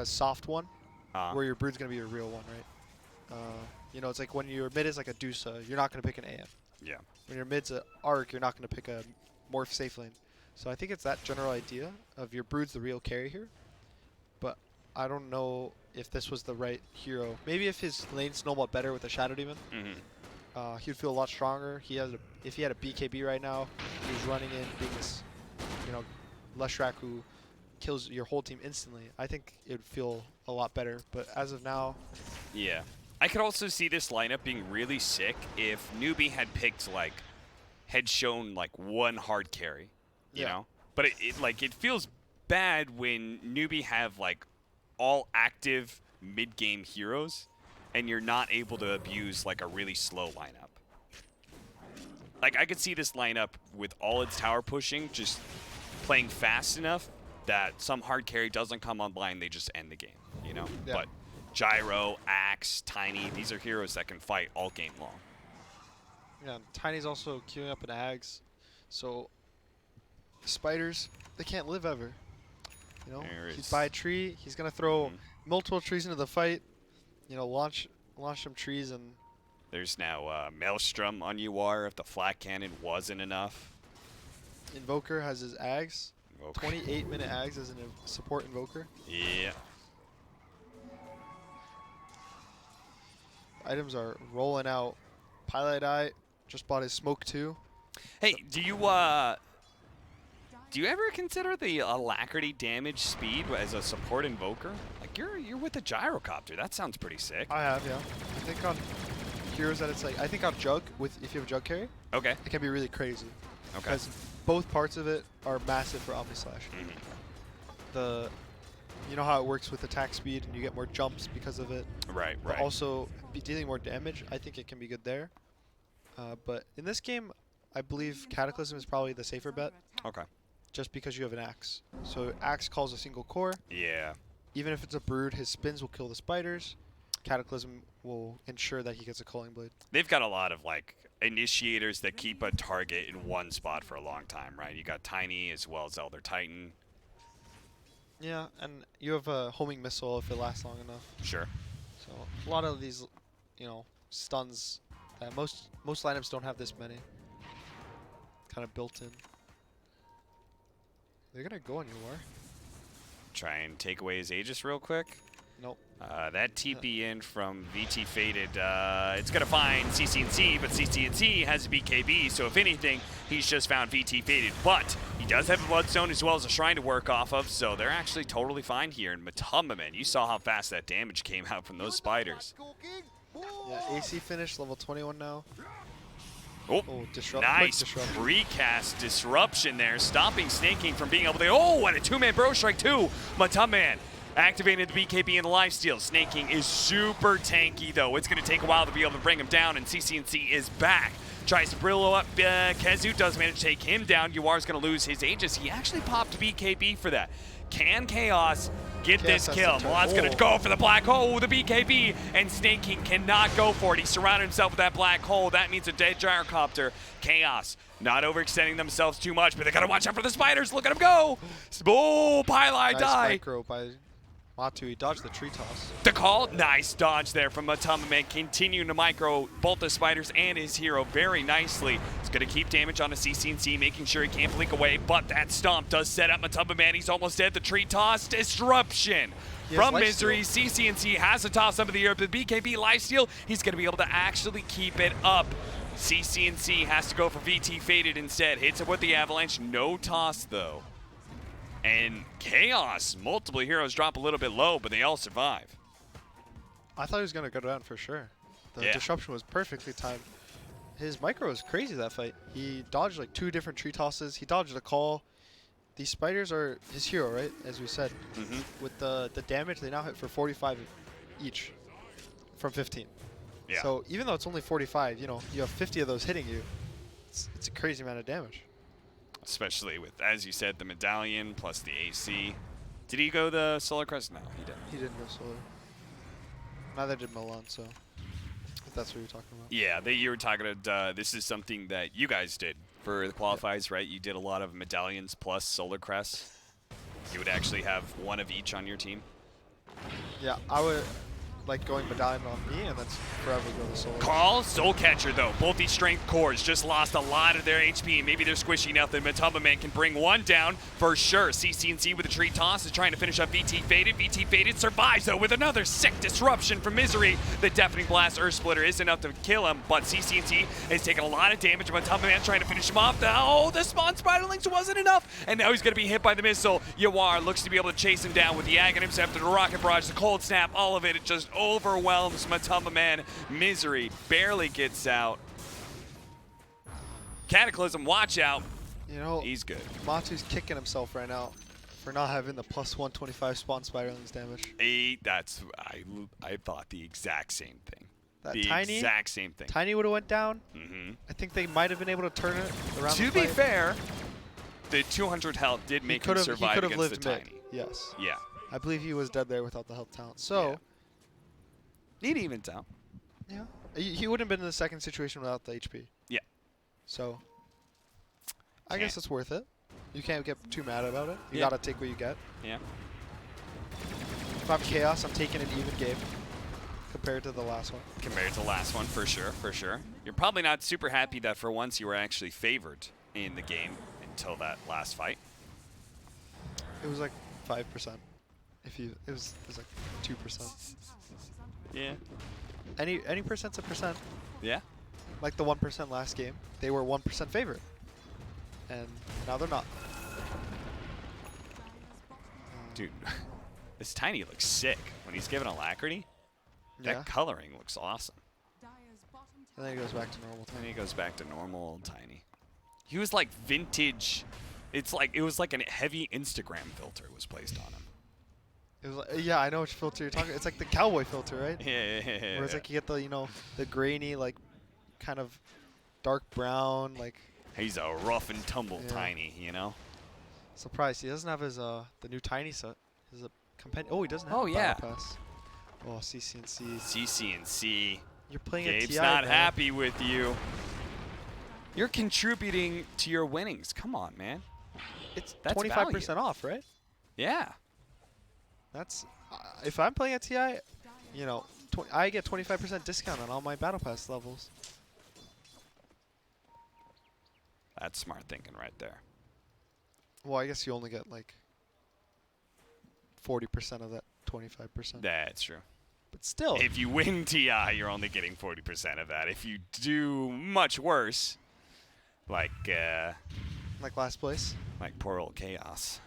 soft one, where your Brood's gonna be your real one, right? You know, it's like when your mid is like a Dusa, you're not gonna pick an AM. Yeah. When your mid's an Arc, you're not gonna pick a Morph safe lane. So I think it's that general idea of your Brood's the real carry here. But I don't know if this was the right hero. Maybe if his lane snowballed better with the Shadow Demon, he'd feel a lot stronger. If he had a BKB right now, he was running in, being this, you know, Leshrac who kills your whole team instantly. I think it would feel a lot better. But as of now, Yeah. I could also see this lineup being really sick if Newbee had shown like one hard carry, you know? But it feels bad when Newbee have like all active mid-game heroes and you're not able to abuse like a really slow lineup. Like I could see this lineup with all its tower pushing just playing fast enough that some hard carry doesn't come online, they just end the game, you know? Yeah. But Gyro, Axe, Tiny, these are heroes that can fight all game long. yeah, Tiny's also queuing up an Ags. So the spiders, they can't live ever. You know, he's by a tree. He's gonna throw multiple trees into the fight. You know, launch some trees, and There's now Maelstrom on UR if the flat cannon wasn't enough. Invoker has his Ags. Invoker. 28-minute Ags as a support Invoker. Yeah. Items are rolling out. Pilot Eye just bought his Smoke 2. Hey, do you ever consider the Alacrity damage speed as a support Invoker? Like you're with the Gyrocopter. That sounds pretty sick. I have, yeah. I think on heroes that it's like, I think on Jug, if you have a Jug carry, Okay. it can be really crazy. Okay. Because both parts of it are massive for Omni Slash. You know how it works with attack speed and you get more jumps because of it. Right, But right. also be dealing more damage. I think it can be good there. But in this game, I believe Cataclysm is probably the safer bet, Okay. just because you have an Axe. So Axe calls a single core. Yeah. Even if it's a Brood, his spins will kill the spiders. Cataclysm will ensure that he gets a Culling Blade. They've got a lot of like initiators that keep a target in one spot for a long time, right? You got Tiny as well as Elder Titan. Yeah, and you have a homing missile if it lasts long enough. Sure. So a lot of these, you know, stuns that most lineups don't have this many. Kind of built in. They're gonna go on UR. Try and take away his Aegis real quick. Nope. That TP in from VT Faded, it's going to find CCNC, but CCNC has a BKB, so if anything, he's just found VT Faded. But he does have a Bloodstone as well as a Shrine to work off of, so they're actually totally fine here. And Matamaman, you saw how fast that damage came out from those spiders. Yeah, AC finish, level 21 now. Oh, disrupt. nice precast disruption there, stopping Snaking from being able to... Oh, and a two-man Bro Strike too. Matamaman activated the BKB and the lifesteal. Snaking is super tanky, though. It's going to take a while to be able to bring him down, and CCNC is back. Tries to Brillo up. Kezu does manage to take him down. UR is going to lose his Aegis. He actually popped BKB for that. Can Chaos get this kill? Milan's going to go for the black hole, the BKB, and Snaking cannot go for it. He surrounded himself with that black hole. That means a dead Gyrocopter. Chaos not overextending themselves too much, but they got to watch out for the spiders. Look at him go. Oh, Pylai nice die. Micro by Matu. He dodged the tree toss. The call, nice dodge there from Matamaman, continuing to micro both the spiders and his hero very nicely. He's going to keep damage on the CCNC, making sure he can't blink away, but that stomp does set up Matamaman. He's almost dead. The tree toss, disruption from Misery. CCNC has to toss some of the earth, but BKB lifesteal, he's going to be able to actually keep it up. CCNC has to go for VT Faded instead. Hits it with the Avalanche, no toss though. And Chaos, multiple heroes drop a little bit low, but they all survive. I thought he was going to go down for sure. The Yeah. disruption was perfectly timed. His micro was crazy that fight. He dodged like 2 different tree tosses. He dodged a call. These spiders are his hero, right? As we said. With the damage, they now hit for 45 each from 15. Yeah. So even though it's only 45, you know, you have 50 of those hitting you. It's a crazy amount of damage. Especially with, as you said, the medallion plus the AC. Did he go the Solar Crest? No, he didn't. He didn't go solar. Neither did Milan, so if that's what you're talking about. Yeah, you were talking about, this is something that you guys did for the qualifiers, right? You did a lot of medallions plus Solar Crests. You would actually have one of each on your team. Yeah, I would like going medallion on me and then forever go the solar. Call Soul Catcher though. Both these strength cores just lost a lot of their HP. Maybe they're squishy enough that Matamba Man can bring one down for sure. CCNC with a tree toss is trying to finish up VT Faded. VT Faded survives though with another sick disruption from Misery. The Deafening Blast Earth Splitter is enough to kill him, but CCNC is taking a lot of damage. Matamba Man trying to finish him off. Oh, the Spawn Spiderlings wasn't enough, and now he's going to be hit by the missile. Yawar looks to be able to chase him down with the Aghanim's after the Rocket Barrage, the Cold Snap, all of it just overwhelms Matamba Man. Misery barely gets out. Cataclysm, watch out. You know, He's good. Matu's kicking himself right now for not having the plus 125 Spawn Spiderlings damage. I thought the exact same thing. That the Tiny, exact same thing. Tiny would have went down. I think they might have been able to turn it around. To be fair, the 200 health did make him survive he could have against lived the mid. Tiny. Yes. Yeah. I believe he was dead there without the health talent. So, Need evens out. yeah, he wouldn't have been in the second situation without the HP. Yeah. So, I guess it's worth it. You can't get too mad about it. You gotta take what you get. Yeah. If I'm Chaos, I'm taking an even game compared to the last one. Compared to the last one, for sure, for sure. You're probably not super happy that for once you were actually favored in the game until that last fight. It was like 5%. It was like 2%. Yeah. Any percent's a percent. Yeah. Like the 1% last game, they were 1% favorite, and now they're not. Dude, this Tiny looks sick when he's given Alacrity. Yeah. That coloring looks awesome. And then he goes back to normal. And he goes back to normal old Tiny. He was like vintage. It was like a heavy Instagram filter was placed on him. It was like, yeah, I know which filter you're talking. It's like the cowboy filter, right? Yeah. Where it's like you get the the grainy, like kind of dark brown, like. He's a rough and tumble Yeah. Tiny, you know. Surprised he doesn't have his the new Tiny set. His companion. Oh, he doesn't have. Oh, a yeah. Battle Pass. Oh, CCNC. CCNC. You're playing Gabe's a TI. not man. happy with you. You're contributing to your winnings. Come on, man. That's 25% value. off, right? Yeah. That's if I'm playing a TI, I get 25% discount on all my Battle Pass levels. That's smart thinking right there. Well, I guess you only get like 40% of that 25%. That's true. But still, If you win TI, you're only getting 40% of that. If you do much worse, like last place, poor old Chaos.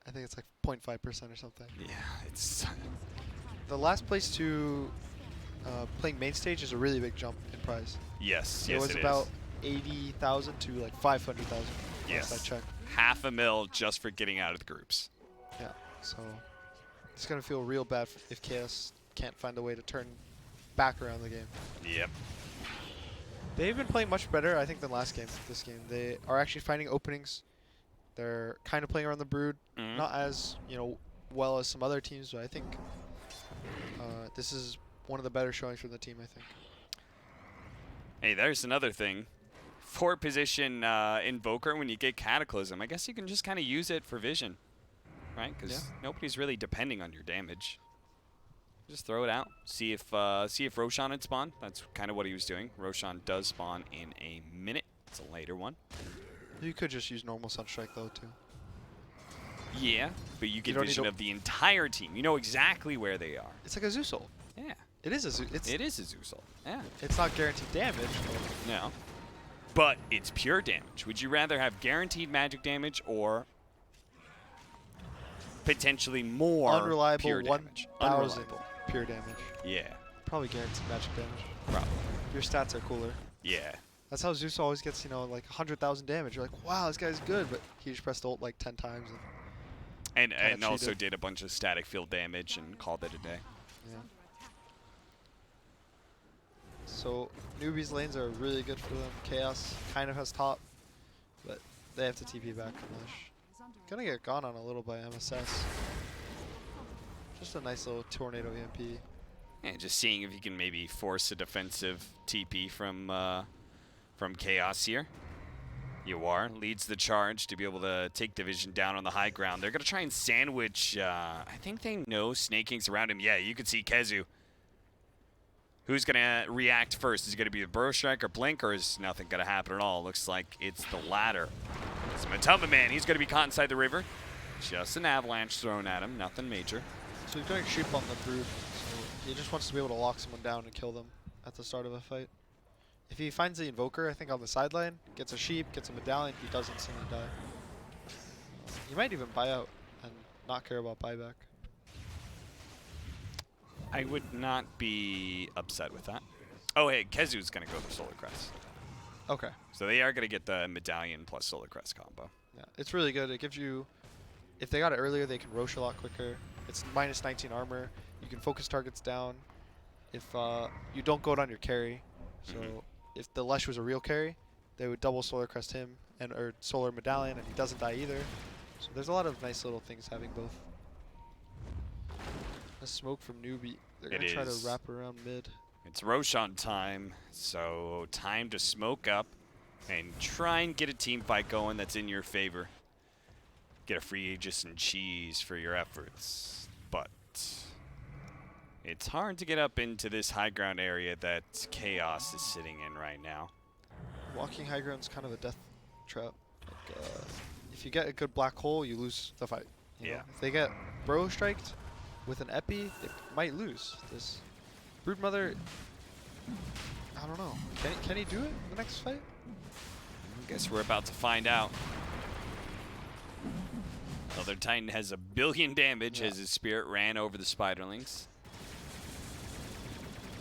I think it's like 0.5% or something. Yeah, it's The last place to playing main stage is a really big jump in price. yes, It yes, was it about is. 80,000 to like 500,000. Yes. Last I checked. $500,000 just for getting out of the groups. Yeah. So it's gonna feel real bad if Chaos can't find a way to turn back around the game. Yep. They've been playing much better, I think, than last game. This game, they are actually finding openings. They're kind of playing around the Brood, not as well as some other teams, but I think this is one of the better showings from the team. I think. Hey, there's another thing. 4-position Invoker, when you get Cataclysm, I guess you can just kind of use it for vision, right? Because nobody's really depending on your damage. Just throw it out. See if Roshan had spawned. That's kind of what he was doing. Roshan does spawn in a minute. It's a later one. You could just use normal Sunstrike though too. Yeah, but you get don't need vision to- of the entire team. You know exactly where they are. It's like a Zeusol. Yeah, It is a it is a Zeusol. Yeah. It's not guaranteed damage. No. But it's pure damage. Would you rather have guaranteed magic damage or potentially more unreliable pure damage. 1,000 pure damage. Yeah. Probably guaranteed magic damage. Probably. Your stats are cooler. Yeah. That's how Zeus always gets, you know, like 100,000 damage. You're like, wow, this guy's good, but he just pressed ult like 10 times. And also did a bunch of static field damage and called it a day. Yeah. So Newbee's lanes are really good for them. Chaos kind of has top, but they have to TP back from Lush. Gonna get gone on a little by MSS. Just a nice little tornado EMP. And just seeing if you can maybe force a defensive TP from Chaos here. Yawar leads the charge to be able to take Division down on the high ground. They're going to try and sandwich, I think they know Snake Ink's around him. Yeah, you can see Kezu. Who's going to react first? Is it going to be the Burrow Strike or Blink, or is nothing going to happen at all? Looks like it's the latter. It's Matuma Man. He's going to be caught inside the river. Just an avalanche thrown at him. Nothing major. So he's going sheep on the Brood. So he just wants to be able to lock someone down and kill them at the start of a fight. If he finds the Invoker, I think on the sideline, gets a sheep, gets a medallion, he does instantly die. He might even buy out and not care about buyback. I would not be upset with that. Oh, hey, Kezu's going to go for Solar Crest. Okay. So they are going to get the medallion plus Solar Crest combo. Yeah, it's really good. It gives you, if they got it earlier, they can Rosh a lot quicker. It's minus 19 armor. You can focus targets down. If you don't go down your carry, so if the Lush was a real carry, they would double Solar Crest him and or Solar Medallion, and he doesn't die either. So there's a lot of nice little things having both. A smoke from Newbee. They're gonna try to wrap around mid. It's Roshan time, so time to smoke up and try and get a team fight going that's in your favor. Get a free Aegis and cheese for your efforts, but it's hard to get up into this high ground area that Chaos is sitting in right now. Walking high ground's kind of a death trap. Like, if you get a good black hole, you lose the fight. You know? If they get Burrow Striked with an Epi, they might lose. This Broodmother, I don't know. Can he do it in the next fight? I guess we're about to find out. Other Titan has 1 billion damage as his spirit ran over the Spiderlings.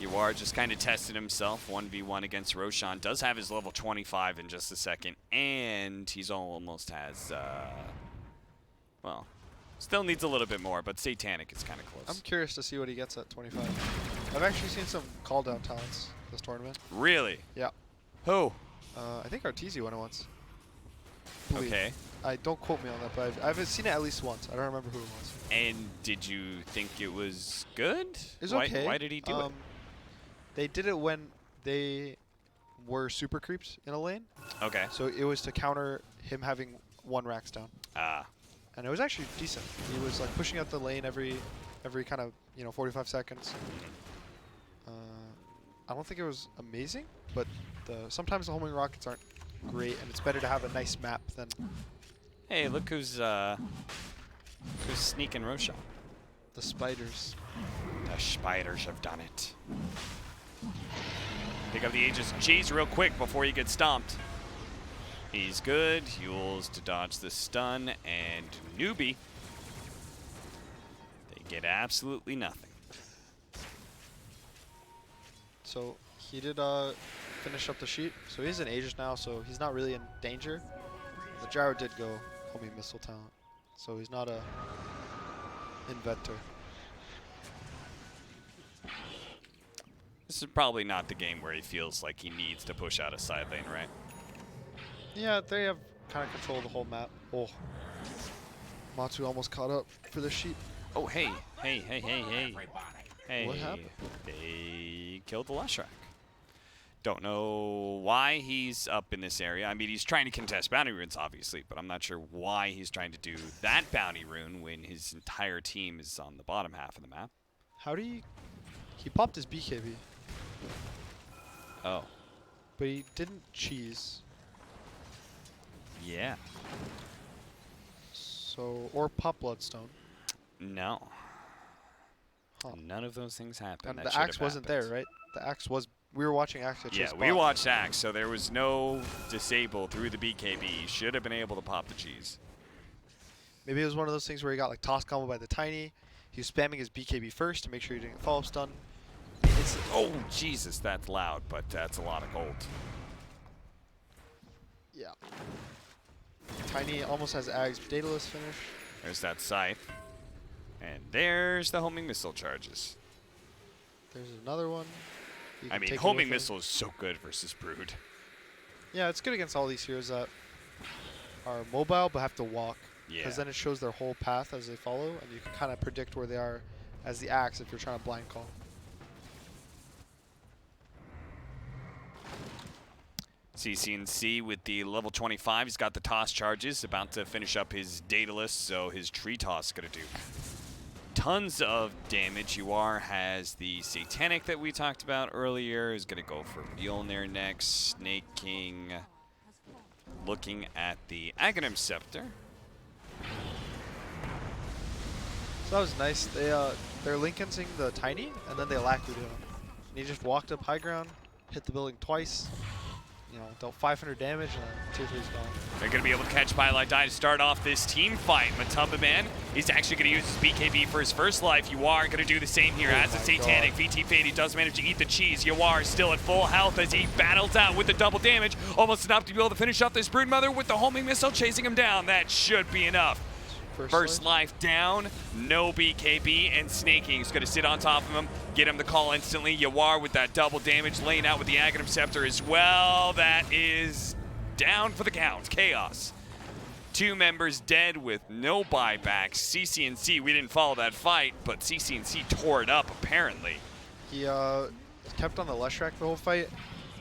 Yawar just kind of tested himself 1v1 against Roshan. Does have his level 25 in just a second, and he's almost has, well, still needs a little bit more, but Satanic is kind of close. I'm curious to see what he gets at 25. I've actually seen some call down talents this tournament. Really? Yeah. Who? I think Arteezy won it once. Okay. Don't quote me on that, but I've seen it at least once. I don't remember who it was. And did you think it was good? It was okay. Why did he do it? They did it when they were super creeps in a lane. Okay. So it was to counter him having 1 Rax down. Ah. And it was actually decent. He was like pushing out the lane every kind of 45 seconds. I don't think it was amazing, but sometimes the homing rockets aren't great, and it's better to have a nice map than. Hey, look who's sneaking Roshan. The spiders. The spiders have done it. Pick up the Aegis and cheese real quick before you get stomped. He's good. Yules to dodge the stun, and Newbee. They get absolutely nothing. So he did finish up the sheet. So he's in Aegis now, so he's not really in danger. The Gyro did go homing missile talent, so he's not a inventor. This is probably not the game where he feels like he needs to push out a side lane, right? Yeah, they have kind of control of the whole map. Oh, Matsu almost caught up for the sheep. Oh, hey. Hey. What happened? They killed the Leshrac. Don't know why he's up in this area. I mean, he's trying to contest bounty runes, obviously, but I'm not sure why he's trying to do that bounty rune when his entire team is on the bottom half of the map. How do you... He popped his BKB. Oh. But he didn't cheese. Yeah. So, or pop Bloodstone. No. Huh. None of those things happened. And the axe wasn't there, right? The axe was... We were watching axe at Yeah, we watched axe, so there was no disable through the BKB. Should have been able to pop the cheese. Maybe it was one of those things where he got like toss combo by the Tiny. He was spamming his BKB first to make sure he didn't get follow-up stun. Oh, Jesus, that's loud, but that's a lot of gold. Yeah. Tiny almost has Ag's Daedalus finish. There's that scythe. And there's the homing missile charges. There's another one. I mean, homing missile is so good versus Brood. Yeah, it's good against all these heroes that are mobile but have to walk. Yeah. Because then it shows their whole path as they follow, and you can kind of predict where they are as the axe if you're trying to blind call. CCNC with the level 25. He's got the toss charges, about to finish up his Daedalus, so his tree toss is going to do tons of damage. UR has the Satanic that we talked about earlier. Is going to go for Mjolnir next. Snake King looking at the Aghanim Scepter. So that was nice. They're Lincolnsing the Tiny, and then they Alacri'd him. And he just walked up high ground, hit the building twice, you know, dealt 500 damage, and then tier 3's gone. They're going to be able to catch Pylite Die to start off this team fight. Matumba Man, he's actually going to use his BKB for his first life. Yawar going to do the same here. As a Satanic, VT Fade, he does manage to eat the cheese. Yawar still at full health as he battles out with the double damage. Almost enough to be able to finish off this Broodmother with the homing missile chasing him down. That should be enough. First life down, no BKB, and Snake King's going to sit on top of him, get him the call instantly. Yawar with that double damage, laying out with the Aghanim Scepter as well. That is down for the count. Chaos. 2 members dead with no buybacks. CCNC, we didn't follow that fight, but CCNC tore it up apparently. He kept on the Leshrac the whole fight,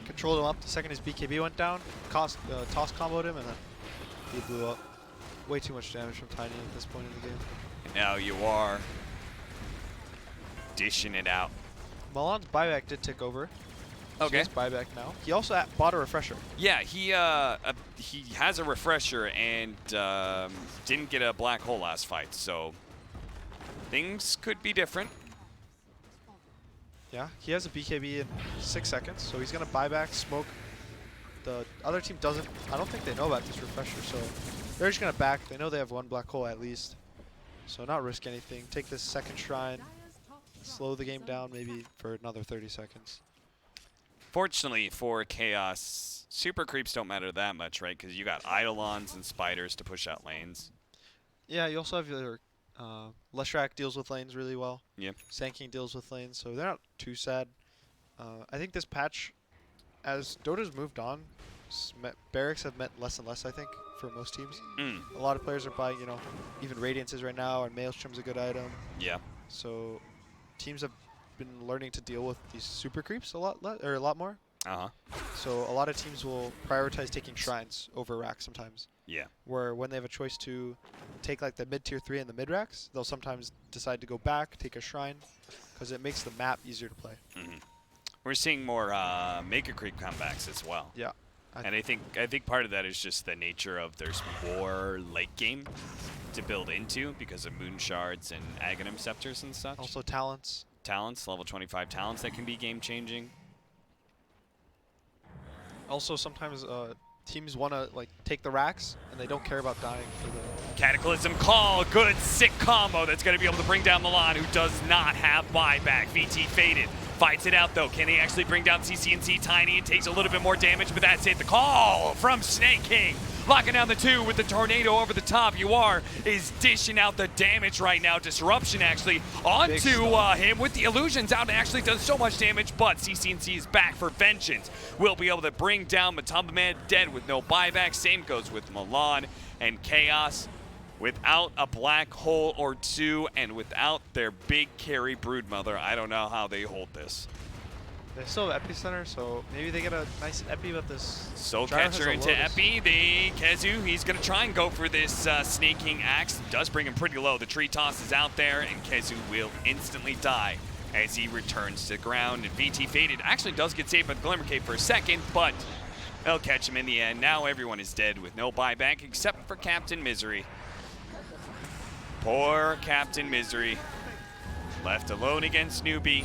controlled him up the second his BKB went down, toss comboed him, and then he blew up. Way too much damage from Tiny at this point in the game. And now you are dishing it out. Milan's buyback did tick over. So Okay. he has buyback now. He also bought a refresher. Yeah, he has a refresher and didn't get a black hole last fight, so things could be different. Yeah, he has a BKB in 6 seconds, so he's gonna buy back, smoke. The other team doesn't. I don't think they know about this refresher, so they're just gonna back. They know they have 1 black hole at least, so not risk anything. Take this second shrine, slow the game down maybe for another 30 seconds. Fortunately for Chaos, super creeps don't matter that much, right? Because you got Eidolons and Spiders to push out lanes. Yeah, you also have your Leshrac deals with lanes really well. Yeah. Sand King deals with lanes, so they're not too sad. I think this patch, as Dota's moved on, barracks have meant less and less, I think, for most teams. A lot of players are buying, you know, even Radiances right now, and Maelstrom's a good item. Yeah. So teams have been learning to deal with these super creeps a lot more. So a lot of teams will prioritize taking shrines over racks sometimes. Yeah. Where when they have a choice to take like the mid tier 3 and the mid racks, they'll sometimes decide to go back, take a shrine, because it makes the map easier to play. We're seeing more Mega Creep comebacks as well. Yeah. And I think part of that is just the nature of there's more late game to build into because of Moon Shards and Aghanim Scepters and such. Also talents. Talents, level 25 talents that can be game changing. Also sometimes teams want to like take the racks and they don't care about dying for the Cataclysm call, good sick combo that's going to be able to bring down Milan, who does not have buyback. VT faded, fights it out though. Can he actually bring down CCNC? Tiny, it takes a little bit more damage, but that's it. The call from Snake King, locking down the 2 with the tornado over the top. UR is dishing out the damage right now. Disruption actually onto him with the illusions out and actually does so much damage, but CCNC is back for vengeance. Will be able to bring down Matumba Man dead with no buyback. Same goes with Milan and Chaos. Without a black hole or 2 and without their big carry Broodmother, I don't know how they hold this. They still have Epicenter, so maybe they get a nice Epi with this. Soul Catcher into Epi. Kezu, he's going to try and go for this Snaking Axe. Does bring him pretty low. The tree toss is out there, and Kezu will instantly die as he returns to the ground. And VT Faded actually does get saved by the Glimmer Cape for a second, but they'll catch him in the end. Now everyone is dead with no buyback except for Captain Misery. Poor Captain Misery. Left alone against Newbee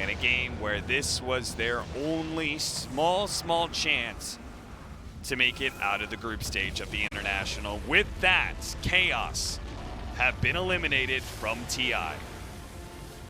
in a game where this was their only small chance to make it out of the group stage of the International. With that, Chaos have been eliminated from TI.